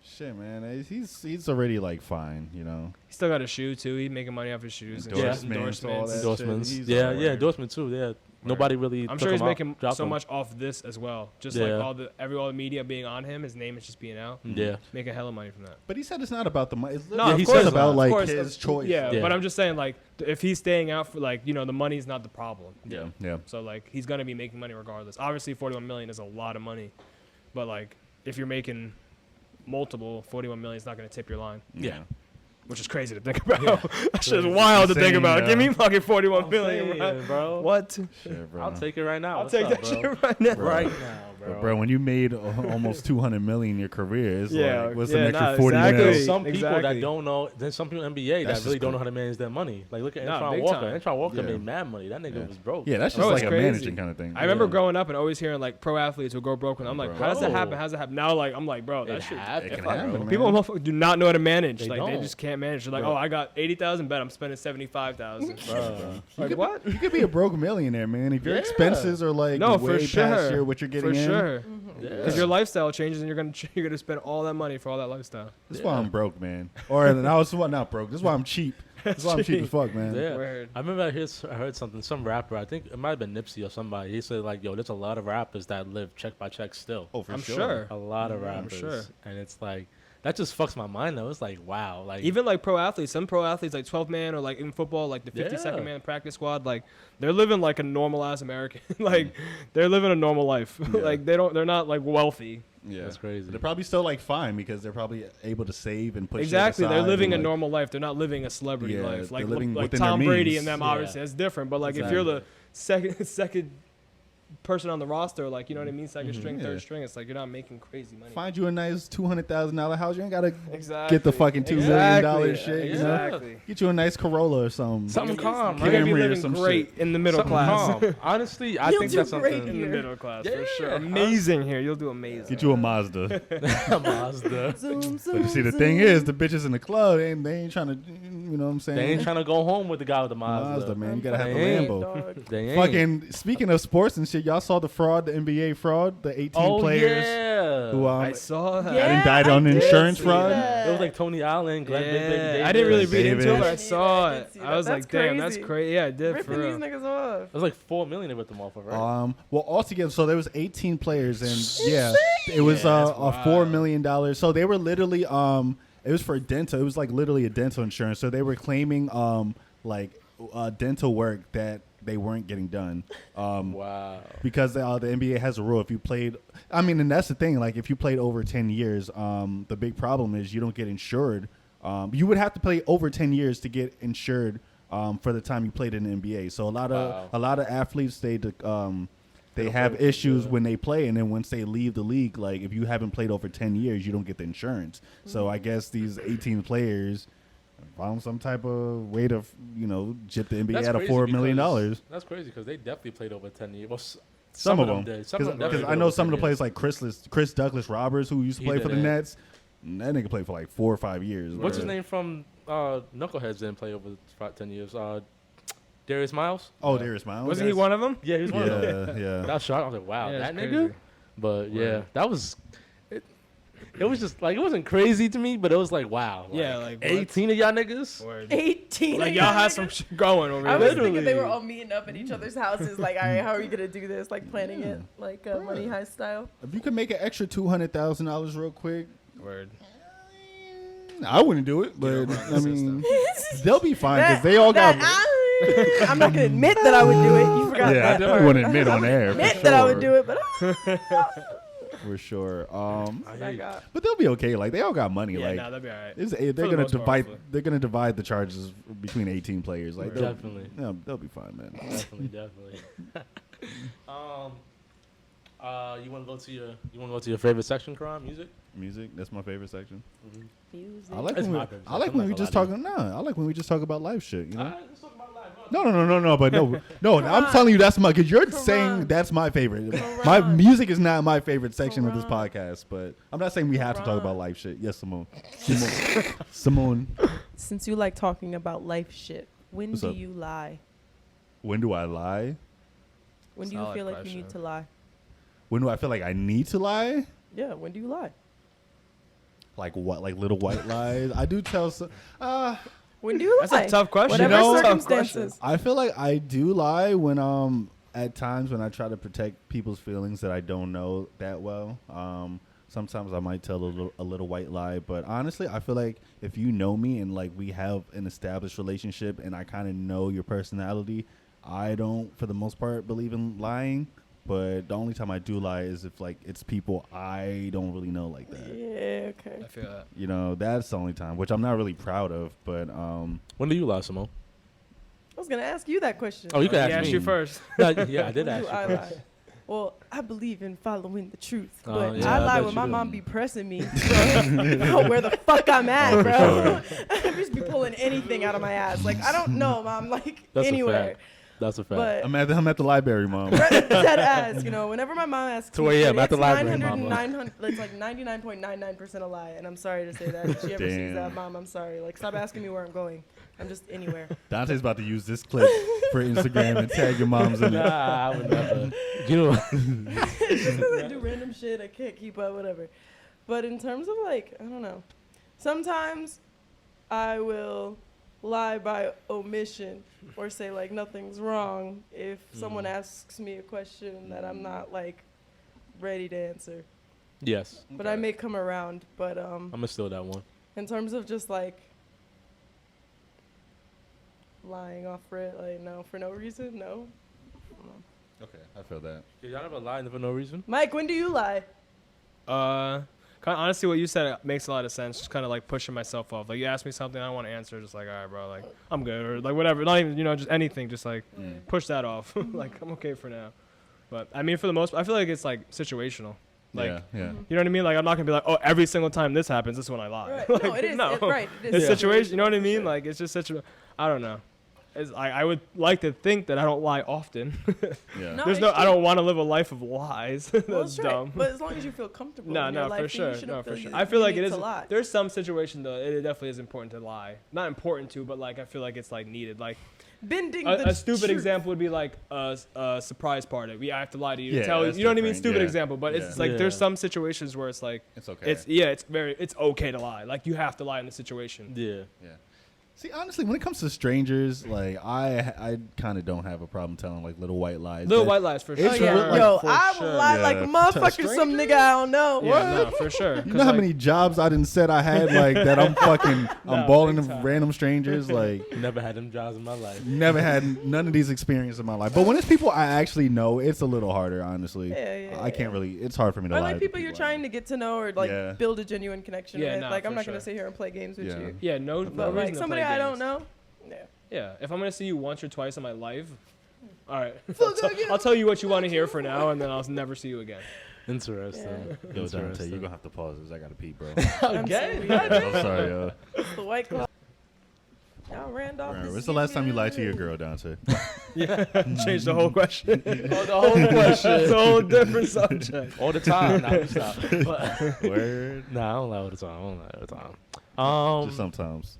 S3: Shit, man. He's already like fine, you know.
S5: He still got a shoe too. He's making money off his shoes. and shit.
S3: Endorsements, all that.
S1: Endorsements.
S3: shit, he's
S1: Yeah,
S3: alright.
S1: yeah, endorsement too. Yeah. Nobody really.
S5: I'm
S1: took
S5: sure he's
S1: him out,
S5: making
S1: dropped
S5: so
S1: him.
S5: much off this as well. Just
S1: Yeah.
S5: like all the media being on him, his name is just being out.
S1: Yeah.
S5: Making hella money from that.
S3: But he said it's not about the money. It's
S5: No,
S3: literally
S5: of
S1: he
S5: course
S1: says
S3: about
S1: not.
S3: like
S5: Of course,
S3: his choice.
S5: Yeah,
S1: Yeah.
S5: but I'm just saying, like, if he's staying out for, like, the money's not the problem.
S1: Yeah.
S3: Yeah.
S5: So, like, he's going to be making money regardless. Obviously, 41 million is a lot of money. But, like, if you're making multiple, 41 million is not going to tip your line,
S1: Yeah.
S5: which is crazy to think about.
S1: Yeah.
S5: That shit's wild to think
S3: insane,
S5: about.
S3: yeah.
S5: Give me fucking 41
S1: I'm
S5: million,
S1: saying,
S5: bro.
S1: bro.
S5: What?
S3: Shit, bro.
S1: I'll take it right now.
S5: I'll
S1: What's
S5: take
S1: up,
S5: that
S1: bro?
S5: shit right now.
S3: Bro.
S1: Right now, bro.
S3: But bro, when you made almost 200 million in your career, it's
S5: Yeah,
S3: like what's
S5: yeah,
S3: an extra
S5: nah,
S3: 40
S5: exactly.
S3: mil?
S1: There's some people that
S5: Exactly.
S1: don't know. There's some people in NBA
S3: That's
S1: that really
S3: just
S1: don't know how to manage their money. Like look at
S5: Nah,
S1: Antoine
S5: big
S1: Walker.
S5: time.
S1: Antoine Walker
S3: Yeah.
S1: made mad money. That nigga
S3: Yeah.
S1: was broke.
S3: Yeah, that's just
S5: Bro,
S3: like
S5: it's
S3: a
S5: crazy.
S3: managing kind of thing.
S5: I remember
S1: Yeah.
S5: growing up and always hearing like pro athletes who go broke, and I'm like,
S3: Bro.
S5: how does that happen?
S1: Bro.
S5: How does that happen? Now, like, I'm like, bro, that
S1: It
S5: shit.
S1: happened.
S3: It can
S1: Fuck,
S3: happen,
S1: bro.
S3: man.
S5: People motherfuckers do not know how to manage.
S1: They
S5: They
S1: don't.
S5: just can't manage. They're like,
S1: Bro.
S5: oh, I got 80,000 bet. I'm spending 75,000.
S1: Bro.
S5: Like what?
S3: You could be a broke millionaire, man. If your
S1: Yeah.
S3: expenses are like
S5: No,
S3: way
S5: for
S3: past
S5: sure.
S3: what you're getting
S5: For
S3: in.
S5: sure.
S1: Yeah.
S5: Because your lifestyle changes, and you're gonna spend all that money for all that lifestyle.
S3: That's
S1: Yeah.
S3: why I'm broke, man. Or now it's why not broke. That's why I'm cheap. That's why I'm cheap as fuck, man.
S1: Yeah.
S5: Word.
S1: I remember I heard something. Some rapper, I think it might have been Nipsey or somebody. He said like, "Yo, there's a lot of rappers that live check by check still.
S3: Oh, for
S5: I'm
S3: sure.
S5: sure.
S1: A lot of
S5: Yeah, I'm
S1: rappers.
S5: sure.
S1: And it's like that just fucks my mind though. It's like wow, like
S5: Even like pro athletes, some pro athletes like 12 man or like in football, like the 52nd
S1: Yeah.
S5: man practice squad, like they're living like a normal ass American. Like they're living a normal life.
S3: Yeah.
S5: Like they're not like wealthy.
S3: Yeah,
S1: That's crazy.
S3: They're probably still like fine because they're probably able to save and put shit
S5: Exactly, they're
S3: aside
S5: living a
S3: and, like,
S5: normal life. They're not living a celebrity
S3: Yeah,
S5: life.
S3: they're
S5: Like
S3: living
S5: like
S3: within their
S5: Tom Brady
S3: means.
S5: and them,
S1: Yeah.
S5: obviously, it's different. But like if you're the
S1: Exactly.
S5: second person on the roster, like you know what I mean, 2nd
S1: Mhm.
S5: string,
S3: Yeah.
S5: 3rd string, it's like you're not making crazy money.
S3: Find you a nice $200,000 house. You ain't gotta
S5: Exactly.
S3: get the fucking $2 million shit. You know?
S5: Exactly.
S3: Get you a nice Corolla or something.
S1: something calm,
S5: You're gonna be
S3: Camry or
S5: living
S3: some
S5: great in the middle
S1: Something
S5: class.
S1: calm. Honestly, I
S2: You'll
S1: think
S2: do
S1: that's
S2: great
S1: something.
S5: In the
S2: Yeah.
S5: middle class, for
S1: Yeah.
S5: sure. Amazing here. You'll do amazing.
S3: Get you a Mazda.
S1: Mazda.
S2: Zoom,
S3: But you see, the thing is, the bitches in the club, they ain't trying to, you know what I'm saying?
S1: They ain't trying to go home with the guy with the Mazda.
S3: Mazda, man. You gotta have the
S1: They ain't.
S3: Lambo.
S1: They ain't.
S3: Fucking speaking of sports and shit, y'all saw the fraud, the NBA fraud, the 18
S1: oh,
S3: players
S1: yeah.
S3: who
S5: I saw that.
S3: got indicted on insurance fraud.
S1: It was like Tony Allen, Glenn Big Big
S5: I didn't really read
S3: Davis.
S5: into it, but I
S2: Davis.
S5: saw
S2: I
S5: it.
S2: didn't see
S5: I
S2: that.
S5: was
S2: That's
S5: like, damn, that's
S2: crazy.
S5: crazy. Yeah, it did for
S2: ripping these
S5: real.
S2: niggas off.
S1: It was like $4 million they ripped them off of, right?
S3: Well, altogether, so there was 18 players, and yeah, it was
S5: Yeah, that's
S3: a
S5: wild.
S3: $4 million. So they were literally, it was for dental. It was like literally a dental insurance. So they were claiming, like, dental work that they weren't getting done.
S1: Wow.
S3: Because the NBA has a rule. If you played, I mean, and that's the thing. Like, if you played over 10 years, the big problem is you don't get insured. You would have to play over 10 years to get insured for the time you played in the NBA. So a lot of athletes they have issues when they play, and then once they leave the league, like if you haven't played over 10 years, you don't get the insurance. So I guess these 18 players found some type of way to, gyp the NBA
S1: That's
S3: out of
S1: crazy
S3: $4 million.
S1: That's crazy because they definitely played over 10 years. Well,
S3: Some of them.
S1: did. Some of them
S3: Because
S1: definitely
S3: I know
S1: put
S3: some of the
S1: over
S3: players like Chris Douglas Roberts, who used to
S1: He
S3: play for the
S1: didn't.
S3: Nets. That nigga played for like 4 or 5 years.
S1: What's his
S3: bro.
S1: name from Knuckleheads didn't play over 10 years. Darius Miles?
S3: Oh, Darius Miles.
S5: Wasn't he one of them?
S1: Yeah, he was one of them.
S3: Yeah.
S1: That was shocking. I was like, wow,
S5: Yeah,
S1: that
S5: it's
S1: nigga?
S5: crazy.
S1: But yeah,
S5: Word.
S1: that was. It was just like, it wasn't crazy to me, but it was like, wow.
S5: Yeah, like, what?
S1: 18 of y'all niggas?
S5: Word.
S2: 18.
S5: Like y'all had some shit going over
S2: I
S5: there.
S2: was thinking they
S1: Literally.
S2: were all meeting up at each other's houses. Like, all right, how are we gonna do this? Like planning it, like Money Heist style.
S3: If you could make an extra $200,000 real quick,
S5: Word.
S3: I wouldn't do it. But
S5: around the
S3: I mean,
S5: system.
S3: they'll be fine because they all got.
S2: I'm not gonna admit that I would do it. You forgot
S3: Yeah, I
S2: that
S3: definitely
S2: part.
S3: wouldn't admit on air.
S2: Admit that I would do it, but
S3: For sure.
S1: I hear you.
S3: But they'll be okay. Like they all got money.
S5: Yeah,
S3: like
S5: nah, that'd be alright.
S3: they're
S5: the
S3: gonna
S5: most part,
S3: divide.
S5: hopefully.
S3: They're gonna divide the charges between 18 players. Like they'll-
S1: Definitely.
S3: Yeah, they'll be fine, man.
S1: Definitely. You want to go to your favorite section, Karan? Music?
S3: Music. That's my favorite section.
S2: music.
S3: I like
S1: It's
S3: when we,
S1: my favorite
S3: I like
S1: section,
S3: when
S1: I'm
S3: we
S1: not
S3: just
S1: gonna
S3: talking. Nah, I like when we just talk about life shit. You know.
S1: Alright, let's talk about live.
S3: No. But no. I'm
S2: Karan.
S3: telling you, that's my. Because you're
S2: Karan.
S3: saying that's my favorite. My
S2: Karan.
S3: music is not my favorite section of this
S2: Karan.
S3: podcast. But I'm not saying we have to talk
S2: Karan.
S3: about life shit. Yes, Simone. Simone.
S2: Since you like talking about life shit, when
S3: What's
S2: do
S3: up?
S2: you lie?
S3: When do I lie?
S2: When do you
S5: Solid
S2: feel like you
S5: question.
S2: need to lie?
S3: When do I feel like I need to lie?
S2: Yeah, when do you lie?
S3: Like what? Like little white lies? I do tell some.
S2: When do you lie?
S5: That's a tough question.
S2: Whatever
S3: You know-
S2: circumstances.
S3: I feel like I do lie when at times when I try to protect people's feelings that I don't know that well. Sometimes I might tell a little white lie, but honestly, I feel like if you know me and like we have an established relationship and I kind of know your personality, I don't, for the most part, believe in lying. But the only time I do lie is if like it's people I don't really know like that.
S2: Yeah, okay.
S5: I feel that.
S3: You know, that's the only time, which I'm not really proud of. But
S1: When do you lie, Simone?
S2: I was gonna ask you that question.
S1: Oh, you can
S5: He
S1: ask
S5: asked
S1: me.
S5: you first.
S1: No, yeah, I did
S2: When
S1: ask
S2: do
S1: you
S2: I
S1: first.
S2: lie? Well, I believe in following the truth,
S1: Oh,
S2: but
S1: yeah,
S2: I
S1: I
S2: lie
S1: bet
S2: when
S1: you
S2: my
S1: do.
S2: mom be pressing me. Bro, where the fuck I'm at,
S3: Oh, for
S2: bro. I just be pulling anything out of my ass. Like I don't know, mom. Like
S1: That's
S2: anywhere.
S1: a fact. That's a fact.
S2: But
S3: I'm at the library, mom.
S2: dead ass, you know, whenever my mom asks
S1: 2
S2: me,
S1: a.m. at the
S2: it's
S1: library,
S2: 900, it's like 99.99% a lie, and I'm sorry to say that. If she ever sees
S3: Damn.
S2: that, mom, I'm sorry. Like, stop asking me where I'm going. I'm just anywhere.
S3: Dante's about to use this clip for Instagram and tag your moms in it.
S1: Nah, I would never. You know,
S2: It's just 'cause I do random shit. I can't keep up, whatever. But in terms of, like, I don't know. Sometimes I will lie by omission or say, like, nothing's wrong if someone asks me a question that I'm not, like, ready to answer.
S1: yes,
S2: But I may come around. But
S1: I'm gonna steal that one.
S2: in terms of just, like, lying off it, like, no, for no reason, no.
S3: Okay, I feel that.
S1: Did y'all ever lie for no reason?
S2: Mike, when do you lie?
S5: Kind of, honestly, what you said makes a lot of sense. Just kind of like pushing myself off. Like you ask me something, I don't want to answer. Just like, all right, bro, like I'm good, or like whatever. Not even, just anything. Just like push that off. Like I'm okay for now. But I mean, for the most, I feel like it's like situational. Like,
S3: yeah.
S5: you know what I mean? Like I'm not gonna be like, oh, every single time this happens, this is when I lie.
S2: Right.
S5: Like,
S2: No, it is.
S5: no.
S2: Right. It
S5: It's
S2: is
S5: situation. You know what I
S2: situational, for
S5: mean?
S2: sure.
S5: Like it's just such a, I don't know. It's, I would like to think that I don't lie often.
S3: Yeah.
S2: No,
S5: There's
S2: it's
S5: no, I
S2: true.
S5: don't want to live a life of lies. That's
S2: Well, it's right.
S5: dumb.
S2: But as long as you feel comfortable
S5: No,
S2: in your
S5: no,
S2: life,
S5: for
S2: then
S5: sure.
S2: you shouldn't
S5: No, for
S2: feel
S5: sure.
S2: you-
S5: I feel
S2: you
S5: like
S2: need
S5: it
S2: to
S5: is.
S2: lie.
S5: There's some situation though. It definitely is important to lie. Not important to, but like I feel like it's like needed. Like
S2: Bending
S5: a
S2: the
S5: stupid
S2: truth.
S5: example would be like a surprise party. I have to lie to you.
S3: Yeah,
S5: to tell you.
S3: that's
S5: You know what I mean?
S3: different.
S5: Stupid
S3: Yeah.
S5: example, but
S3: Yeah.
S5: it's like
S1: Yeah.
S5: there's some situations where it's like
S3: It's okay.
S5: it's okay to lie. Like you have to lie in the situation.
S1: Yeah.
S3: Yeah. See, honestly, when it comes to strangers, like I kind of don't have a problem telling like little white lies.
S5: Little
S3: That-
S5: white lies for sure.
S2: Oh,
S3: It's
S2: yeah.
S3: real- like,
S2: Yo,
S5: for
S2: I
S5: sure.
S2: will lie like
S3: Yeah.
S2: a
S3: To
S2: motherfucker, some
S3: strangers?
S2: nigga I don't know.
S5: Yeah, no, for sure.
S3: You
S5: 'Cause,
S3: know how
S5: like,
S3: many jobs I didn't said I had like that I'm fucking I'm
S5: No,
S3: balling
S5: big
S3: to
S5: time.
S3: random strangers like
S1: Never had them jobs in my life.
S3: never had none of these experiences in my life. But when it's people I actually know, it's a little harder, honestly.
S2: Yeah.
S3: I can't really. It's hard for me to
S2: Or
S3: lie.
S2: like
S3: to
S2: people you're
S3: I
S2: trying
S3: know.
S2: to get to know or like
S3: Yeah.
S2: build a genuine connection
S5: Yeah,
S2: with.
S5: nah,
S2: Like I'm
S5: for
S2: not gonna
S5: sure.
S2: sit here and play games with
S3: Yeah.
S2: you.
S5: Yeah, no
S2: But
S5: reason
S2: like
S5: to
S2: somebody
S5: play
S2: I
S5: games.
S2: don't know. Yeah.
S5: Yeah, if I'm gonna see you once or twice in my life, all right,
S2: Fuck, I get
S5: I'll
S2: it.
S5: tell you what you want to hear for now, and then I'll never see you again.
S1: Interesting.
S2: Yeah.
S3: Yo, Dante,
S1: Interesting.
S3: you're gonna have to pause this. I gotta pee, bro.
S2: I'm
S1: Okay.
S2: sorry.
S3: I'm sorry, yo.
S2: It's the white claw. Y'all ran off.
S3: When's the last time you lied to your girl, Dante?
S5: Yeah, change the whole question.
S1: Oh, the whole question.
S5: It's a whole different subject.
S1: All the time. Nah, stop. But,
S3: Word.
S1: nah, I don't lie all the time. I don't lie all the time.
S3: Just sometimes.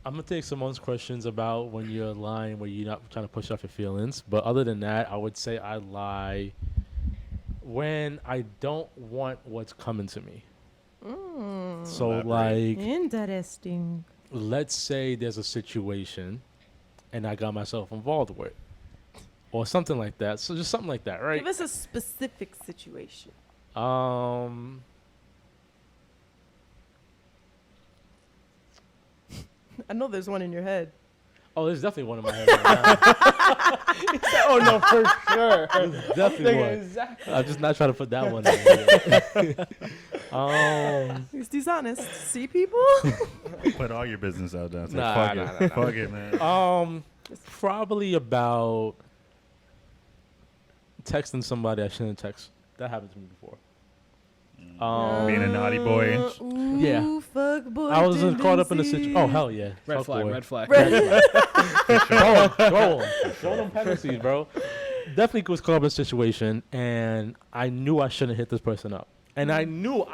S1: I'm gonna take Simone's questions about when you're lying, where you're not trying to push off your feelings. But other than that, I would say I lie when I don't want what's coming to me. So
S3: Elaborate.
S1: like,
S2: Interesting.
S1: let's say there's a situation, and I got myself involved with, or something like that. So just something like that, right?
S2: Give us a specific situation. I know there's one in your head.
S1: Oh, there's definitely one in my head right
S5: Oh no, for sure.
S1: now. There's definitely one.
S5: Exactly.
S1: I'm just not trying to put that one in.
S2: He's dishonest. See, people?
S3: Put all your business out, Dante.
S1: Nah,
S3: Fuck
S1: nah,
S3: it.
S1: nah, nah.
S3: Fuck it, man.
S1: Probably about texting somebody I shouldn't text. That happened to me before.
S3: Being a naughty boy.
S2: Ooh,
S1: Yeah.
S2: Fuck boy
S1: I was caught up in a
S2: tendencies.
S1: situation. Oh, hell yeah.
S5: Red
S1: Fuck
S5: flag.
S1: boy.
S5: Red flag.
S1: Throw them penalties, bro. Definitely was caught up in a situation, and I knew I shouldn't hit this person up. And I knew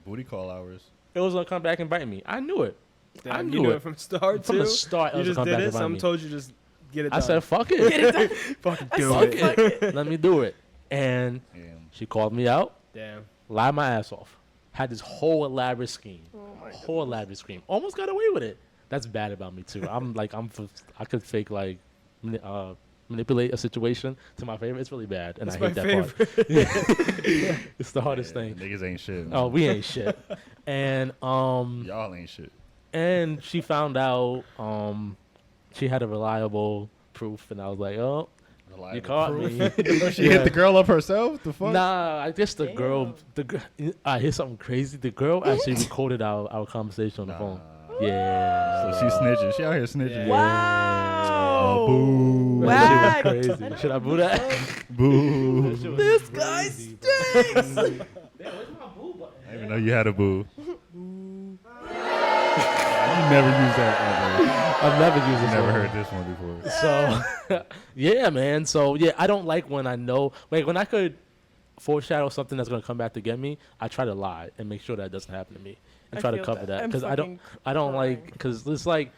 S3: Booty call hours.
S1: it was going to come back and bite me. I knew it.
S5: Damn,
S1: I
S5: you
S1: knew
S5: knew
S1: it.
S5: it from the start
S1: From
S5: too.
S1: the start, it
S5: You
S1: was
S5: just
S1: going to come
S5: did
S1: back
S5: it.
S1: and bite
S5: Some
S1: me.
S5: told you just get it
S1: I
S5: done.
S1: said, fuck
S2: Get
S1: it.
S2: it done.
S5: fucking
S2: I
S5: do
S2: said,
S5: it.
S2: fuck it.
S1: Let me do it. And
S3: Damn.
S1: she called me out,
S5: Damn.
S1: lied my ass off. Had this whole elaborate scheme.
S2: Oh my
S1: Whole elaborate scheme. Almost got away with it. That's bad about me too. I could fake like manipulate a situation to my favor. It's really bad, and
S5: It's
S1: I
S5: my
S1: hate that
S5: favorite.
S1: part. It's the hardest thing.
S3: Niggas ain't shit.
S1: Oh, we ain't shit. And
S3: Y'all ain't shit.
S1: and she found out she had a reliable proof, and I was like, oh, you caught me.
S3: She hit the girl up herself? The fuck?
S1: Nah, I guess the girl. I hear something crazy. The girl actually recorded our conversation on the phone. Yeah.
S3: So she's snitching. She out here snitching.
S5: Yeah.
S2: Wow.
S3: Boo.
S1: That
S2: Whack.
S1: shit was crazy. Should I boo that?
S3: Boo.
S1: That shit was
S2: This guy
S1: crazy, bro.
S2: stinks.
S1: Damn, where's my boo button?
S3: I didn't even know you had a boo. You never used that ever.
S1: I've never used this.
S3: Never
S1: one.
S3: heard this one before.
S1: So, yeah, man. So, yeah, I don't like when I know. Like, when I could foreshadow something that's going to come back to get me, I try to lie and make sure that doesn't happen to me and
S2: I
S1: try to
S2: feel
S1: cover that.
S2: I'm
S1: Because I don't
S2: fucking
S1: like,
S2: crying.
S1: because it's like,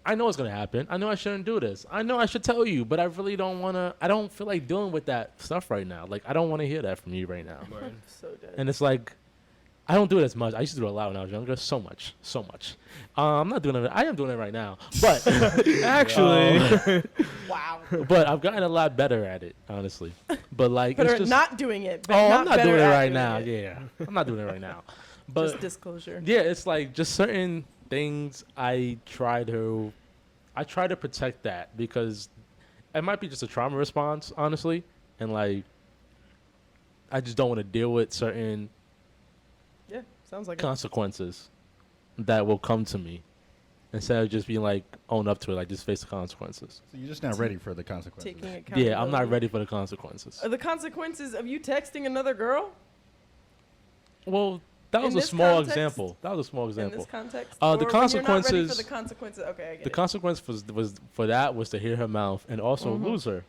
S1: I know it's going to happen. I know I shouldn't do this. I know I should tell you, but I really don't want to. I don't feel like dealing with that stuff right now. Like, I don't want to hear that from you right now.
S5: Word.
S2: I'm so dead.
S1: And it's like, I don't do it as much. I used to do it a lot when I was younger. So much. I'm not doing it. I am doing it right now. But
S5: Actually,
S2: Wow.
S1: but I've gotten a lot better at it, honestly. But like,
S2: Better
S1: it's
S2: at
S1: just,
S2: not doing it. But
S1: I'm not
S2: better
S1: doing it
S2: at
S1: right
S2: doing
S1: now.
S2: it.
S1: Yeah, I'm not doing it right now. But
S2: Just disclosure.
S1: yeah, it's like just certain things I try to protect that because it might be just a trauma response, honestly, and like I just don't want to deal with certain
S2: Yeah, sounds like it.
S1: consequences that will come to me instead of just being like own up to it, like just face the consequences.
S3: So you're just not ready for the consequences.
S2: Taking accountability.
S1: Yeah, I'm not ready for the consequences.
S2: Are the consequences of you texting another girl
S1: Well, that
S2: In
S1: was a
S2: this
S1: small
S2: context?
S1: example. That was a small
S2: in
S1: example.
S2: this context?
S1: The
S2: Or when you're not ready
S1: consequences-
S2: for the consequences. Okay, I get
S1: The
S2: it.
S1: consequence was for that was to hear her mouth and also lose her.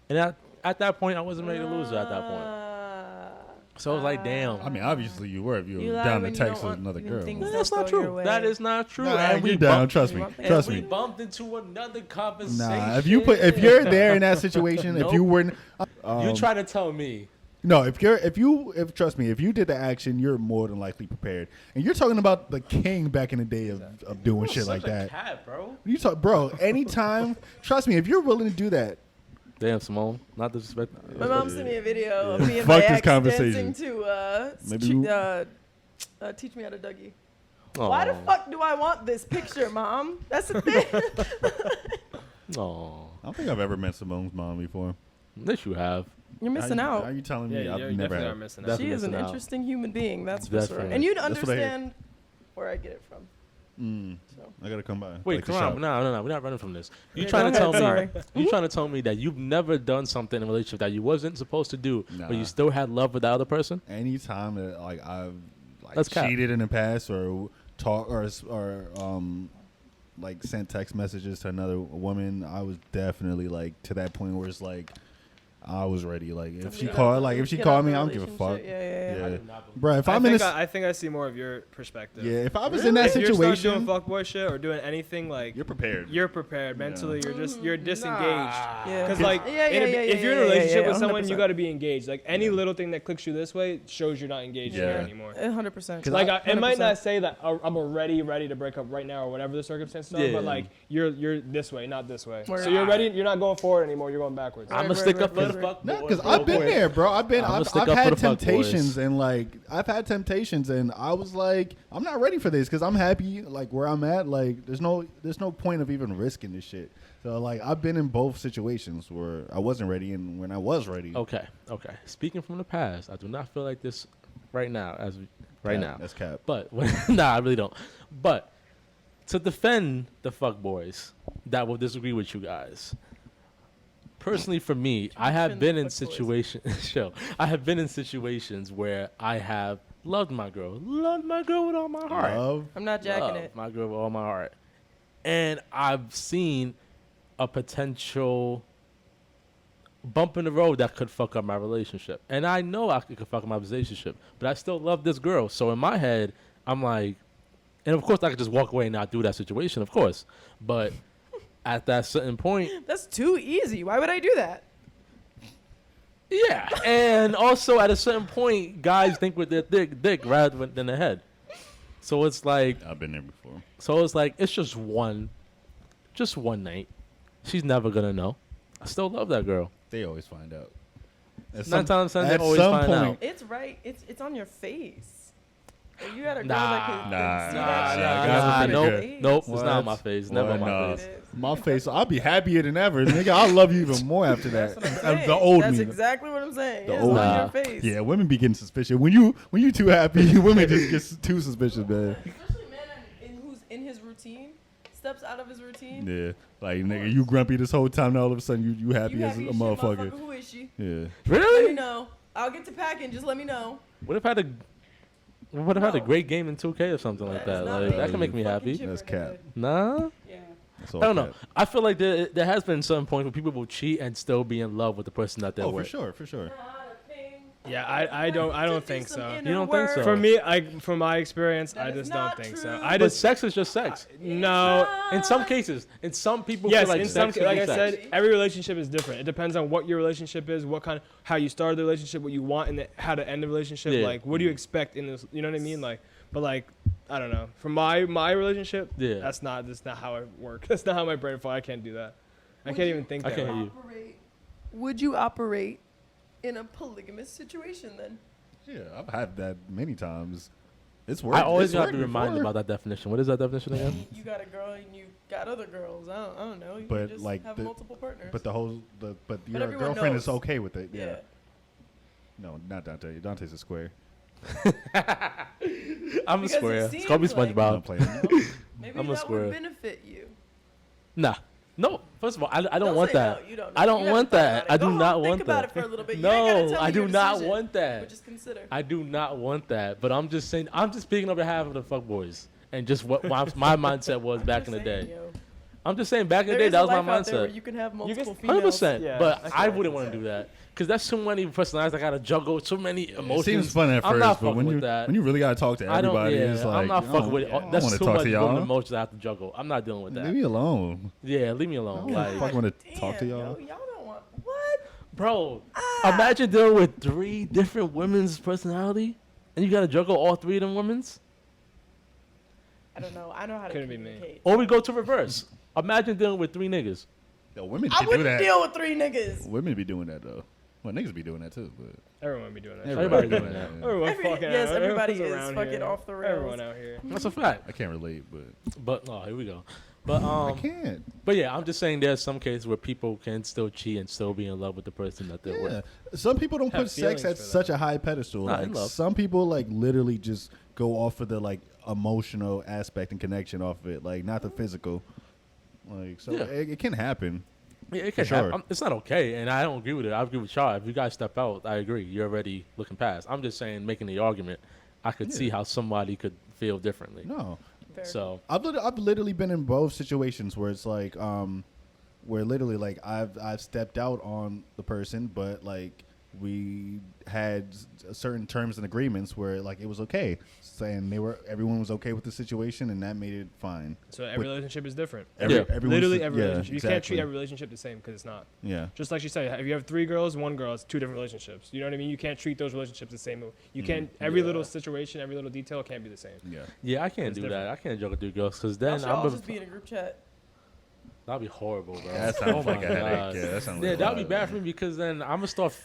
S1: And at that point, I wasn't ready to lose her at that point. So I was like, damn.
S3: I mean, obviously you were if you
S2: You
S3: were
S2: lie
S3: down to
S2: when you
S3: text
S2: don't
S3: with
S2: want
S3: another
S2: even
S3: girl.
S2: things
S1: No,
S2: don't
S1: that's not
S2: go your
S1: true.
S2: way.
S1: That is not true.
S3: Nah,
S1: and
S3: you
S1: we
S3: down.
S1: bumped,
S3: Trust me.
S2: and
S3: Trust
S1: we
S3: me.
S1: bumped into another conversation.
S3: Nah, if you're there in that situation, if you
S1: Nope.
S3: were,
S1: You try to tell me.
S3: no, if trust me, if you did the action, you're more than likely prepared. And you're talking about the king back in the day of doing shit like
S1: Such a
S3: that.
S1: cat, bro.
S3: You talk, bro. Anytime, trust me, if you're willing to do that,
S1: Damn, Simone. Not disrespect.
S2: My mom sent me a video of me and
S3: Fuck
S2: my
S3: this
S2: ex
S3: conversation.
S2: dancing to
S3: Maybe you-
S2: Teach Me How to Dougie. Why the fuck do I want this picture, Mom? That's the thing.
S1: Oh,
S3: I don't think I've ever met Simone's mom before.
S1: this you have.
S2: You're missing
S3: How
S2: out.
S3: you telling
S5: yeah,
S3: me?
S5: you
S3: I've never
S5: definitely are
S3: had.
S5: missing out.
S1: Definitely
S2: She is an
S1: missing out.
S2: interesting human being, that's for sure.
S1: Definitely.
S2: And you'd
S3: That's what I hear.
S2: understand where I get it from.
S3: Mm, I gotta come by.
S1: Wait,
S3: Like the
S1: come on.
S3: shop.
S1: No. We're not running from this. You
S2: Yeah,
S1: trying
S2: go
S1: to
S2: ahead,
S1: tell me?
S2: sorry.
S1: You trying to tell me that you've never done something in a relationship that you wasn't supposed to do, but
S3: Nah.
S1: you still had love with the other person?
S3: Anytime that like I've
S1: That's cap.
S3: cheated in the past or talk or like sent text messages to another woman, I was definitely like to that point where it's like I was ready. Like if she called me, I don't give a fuck.
S2: Yeah.
S3: Bro, if I'm in a
S5: I think I see more of your perspective.
S3: yeah, if I was in that
S5: If you're
S3: situation,
S5: doing fuckboy shit or doing anything like
S3: you're prepared.
S5: You're prepared mentally. You're disengaged.
S2: Yeah.
S5: Because like if you're in a relationship with someone, you got to be engaged. Like any little thing that clicks you this way shows you're not engaged here anymore.
S2: 100%.
S5: Like it might not say that I'm ready to break up right now or whatever the circumstances are, but like you're this way, not this way. So you're ready. You're not going forward anymore. You're going backwards.
S1: I'm gonna stick up for the fuck boy.
S3: Because I've been there, bro. I've had temptations
S1: boys.
S3: and I was like, I'm not ready for this because I'm happy like where I'm at. Like there's no point of even risking this shit. So like I've been in both situations where I wasn't ready and when I was ready.
S1: Okay. Speaking from the past, I do not feel like this right now. Now,
S3: that's cap.
S1: But nah, I really don't. But to defend the fuck boys that will disagree with you guys. Personally, for me, I have been in situations. I have been in situations where I have loved my girl with all my heart.
S2: I'm not jacking
S1: Loved
S2: it.
S1: my girl with all my heart, and I've seen a potential bump in the road that could fuck up my relationship, and I know it could fuck up my relationship, but I still love this girl. So in my head, I'm like, and of course I could just walk away and not do that situation, of course, but. At that certain point,
S2: That's too easy. Why would I do that?
S1: yeah, and also at a certain point, guys think with their dick rather than their head. So it's like
S3: I've been there before.
S1: So it's like it's just one night. She's never gonna know. I still love that girl.
S3: They always find out.
S1: Nine times out of 10, they
S3: at
S1: always
S3: some
S1: find
S3: point-
S1: out.
S2: It's right. It's on your face. If you had a girl
S1: Nah.
S2: that could see
S3: Nah,
S2: that shit
S3: nah,
S2: on
S3: guys
S2: your
S3: are
S1: nope,
S2: face.
S1: nope. It's
S3: What?
S1: not on my face. Never on
S3: What?
S1: my
S3: No.
S1: face.
S3: My face, I'll be happier than ever, nigga. I'll love you even more after that.
S2: That's what I'm saying.
S3: The old
S2: That's
S3: me.
S2: exactly what I'm saying.
S3: The
S2: It's
S3: old-
S2: on
S1: Nah.
S2: your face.
S3: Yeah, women be getting suspicious when you too happy. Women just get too suspicious, man.
S2: Especially a man who's in his routine, steps out of his routine.
S3: Yeah, like nigga, you grumpy this whole time, and all of a sudden you happy
S2: You
S3: as a
S2: happy as shit,
S3: motherfucker.
S2: Who is she?
S3: Yeah,
S2: Let me
S1: Really?
S2: know. I'll get to packing. Just let me know.
S1: What if I had a
S2: No.
S1: great game in 2K or something like that?
S2: That's not
S1: Like
S2: me.
S1: that can make me
S2: Fucking
S1: happy.
S2: chipper
S3: That's
S2: head.
S3: cap.
S1: Nah.
S2: Yeah.
S3: that's
S1: I
S3: all
S1: don't know.
S3: cap.
S1: I feel like there has been some point where people will cheat and still be in love with the person that they're
S3: Oh, for
S1: with.
S3: sure, for sure.
S2: Not a thing.
S5: Yeah, I don't think
S2: some
S5: so.
S2: inner
S1: You don't think
S2: work.
S1: so?
S5: For me, from my experience,
S2: That
S5: I
S2: is
S5: just don't
S2: not
S5: think
S2: true.
S5: so. I
S1: But
S5: just
S1: sex is just sex.
S5: no.
S1: In some cases, in some people
S5: Yes,
S1: feel like
S5: in some
S1: sex
S5: like I
S1: is sex.
S5: said, every relationship is different. It depends on what your relationship is, what kind of how you started the relationship, what you want, and how to end the relationship.
S1: Yeah.
S5: Like, what do you expect in this? You know what I mean? Like, but like, I don't know. For my relationship,
S1: Yeah.
S5: that's not how I work. That's not how my brain works. I can't do that. I can't even think
S1: I
S5: that
S1: can't
S5: way.
S1: hear you.
S2: Would you operate in a polygamous situation then?
S3: Yeah, I've had that many times. It's worked.
S1: I always
S3: it's
S1: got to
S3: worked
S1: be reminded
S3: before.
S1: about that definition. What is that definition again?
S2: You got a girl and you got other girls. I don't know. You
S3: But,
S2: can just
S3: like,
S2: have
S3: the-
S2: multiple partners.
S3: But your
S2: everyone
S3: girlfriend
S2: knows.
S3: is okay with it. Yeah.
S2: yeah.
S3: No, not Dante. Dante's a square.
S1: I'm a
S2: Because it
S1: square. It's called me
S2: seems like-
S1: SpongeBob.
S3: Don't play.
S2: Maybe
S1: I'm a
S2: that
S1: square.
S2: would benefit you.
S1: Nah. No. First of all, I don't want
S2: say
S1: that.
S2: No, you don't.
S1: I don't
S2: You gotta
S1: want
S2: think
S1: that.
S2: about it.
S1: I do
S2: Go home,
S1: not want
S2: think about
S1: that.
S2: it for a little bit. You ain't gotta
S1: No,
S2: tell
S1: I
S2: me
S1: do
S2: your
S1: not
S2: decision,
S1: want that.
S2: But just consider.
S1: I do not want that. But I'm just saying. I'm just speaking on behalf of the fuckboys and just what my mindset was back in the
S2: Just
S1: day.
S2: saying, yo.
S1: I'm just saying back in the
S2: There
S1: day
S2: is
S1: that
S2: a
S1: was my
S2: life out there where
S1: mindset.
S2: you can have multiple
S1: 100%.
S5: Yeah,
S1: But
S5: that's
S1: I
S5: what I
S1: wouldn't
S5: can
S1: want to
S5: say.
S1: do that because that's too many personalities. I gotta juggle so many
S3: It
S1: emotions.
S3: seems fun at
S1: I'm
S3: first,
S1: not
S3: but
S1: fucking
S3: when
S1: with
S3: you
S1: that.
S3: when you really gotta talk to
S1: I don't.
S3: everybody,
S1: Yeah,
S3: it's like
S1: I'm not fucking with it.
S3: I don't
S1: That's
S3: wanna
S1: too
S3: talk
S1: much
S3: to
S1: golden
S3: y'all.
S1: emotions I have to juggle. I'm not dealing with that.
S3: Leave me alone.
S1: Yeah, leave me
S3: I
S1: alone.
S3: don't
S1: Like,
S3: fucking want to
S2: Damn,
S3: talk to y'all.
S2: Yo, y'all don't want what?
S1: bro, imagine dealing with 3 different women's personality, and you gotta juggle all 3 of them women's.
S2: I don't know. I know how to
S5: Couldn't be me.
S2: communicate.
S1: Or we go to reverse. Imagine dealing with 3 niggas.
S3: Yo, women
S2: I
S3: can do
S2: wouldn't
S3: that.
S2: deal with 3 niggas.
S3: Women be doing that though. Well, niggas be doing that too, but
S5: Everyone be doing that.
S1: Everybody doing that.
S5: Everyone fucking
S2: Yes,
S5: out.
S2: everybody
S5: Everyone's
S2: is
S5: around
S2: fucking
S5: here.
S2: off the rails.
S5: Everyone out here.
S1: That's a fact.
S3: I can't relate. But
S1: But here we go. But
S3: I can't.
S1: But yeah, I'm just saying there's some cases where people can still cheat and still be in love with the person that they're
S3: Yeah,
S1: with.
S3: some people don't
S5: Have
S3: put sex
S5: feelings
S3: at
S5: for
S3: such a high pedestal.
S1: Nah,
S3: Like
S1: in love.
S3: some people, like literally just go off of the like emotional aspect and connection off of it, like not the physical. Like so,
S1: Yeah.
S3: it can happen.
S1: Yeah, it can
S3: For
S1: happen.
S3: sure.
S1: It's not okay, and I don't agree with it. I agree with y'all. If you guys step out, I agree. You're already looking past. I'm just saying, making the argument I could see how somebody could feel differently.
S3: No,
S2: Fair.
S1: So
S3: I've literally been in both situations where it's like, where literally like I've stepped out on the person, but like we had certain terms and agreements where like it was okay, and everyone was okay with the situation, and that made it fine.
S5: So every relationship is different.
S3: Everyone's
S5: Literally every
S3: yeah,
S5: relationship. You can't treat
S3: exactly.
S5: every relationship the same because it's not.
S3: Yeah.
S5: Just like she said, if you have 3 girls, 1 girl, it's 2 different relationships. You know what I mean? You can't treat those relationships the same. You can't. Every
S1: Yeah.
S5: little situation, every little detail can't be the same.
S3: Yeah.
S1: yeah, I can't
S5: It's
S1: do
S5: different.
S1: that. I can't joke with 3 girls because
S2: Y'all
S1: then
S2: should
S1: I'm
S2: all
S1: gonna.
S2: just be in a group chat.
S1: That'd be horrible, bro.
S3: That sounds
S1: Oh my
S3: like a headache.
S1: God.
S3: Yeah, that sounds.
S1: Yeah,
S3: like
S1: that'd be
S3: a lot.
S1: bad for me because then I'm gonna start.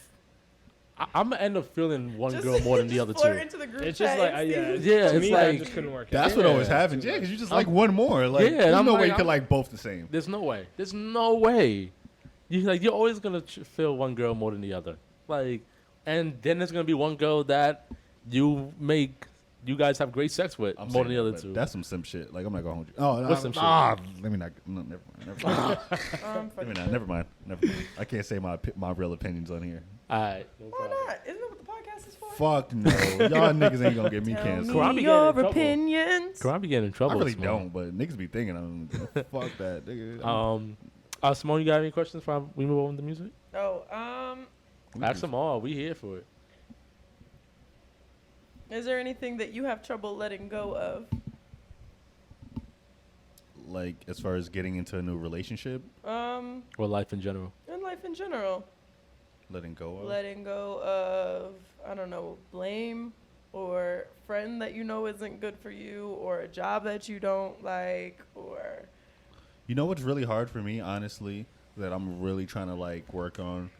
S1: I'm gonna end up feeling one
S2: Just-
S1: girl more than the
S2: just
S1: other
S2: flirt
S1: two.
S2: into the group
S5: It's just
S2: chat
S5: like,
S2: and see
S5: yeah,
S2: who's-
S1: Yeah,
S5: to
S1: it's
S5: me, that
S1: like-
S5: just couldn't work.
S3: That's
S5: out.
S3: what always
S1: Yeah.
S3: happens. Yeah, because you just like
S1: I'm-
S3: one more. Like,
S1: Yeah, and
S3: there's
S1: I'm
S3: no
S1: like,
S3: way you could
S1: I'm-
S3: like both the same.
S1: There's no way. There's no way. You're always gonna feel one girl more than the other. Like, and then there's gonna be one girl that you guys have great sex with more than the other two.
S3: That's some simp shit. Like I'm not gonna hold you. Oh,
S1: What's some shit?
S3: Let me not. No, never mind. Let me not. Never mind. I can't say my real opinions on here.
S1: All right. No
S2: Why
S1: problem.
S2: not? Isn't that what the podcast is for?
S3: Fuck no. Y'all niggas ain't gonna get me
S2: Tell
S3: canceled.
S1: Quran be
S2: me
S1: getting in
S2: your
S1: trouble.
S2: opinions.
S1: Could I be getting in
S3: I
S1: trouble?
S3: really
S1: Simone?
S3: don't, but niggas be thinking fuck that. Nigga.
S1: Simone, you got any questions before we move on to music?
S2: Oh,
S1: Ask them all. We here for it.
S2: is there anything that you have trouble letting go of?
S3: Like as far as getting into a new relationship,
S2: Um,
S1: Or life in general.
S2: in life in general,
S3: letting go of.
S2: letting go of, I don't know, blame or friend that you know isn't good for you, or a job that you don't like, or
S3: You know what's really hard for me, honestly, that I'm really trying to like work on.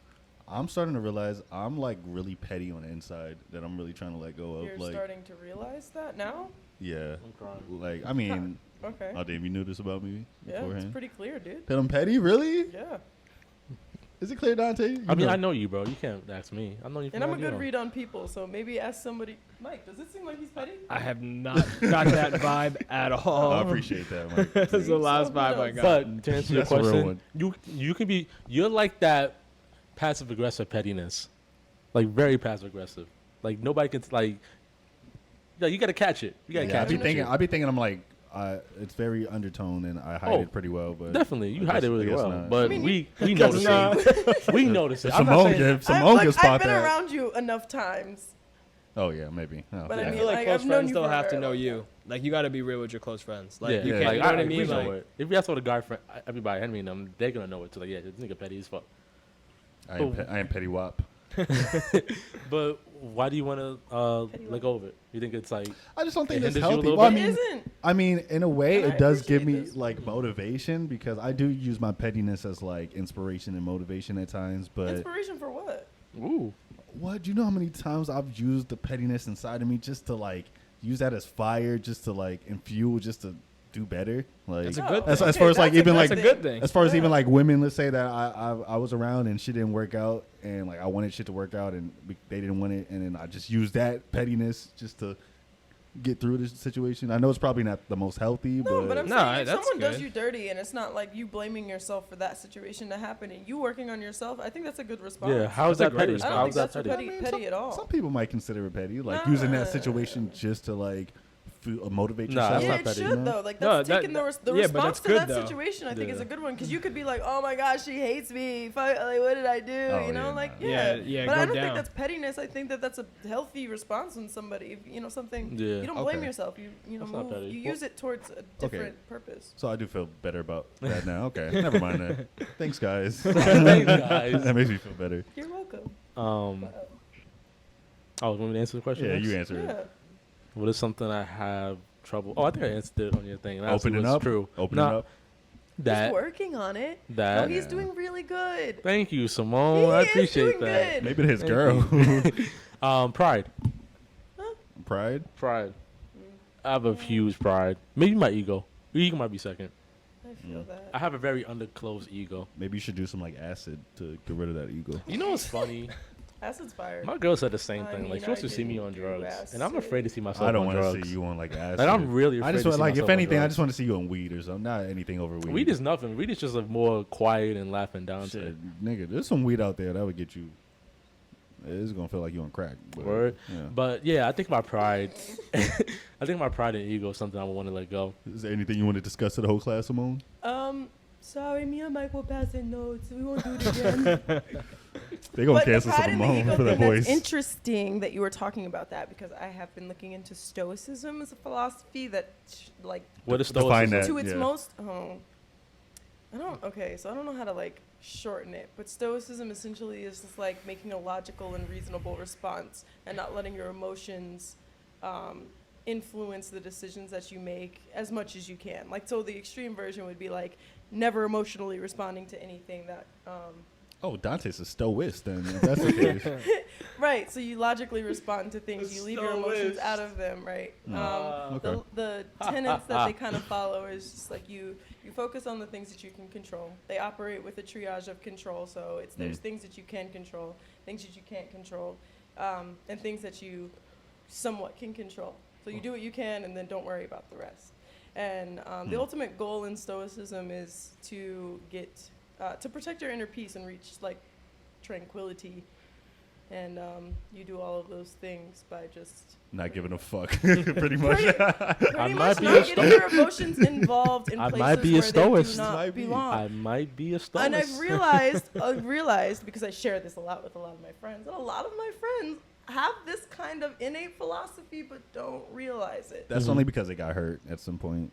S3: I'm starting to realize I'm like really petty on the inside that I'm really trying to let go of.
S2: you're
S3: Like,
S2: starting to realize that now?
S3: yeah,
S1: I'm crying.
S3: like I mean,
S2: Okay.
S3: oh damn, you knew this about me
S2: Yeah, it's
S3: beforehand.
S2: pretty clear, dude.
S3: That I'm petty, really?
S2: Yeah.
S3: Is it clear, Dante?
S1: I mean, I know you, bro. You can't ask me. I know you.
S2: And I'm a
S1: from
S2: good
S1: now.
S2: read on people, so maybe ask somebody. Mike, does it seem like he's petty?
S5: I have not got that vibe at all.
S3: I appreciate that, Mike.
S5: That's the last
S2: So
S5: vibe I
S2: who
S5: got.
S1: But to answer your
S3: That's a real
S1: question,
S3: one.
S1: you can be. You're like that passive aggressive pettiness, like very passive aggressive. Like nobody can like. Yeah, you gotta catch it. You gotta
S3: Yeah,
S1: catch it.
S3: I be thinking I'm like, it's very undertone and I hide
S1: Oh,
S3: it pretty well. But
S1: Definitely, you
S3: I
S1: hide
S3: guess-
S1: it really
S3: I guess
S1: well.
S3: not.
S1: But
S2: I mean,
S1: we
S5: guess
S1: notice
S5: not.
S1: it. We notice it.
S3: If
S1: I'm not
S3: Simone
S1: saying-
S3: gets Simone
S2: I've
S3: can spot
S2: been
S3: that.
S2: around you enough times.
S3: Oh yeah, maybe. Oh,
S2: But
S5: I
S2: I
S3: yeah.
S2: mean,
S5: feel like
S2: like,
S5: close
S2: I've known
S5: friends
S2: you
S5: don't
S2: for a
S5: have to
S2: very
S5: know
S2: long
S5: you.
S2: time.
S5: Like you got to be real with your close friends. Like
S1: yeah,
S5: you
S3: yeah,
S5: can't.
S1: like,
S5: You know what I
S1: we
S5: mean?
S1: know
S5: Like,
S1: it. If you ask what a guy friend, everybody, I mean them, they're gonna know it too. Like, yeah, this nigga petty as fuck.
S3: I am petty wop.
S1: But why do you want to
S2: Petty
S1: let
S2: love.
S1: go of it? You think it's like
S3: I just don't think
S1: It
S3: that's
S1: hinders you a
S3: healthy.
S1: little
S3: Well,
S1: bit?
S2: It isn't.
S3: I mean, in a way,
S2: And I
S3: it does give me
S2: appreciate this.
S3: like motivation because I do use my pettiness as like inspiration and motivation at times. But
S2: Inspiration for what?
S1: ooh?
S3: what? Do you know how many times I've used the pettiness inside of me just to like use that as fire, just to like and fuel, just to do better? Like
S5: That's a
S2: Oh,
S5: good
S3: as,
S5: thing.
S3: as far as like
S2: That's a
S3: even
S2: good
S3: like
S5: That's a
S2: thing.
S5: good thing.
S3: as far as
S2: Yeah.
S3: even like women, let's say that I was around and shit didn't work out, and like I wanted shit to work out and they didn't want it, and then I just used that pettiness just to get through this situation. I know it's probably not the most healthy,
S2: No, but I'm
S5: No,
S2: saying if
S5: that's
S2: someone does
S5: good.
S2: you dirty and it's not like you blaming yourself for that situation to happen and you working on yourself, I think that's a good response.
S1: Yeah, how's
S5: That's a
S1: that
S5: great
S1: petty?
S5: response.
S2: I don't
S1: How's
S2: think
S1: that
S2: that's
S1: petty?
S2: petty at all.
S3: Some people might consider it petty, like using that
S2: Nah.
S3: situation just to like motivate
S1: Nah,
S3: yourself.
S1: that's
S2: Yeah,
S1: not
S2: it
S1: petty.
S2: should though. Like
S5: No,
S2: that's
S5: that-
S2: taking the
S5: yeah, but
S2: response
S5: that's
S2: to
S5: good,
S2: that
S5: though.
S2: situation. I think is
S1: Yeah.
S2: a good one because you could be like, "Oh my gosh, she hates me. Fuck, like, what did I do?"
S3: Oh,
S2: you know,
S3: yeah,
S2: like
S3: nah.
S2: yeah.
S5: Yeah,
S2: But
S5: go
S2: I don't
S5: down.
S2: think that's pettiness. I think that that's a healthy response when somebody, if, you know, something.
S1: Yeah.
S2: You don't blame
S3: Okay.
S2: yourself. You know,
S1: That's not
S2: move.
S1: petty.
S2: You
S1: Well-
S2: use it towards a different purpose.
S3: So I do feel better about that now. Okay, never mind that. Thanks, guys.
S1: Thanks, guys.
S3: That makes me feel better.
S2: You're welcome.
S1: Oh, want me to answer the question?
S3: Yeah,
S1: next?
S3: you answer it.
S2: Yeah.
S1: What is something I have trouble? Oh, I think I answered it on your thing. And
S3: Open it
S1: it's
S3: up.
S1: True.
S3: Open it
S1: Nah,
S3: up.
S2: He's
S1: That.
S2: working on it.
S1: That.
S2: No, he's
S3: Yeah.
S2: doing really good.
S1: Thank you, Simone. I
S2: He is
S1: appreciate
S2: doing
S1: that.
S2: good.
S3: Maybe his
S1: Thank
S3: girl.
S1: Pride.
S3: Pride.
S1: Pride. I have a huge pride. Maybe my ego. Your ego might be second.
S2: I feel that.
S1: I have a very underclosed ego.
S3: Maybe you should do some like acid to get rid of that ego.
S1: You know what's funny?
S2: Acid's fire.
S1: My girl said the same
S2: I
S1: thing.
S2: mean,
S1: Like she wants
S2: I
S1: to see me
S2: didn't
S1: on
S2: do
S1: drugs, and I'm
S2: acid.
S1: afraid to see myself
S3: I don't
S1: on
S3: want
S1: drugs.
S3: to see you on like acid.
S1: Like I'm really afraid
S3: I just
S1: to
S3: want
S1: see
S3: like if
S1: myself on
S3: anything, I
S1: drugs.
S3: just want to see you on weed or something. Not anything over weed.
S1: Weed is nothing. Weed is just a more quiet and laughing down to
S3: shit,
S1: it.
S3: nigga. There's some weed out there that would get you. It's gonna feel like you on crack. But,
S1: Word.
S3: Yeah.
S1: But yeah, I think my pride, I think my pride and ego is something I want to let go.
S3: Is there anything you want to discuss to the whole class, Simone?
S2: Sorry, me and Mike were passing notes. We won't do it again.
S3: They gonna
S2: But the
S3: cancel
S2: pride and the
S3: Simone
S2: ego
S3: for that
S2: thing,
S3: voice.
S2: that's interesting that you were talking about that because I have been looking into Stoicism as a philosophy that, like,
S1: What is
S3: Define
S1: stoicism?
S3: that.
S2: to its
S3: yeah.
S2: most. Okay, so I don't know how to like shorten it, but Stoicism essentially is just like making a logical and reasonable response and not letting your emotions influence the decisions that you make as much as you can. Like, so the extreme version would be like never emotionally responding to anything that.
S3: Oh, Dante's a stoist then. If that's the case.
S2: Right, so you logically respond to things, you leave your emotions
S1: Stoist.
S2: out of them, right?
S3: Okay.
S2: The tenets that they kind of follow is just like you focus on the things that you can control. They operate with a triage of control, so there's things that you can control, things that you can't control, and things that you somewhat can control. So you do what you can, and then don't worry about the rest. And the ultimate goal in Stoicism is to get to protect your inner peace and reach like tranquility. And you do all of those things by just
S3: Not giving a fuck, pretty much.
S2: pretty
S1: might
S2: much
S1: be
S2: not
S1: a
S2: getting
S1: stoic.
S2: your emotions involved in
S1: I
S2: places
S1: might be a
S2: where they do
S1: stoist.
S2: not
S3: Might be.
S2: belong.
S1: I might be a stoic.
S2: And I've realized because I share this a lot with a lot of my friends, that a lot of my friends have this kind of innate philosophy but don't realize it.
S3: That's only because they got hurt at some point.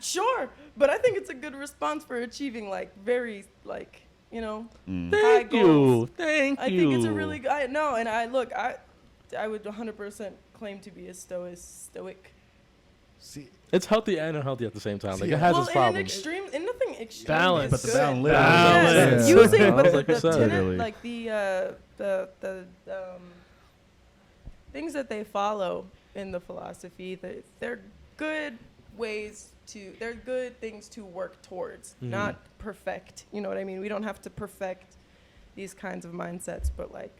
S2: Sure, but I think it's a good response for achieving like very like, you know, high
S1: Thank you.
S2: goals.
S1: Thank you.
S2: I think it's a really good. I would 100% claim to be a stoic.
S3: See,
S1: It's healthy and unhealthy at the same time. Like,
S3: See,
S1: it has
S2: Well,
S1: its
S2: in an
S1: problems.
S2: extreme, in nothing extreme.
S5: Balance.
S2: is
S3: but the
S2: good.
S3: balance.
S5: Balance.
S2: Yes,
S3: Yeah.
S2: using, but
S1: Like
S2: the
S1: you said.
S2: tenet,
S3: Literally.
S2: like the things that they follow in the philosophy, they're good ways to, they're good things to work towards, not perfect. You know what I mean? We don't have to perfect these kinds of mindsets, but like,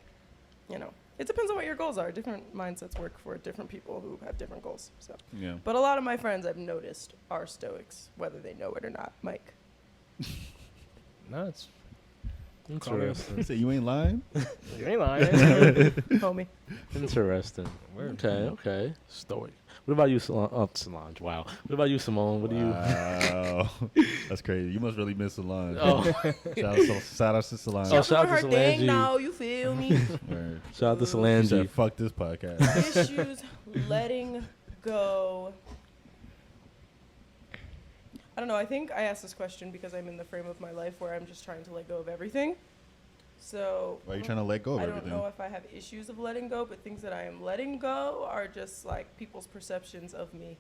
S2: you know, it depends on what your goals are. Different mindsets work for different people who have different goals. So,
S3: yeah.
S2: but a lot of my friends I've noticed are stoics, whether they know it or not. Mike.
S5: No, it's
S1: Interesting.
S3: Say you ain't lying.
S5: you ain't lying.
S2: Homie.
S1: Interesting.
S5: Word.
S1: Okay. Stoic. What about you, Solange? Wow. What about you, Simone? What do you?
S3: Wow. That's crazy. You must really miss Solange.
S1: Oh,
S3: Shout out to Solange.
S1: Oh,
S2: She's
S1: shout out
S2: doing
S1: to
S2: her thing
S1: Solange.
S2: now, you feel me?
S3: Word.
S1: shout out to
S3: She
S1: Solange.
S3: said, fuck this podcast.
S2: Issues, letting go. I don't know. I think I asked this question because I'm in the frame of my life where I'm just trying to let go of everything. So
S3: Why are you trying to let go of
S2: I don't
S3: everything?
S2: know if I have issues of letting go, but things that I am letting go are just like people's perceptions of me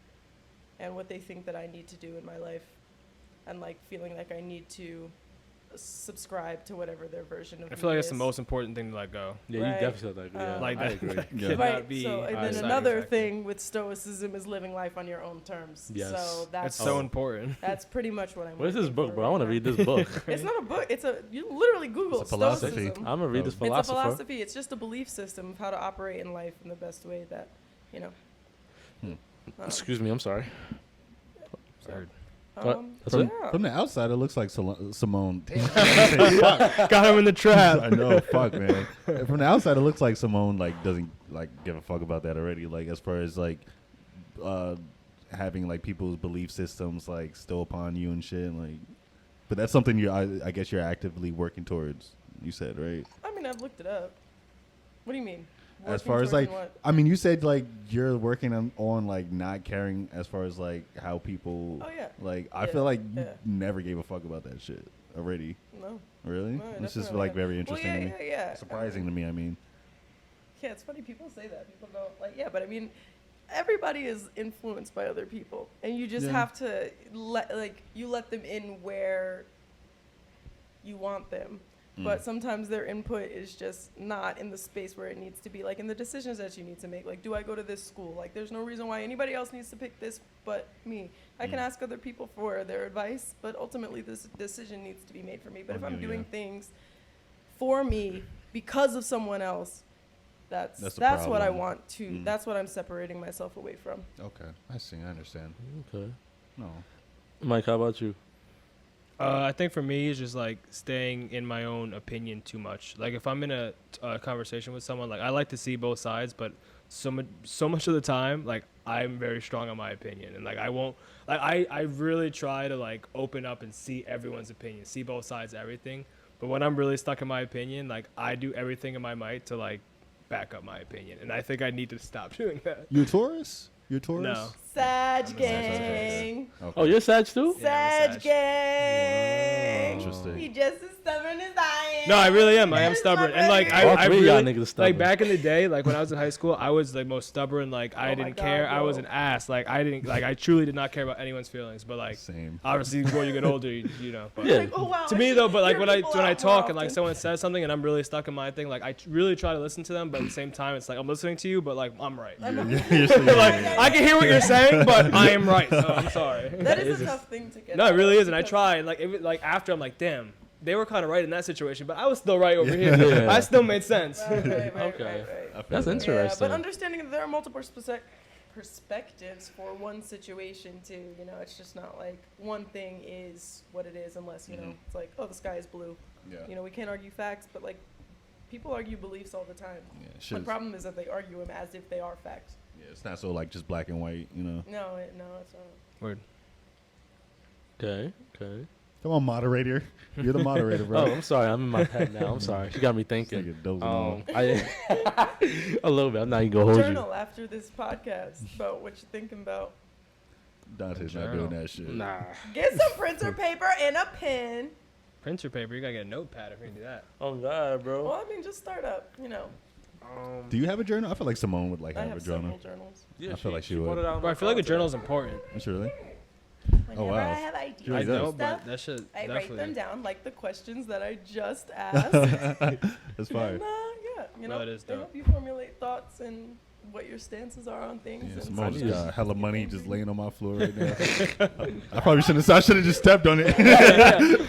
S2: and what they think that I need to do in my life, and like feeling like I need to subscribe to whatever their version of
S5: I
S2: me
S5: feel like it's the
S2: is.
S5: most important thing to let go.
S1: Yeah,
S2: Right.
S1: you definitely said that. Yeah,
S5: Like
S1: I
S5: that.
S1: agree.
S3: Yeah.
S5: Cannot
S2: Right.
S5: be
S2: So, and then
S5: outside
S2: another
S5: exactly.
S2: thing with stoicism is living life on your own terms.
S1: Yes.
S2: So
S5: That's
S2: that's
S5: so important.
S2: that's pretty much what I'm.
S1: Where's this
S2: working
S1: book,
S2: for
S1: bro? I want to
S2: right
S1: read
S2: now.
S1: this book.
S2: It's not a book. It's a you literally Google
S3: It's a philosophy.
S2: stoicism.
S1: I'm gonna read this
S2: It's a
S1: philosopher.
S2: philosophy. It's just a belief system of how to operate in life in the best way that, you know.
S1: Excuse me. I'm sorry.
S5: Word.
S1: What? That's it?
S2: Yeah.
S3: From the outside, it looks like Simone. Damn.
S5: Got him in the trap.
S3: I know, fuck, man. From the outside, it looks like Simone like doesn't like give a fuck about that already. Like as far as like having like people's belief systems like still upon you and shit. Like, but that's something I guess you're actively working towards. You said, right?
S2: I mean, I've looked it up. What do you mean?
S3: As
S2: Working
S3: far as
S2: towards
S3: like,
S2: what?
S3: I mean, you said like you're working on like not caring as far as like how people.
S2: Oh yeah.
S3: Like I
S2: Yeah,
S3: feel like you
S2: yeah.
S3: never gave a fuck about that shit already.
S2: No.
S3: Really?
S2: No,
S3: It's just
S2: definitely
S3: like
S2: not.
S3: very interesting
S2: Well,
S3: to
S2: yeah,
S3: me.
S2: yeah.
S3: Surprising to me. I mean.
S2: Yeah, it's funny people say that. People don't like, yeah, but I mean, everybody is influenced by other people, and you just
S3: Yeah.
S2: have to let them in where you want them. But sometimes their input is just not in the space where it needs to be, like in the decisions that you need to make. Like, do I go to this school? Like, there's no reason why anybody else needs to pick this but me. I can ask other people for their advice, but ultimately this decision needs to be made for me. But if
S3: On
S2: I'm
S3: you,
S2: doing
S3: yeah.
S2: things for me because of someone else,
S3: That's
S2: that's
S3: the
S2: what I
S3: problem.
S2: want to. That's what I'm separating myself away from.
S3: Okay, I see. I understand.
S1: Okay.
S3: No.
S1: Mike, how about you?
S5: I think for me, it's just like staying in my own opinion too much. Like if I'm in a conversation with someone, like I like to see both sides, but so much of the time, like I'm very strong on my opinion, and like I won't, like I really try to like open up and see everyone's opinion, see both sides, everything. But when I'm really stuck in my opinion, like I do everything in my might to like back up my opinion, and I think I need to stop doing that.
S3: You a Taurus? You a Taurus?
S5: No.
S2: Sag gang.
S3: Okay.
S1: Oh, you're Sag too?
S5: Yeah, I'm
S2: Sag
S5: Sag.
S2: gang.
S3: Interesting.
S2: He just as stubborn as I am.
S5: No, I really am. I am
S2: That is
S5: stubborn,
S2: my
S5: and like
S2: brother.
S1: All
S5: I
S1: three of y'all
S5: really
S1: niggas stubborn.
S5: like back in the day, like when I was in high school, I was the most stubborn. Like I
S2: Oh my
S5: didn't
S2: God,
S5: care. I was
S2: bro.
S5: an ass. Like I didn't like. I truly did not care about anyone's feelings. But like
S3: Same.
S5: obviously, the more you get older, you know. But
S1: Yeah.
S2: Like, oh, wow,
S5: to
S2: I
S5: me
S2: should
S5: though, but like
S2: hear
S5: when I
S2: people
S5: when I
S2: out more
S5: talk and like
S2: often.
S5: someone says something and I'm really stuck in my thing, like I really try to listen to them, but at the same time, it's like I'm listening to you, but like I'm right.
S3: You're saying-
S5: Like I can hear what you're saying, but I am right. So I'm sorry.
S2: That is a tough thing to get.
S5: No, it
S2: out
S5: really
S2: of
S5: is, and I
S2: because-
S5: try. And like, like after, I'm like, damn, they were kind of right in that situation, but I was still right over here.
S1: Yeah.
S5: I still made sense.
S2: Right,
S1: Okay.
S2: right.
S1: That's
S2: Yeah,
S1: interesting.
S2: but understanding that there are multiple perspectives for one situation too. You know, it's just not like one thing is what it is, unless you know it's like, oh, the sky is blue.
S3: Yeah.
S2: You know, we can't argue facts, but like people argue beliefs all the time.
S3: Yeah,
S2: The
S3: shit's-
S2: problem is that they argue them as if they are facts.
S3: yeah, it's not so like just black and white, you know.
S2: No, it's not.
S5: Word.
S1: Okay.
S3: Come on, moderator. You're the moderator, bro.
S1: Oh, I'm sorry. I'm in my head now. I'm sorry. She got me thinking.
S3: Nigga dozing off.
S1: A little bit. I'm not even gonna hold you.
S2: Journal after this podcast about what you're thinking about.
S3: Dante's not
S5: Journal.
S3: doing that shit.
S1: Nah.
S2: Get some printer paper and a pen.
S5: Printer paper, you gotta get a notepad if you do that.
S1: Oh God, bro.
S2: Well, I mean, just start up. You know,
S3: Do you have a journal? I feel like Simone would like
S2: I
S3: have a
S2: have
S3: journal.
S2: several journals.
S1: Yeah,
S3: I feel like she
S1: brought
S3: would.
S1: it out in
S5: Bro,
S1: my
S5: I feel like a
S1: car
S5: journal is
S1: today.
S5: important.
S3: That's really.
S2: Whenever
S3: wow.
S2: I have ideas
S3: She really
S5: I
S3: does.
S5: know,
S2: and stuff,
S5: but that should
S2: I write
S5: definitely.
S2: them down, like the questions that I just asked.
S3: That's fire.
S2: And, yeah, you know,
S5: That is
S2: they
S5: dope.
S2: help you formulate thoughts and what your stances are on things.
S3: Yeah,
S2: and
S3: Simone's
S2: such.
S3: got hella money just laying on my floor right now. I probably shouldn't have. I should have just stepped on it.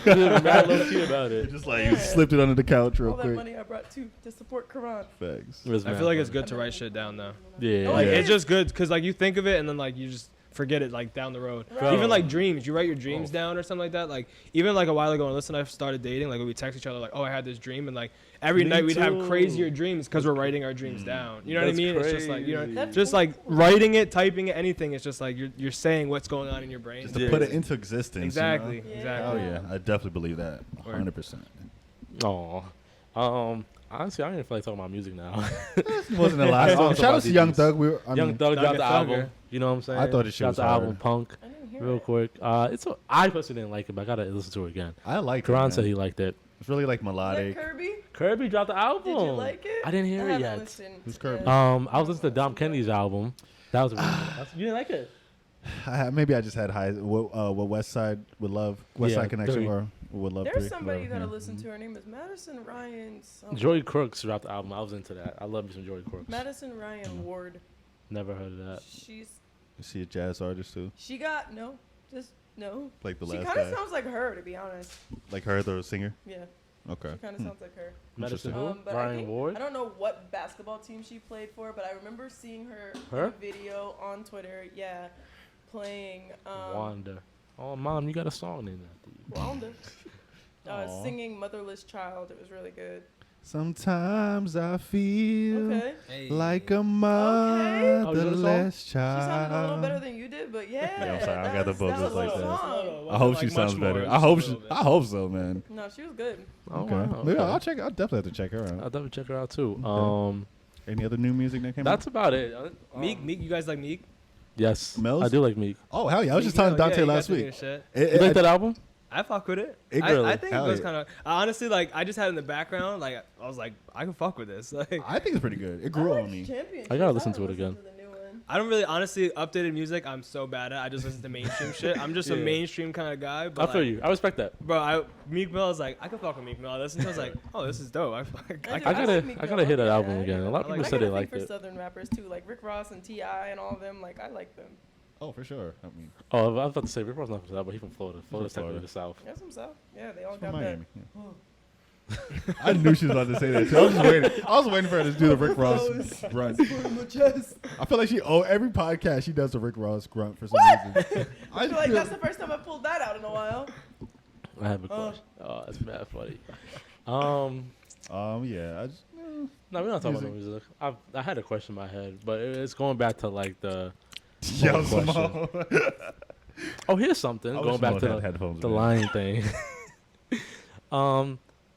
S1: Yeah, mad low key about it.
S3: Just like you slipped it under the couch real
S2: All that
S3: quick.
S2: money I brought to support Quran.
S3: Facts.
S1: It was
S5: I
S1: mad
S5: feel like it's
S1: funny.
S5: good to write shit down though.
S1: Yeah.
S5: Like
S2: it
S5: it's
S2: is.
S5: just good because like you think of it and then like you just forget it like down the road.
S2: Right.
S5: Even like dreams, you write your dreams down or something like that. Like even like a while ago when Alyssa and I started dating, like we text each other like, oh, I had this dream, and like every
S1: Me
S5: night we'd have
S1: too.
S5: crazier dreams because we're writing our dreams down. You know what I
S1: That's
S5: mean? It's just like you know,
S1: crazy.
S2: That's
S5: just like writing it, typing it, anything. It's just like you're saying what's going on in your brain.
S3: Just to
S1: Yeah.
S3: put it into existence.
S5: Exactly,
S3: You know?
S2: Yeah.
S5: exactly.
S3: Oh yeah, I definitely believe that.
S5: Word.
S3: 100%.
S1: Oh. Honestly, I don't even feel like talking about music now.
S3: It wasn't a lot.
S1: Let's talk
S3: Shout
S1: about
S3: out to Young
S1: these.
S3: Thug.
S1: Young Thug dropped
S5: Thugger,
S1: the album.
S5: Thugger.
S1: You know what I'm saying?
S3: I thought the shit
S1: Dropped
S3: was
S1: the
S3: hard.
S1: album Punk
S2: I didn't hear
S1: real
S2: it.
S1: quick. I personally didn't like it, but I gotta listen to it again.
S3: I like it.
S1: Karan
S3: man.
S1: said he liked it.
S3: It's really like
S2: Is that
S3: melodic.
S2: Kirby?
S1: Kirby dropped the album.
S2: Did you like it?
S1: I didn't hear it
S2: haven't
S1: yet.
S2: listened
S3: Who's
S2: to
S3: Kirby?
S2: it.
S1: I was listening to Dom Kennedy's album. That was really good. You didn't like it?
S3: Maybe I just had high. What West Side would love. West
S1: Yeah,
S3: Side Connection
S1: 3.
S3: or would love.
S2: There's
S3: 3,
S2: somebody you
S3: whatever,
S2: gotta
S3: yeah.
S2: listen to. Her name is Madison Ryan. something.
S1: Joey Crooks dropped the album. I was into that. I love me some Joey Crooks.
S2: Madison Ryan Ward.
S1: Never heard of that.
S3: Is she a jazz artist too?
S2: She got no, just no.
S3: Like the
S2: She
S3: last
S2: kind of
S3: guy?
S2: sounds like her, to be honest.
S3: Like her, the singer?
S2: Yeah,
S3: Okay.
S2: she kind of sounds like her.
S1: Medicine
S3: Interesting.
S1: Who?
S2: But
S1: Ryan Ward?
S2: I don't know what basketball team she played for, but I remember seeing her,
S1: Her?
S2: in a video on Twitter. Yeah, playing
S1: Wanda. Oh, Mom, you got a song in that.
S2: Wanda.
S3: Aw.
S2: Singing "Motherless Child." It was really good.
S3: Sometimes I feel
S2: Okay,
S3: like a
S1: Oh, you know the
S3: motherless
S2: she sounded a little
S3: child.
S2: better than you did, but yeah.
S3: Yeah, I'm sorry, I
S2: that
S3: got the
S2: was-
S3: vocals
S2: was
S3: like
S2: a
S3: that.
S2: song.
S3: I hope she sounds better. I hope so, man.
S2: No, she was good.
S1: Oh,
S3: Okay.
S1: wow,
S3: Maybe
S1: okay.
S3: I'll check. I'll definitely have to check her
S1: I'll
S3: out.
S1: definitely check her out too.
S3: Okay. Any other new music that came out?
S1: That's about it.
S5: Meek, you guys like Meek?
S1: Yes,
S3: Mel's?
S1: I do like Meek.
S3: Oh hell yeah! I was just talking to Dante last week.
S5: Shit.
S1: You like that album?
S5: I fuck with it.
S3: It
S5: I
S3: really-
S5: think
S3: hell
S5: it was
S3: yeah.
S5: kind of honestly like I just had it in the background. Like I was like I can fuck with this. Like
S3: I think it's pretty good. It grew
S2: I
S3: on
S2: liked
S3: me.
S2: Championships.
S1: I gotta listen to
S2: haven't
S1: it again.
S2: listened to the new one.
S5: I don't really honestly updated music. I'm so bad at. I just listen to mainstream shit. I'm just a
S1: Yeah.
S5: mainstream kind of guy. But
S1: I feel
S5: like,
S1: you. I respect that.
S5: Bro, Meek Mill is like I can fuck with Meek Mill. I listened to it, I was like, oh, this is dope.
S2: I
S1: I
S2: like
S1: gotta,
S2: Meek
S1: I
S2: Mill.
S1: gotta hear that
S2: Yeah,
S1: album
S2: I
S1: again. A lot of
S5: I
S1: people
S5: like
S1: said
S2: I
S1: they
S2: got a thing
S1: liked
S2: for
S1: it.
S2: Southern rappers too, like Rick Ross and T.I. and all of them. Like I like them.
S3: Oh, for sure. I mean,
S1: Oh, I was about to say Rick Ross not from South, but he's from Florida. Florida's technically the South.
S2: That's some South. Yeah, they all
S3: it's from
S2: got that.
S3: Miami. Yeah. I knew she was about to say that too. I was waiting for her to do the Rick Ross grunt. I feel like every podcast she does the Rick Ross grunt for some reason.
S2: I feel like that's the first time I pulled that out in a while.
S1: I have a question. Oh, that's mad funny.
S3: Yeah. I just,
S1: No, we're not talking about music. I had a question in my head, but it's going back to like the
S3: Yo,
S1: whole question.
S3: Simone.
S1: Oh, here's something.
S3: I wish
S1: Going back
S3: Simone
S1: to
S3: had headphones,
S1: the
S3: man.
S1: lying thing.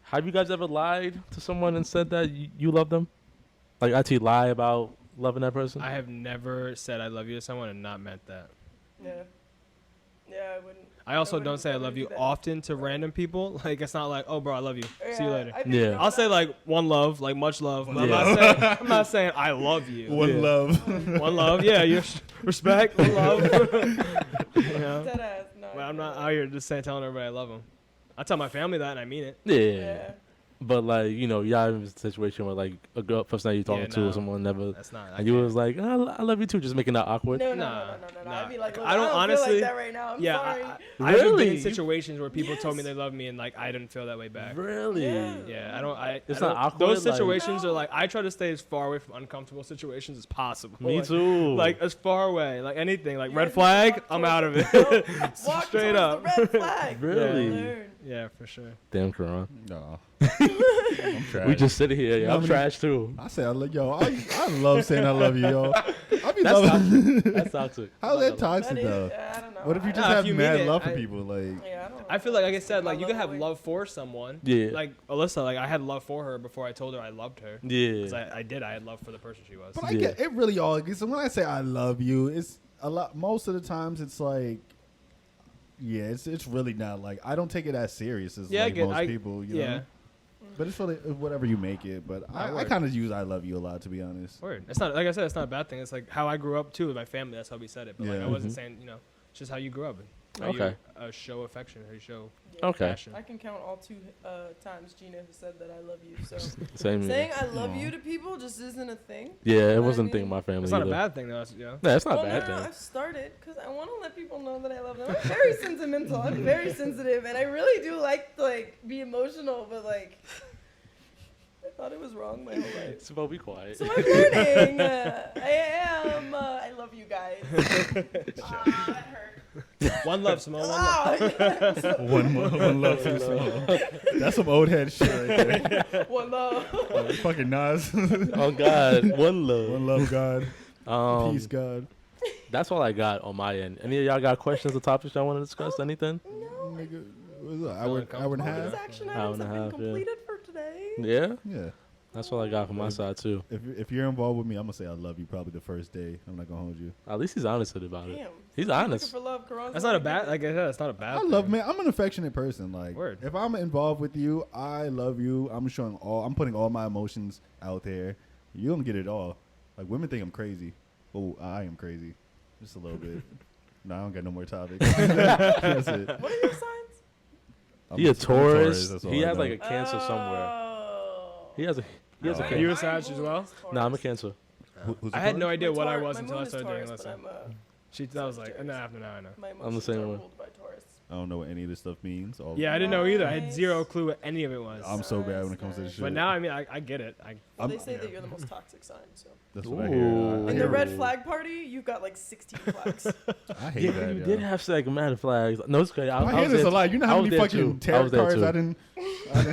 S1: Have you guys ever lied to someone and said that you love them? Like actually lie about loving that person?
S5: I have never said I love you to someone and not meant that.
S2: Yeah. Yeah, I wouldn't.
S5: I also
S2: wouldn't-
S5: don't say I
S2: wouldn't
S5: love
S2: do
S5: you
S2: that.
S5: often to random people. Like it's not like, oh, bro, I love you. See you later.
S2: I think
S1: Yeah.
S2: about
S5: I'll say
S2: that.
S5: like one love, like much love. But
S1: Yeah.
S5: I'm not saying I love you.
S3: One love.
S5: One love, yeah. You respect, one love. You know?
S2: Dead ass. No,
S5: But I'm
S2: I
S5: not
S2: can't.
S5: out here just saying telling everybody I love them. I tell my family that and I mean it.
S1: Yeah.
S2: Yeah.
S1: But like, y'all in a situation where like a girl person that you talking to
S5: no.
S1: or someone never
S5: That's not.
S1: and you was like, I love you too, just making that awkward.
S2: No,
S5: Nah,
S2: I'd be like,
S5: nah.
S2: look,
S5: I don't
S2: feel
S5: honestly-
S2: like that right now. I'm sorry.
S5: I've been
S1: Really?
S5: in situations where people told me they love me and like I didn't feel that way back.
S1: Really?
S2: Yeah.
S5: Yeah, I don't.
S1: It's
S5: I
S1: not
S5: don't-
S1: awkward,
S5: Those
S1: like-
S5: situations
S2: No.
S5: are like I try to stay as far away from uncomfortable situations as possible.
S1: Me
S5: Like-
S1: too.
S5: Like as far away, like anything, like
S2: You
S5: red
S2: guys
S5: flag,
S2: walk
S5: I'm
S2: towards
S5: out of
S2: the-
S5: it.
S2: Nope. Walk
S5: Straight
S2: towards
S5: up.
S2: The red flag.
S1: Really?
S2: Learn.
S5: Yeah, for sure.
S1: Damn, Karan.
S3: No. I'm trash.
S1: We just sit here.
S3: How
S1: I'm
S3: many-
S1: trash too.
S3: I say I love I love saying I love you, yo. I be
S1: That's
S3: loving.
S1: That's toxic.
S3: How's that
S2: That
S3: toxic
S2: is,
S3: though?
S2: I don't know.
S3: What if you just
S5: Nah, if
S3: have
S5: you mean
S3: mad
S5: it,
S3: love for
S5: I-
S3: people? Like,
S2: Yeah, I don't know.
S5: I feel like I said, like you
S2: My
S5: could have
S2: away.
S5: love for someone.
S1: Yeah.
S5: Like Alyssa, like I had love for her before I told her I loved her.
S1: Yeah.
S5: 'Cause I did. I had love for the person she was.
S3: but I
S1: Yeah.
S3: get it. Really, all so when I say I love you, it's a lot. Most of the times, it's like, yeah, it's really not like I don't take it as serious as
S5: Yeah, I
S3: like
S5: get-
S3: most
S5: I-
S3: people. You
S5: yeah.
S3: know? But it's really whatever you make it. But I
S5: word.
S3: kind of use I love you a lot, to be honest.
S5: Word. It's not like I said. It's not a bad thing. It's like how I grew up too with my family. That's how we said it. But like
S3: Yeah.
S5: I wasn't
S1: Mhm.
S5: saying, it's just how you grew up. How
S1: Okay.
S5: You show affection. How you show
S2: Yeah.
S1: Okay.
S5: passion.
S2: I can count all two times Gina has said that I love you. So
S1: Same here.
S2: saying I love
S3: Aw.
S2: you to people just isn't a thing.
S1: Yeah,
S2: You know
S1: it
S2: what
S1: wasn't
S2: I
S1: a thing in
S2: mean?
S1: my family
S5: It's not
S1: either.
S5: a bad thing though.
S1: Yeah, it's not
S2: Well,
S1: a bad
S2: no,
S1: thing.
S2: I've started because I want to let people know that I love them. I'm very sentimental. I'm very sensitive, and I really do like to be emotional. But I thought it was wrong my whole life.
S1: So, be quiet.
S2: So I'm learning. I love you guys. That hurt.
S5: One love, Simone. One love.
S3: One love for yourself. That's some old head shit right there.
S2: One love.
S3: Fucking Nas.
S1: Oh God, one love.
S3: One love, God. Peace, God.
S1: That's all I got on my end. Any of y'all got questions or topics y'all want to discuss? Anything?
S2: No,
S3: Nigga, what's that? Hour and a
S2: all these
S3: half.
S2: action
S1: Hour
S2: items
S1: and a
S2: have
S1: half,
S2: been
S1: yeah.
S2: completed for today.
S1: Yeah,
S3: Yeah.
S1: that's all I got from my side too.
S3: If you're involved with me, I'm gonna say I love you probably the first day. I'm not gonna hold you.
S1: At least he's honest about it.
S2: Damn.
S1: He's
S2: Looking
S1: honest.
S2: for love, Karan's
S5: That's not a
S2: like,
S5: bad. Like I said, it's not a bad.
S3: I
S5: thing.
S3: love man. I'm an affectionate person. Like,
S5: Word.
S3: if I'm involved with you, I love you. I'm putting all my emotions out there. You don't get it all. Like women think I'm crazy. Oh, I am crazy, just a little bit. No, I don't got no more topics. That's it.
S2: What are your signs?
S1: He a
S3: I'm
S1: Taurus.
S3: that's all
S1: He
S3: I
S1: has
S3: know.
S1: like a Cancer somewhere.
S2: Oh.
S1: He has a
S3: Okay.
S5: Are you a Sag as well?
S1: Nah, I'm a Cancer.
S3: Who's
S5: I
S3: a
S5: had no
S3: Taurus?
S5: idea
S2: My
S5: what I
S2: Taur-
S5: was
S2: my
S5: until
S2: moon
S5: I
S2: is
S5: started doing
S2: Taurus,
S5: listen.
S2: but
S5: I was like, nah, now I know.
S2: my
S1: I'm the
S2: emotions
S1: same
S2: are
S1: way.
S2: ruled by Taurus.
S3: I don't know what any of this stuff means. All
S5: Yeah, I didn't know either. I had
S2: Nice.
S5: zero clue what any of it was.
S3: I'm so bad when it comes to this shit.
S5: But now, I mean, I get it.
S2: Well,
S3: I'm-
S2: they say that you're the most toxic sign. So
S3: that's what I
S1: Ooh.
S3: hear. I
S2: in
S3: hear
S2: the red
S3: it.
S2: flag party, you've got like 16 flags.
S3: I hate
S1: Yeah,
S3: that.
S1: you
S3: yo.
S1: did have like mad flags. No, it's crazy.
S3: I
S1: I
S3: hear
S1: was
S3: this
S1: there
S3: a lot. You know
S1: I
S3: how
S1: was
S3: many
S1: there
S3: fucking
S1: too. I
S3: tarot
S1: was there
S3: cards
S1: too.
S3: I didn't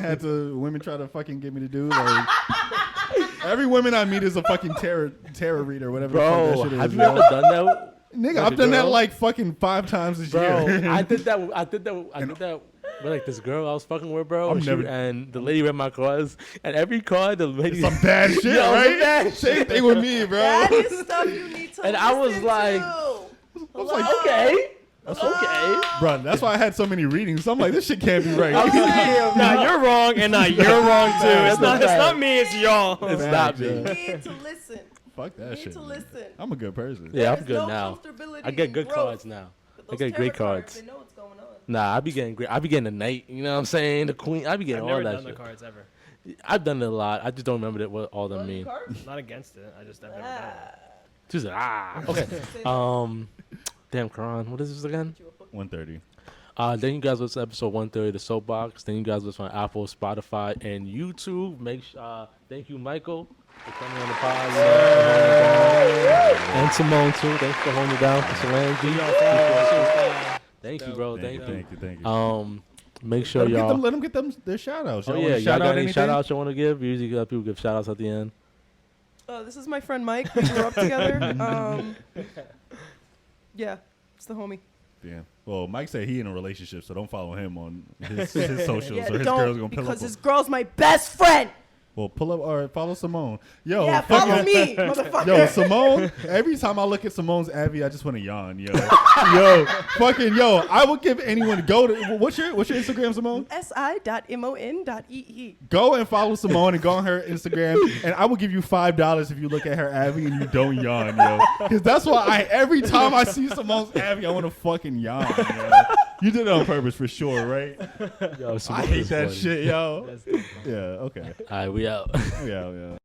S3: had to women try to fucking get me to do. Like every woman I meet is a fucking tarot reader, whatever the
S1: Bro,
S3: fuck that shit
S1: have
S3: is.
S1: you
S3: yo.
S1: ever done that?
S3: Nigga,
S1: with
S3: I've
S1: a
S3: done that
S1: girl?
S3: like fucking 5 times this
S1: Bro,
S3: year.
S1: I did that with like this girl I was fucking with, bro.
S3: I'm
S1: And
S3: never-
S1: and the lady read my cards, and every card the lady
S3: Some bad shit,
S1: Yo, some
S3: right?
S1: bad
S3: Same thing with me, bro.
S2: That is stuff you need to
S1: And I was
S2: listen
S1: like-
S2: to.
S3: I was like,
S2: Hello?
S1: okay,
S3: That's
S1: okay.
S3: Bro, that's why I had so many readings. I'm like, this shit can't be right.
S5: Nah, you're wrong, and you're wrong too. It's not me. It's y'all.
S1: It's
S3: Bad,
S1: not
S3: yo.
S1: me.
S2: You need to listen.
S3: Fuck
S2: You
S3: that
S2: need
S3: shit.
S2: to listen.
S3: I'm a good person.
S1: Yeah, I'm
S2: There's
S1: good
S2: no
S1: now.
S2: comfortability
S1: I get
S2: in
S1: good
S2: growth.
S1: cards now.
S2: But
S1: I
S2: those
S1: get great
S2: tarot
S1: cards.
S2: They know what's going on.
S1: Nah, I be getting great. I be getting the knight. You know what I'm saying? The queen. I be
S5: I've
S1: getting all
S5: never
S1: that
S5: done the
S1: shit.
S5: cards ever.
S1: I've done it a lot. I just don't remember what all them
S2: Love
S1: mean.
S2: cards?
S5: Not against it. I've never done it.
S1: She said, okay.
S2: Say that.
S1: Damn, Karan, what is this again?
S3: 130.
S1: Then you guys listen to episode 130 of the Soapbox. Then you guys listen on Apple, Spotify, and YouTube. Thank you, Michael, for coming on the pod. And Simone too. Thanks for holding it down for Solange. Thank you, bro. Thank you.
S3: Thank you.
S1: Make sure y'all.
S3: Let them get them their shout outs.
S1: Oh yeah, y'all got any shout outs you want to give? Usually people give shout outs at the end.
S2: This is my friend Mike. We grew up together. Yeah, it's the homie.
S3: Yeah. Well, Mike said he in a relationship, so don't follow him on his socials.
S2: Yeah,
S3: or his
S2: don't,
S3: girl's gonna pull
S2: because
S3: up.
S2: his girl's my best friend.
S3: Well, pull up or follow Simone. Yo,
S2: Yeah, follow me, motherfucker.
S3: Yo, Simone. Every time I look at Simone's Abby, I just want to yawn. Yo, I would give anyone go to. What's your Instagram, Simone?
S2: si.mon.ee.
S3: Go and follow Simone and go on her Instagram, and I will give you $5 if you look at her Abby and you don't yawn, yo. Because that's why every time I see Simone's Abby, I want to fucking yawn, yo. You did it on purpose for sure, right?
S1: Yo,
S3: I hate that shit, yo.
S5: That's
S3: Yeah. Okay.
S1: All right, we out.
S3: Yeah.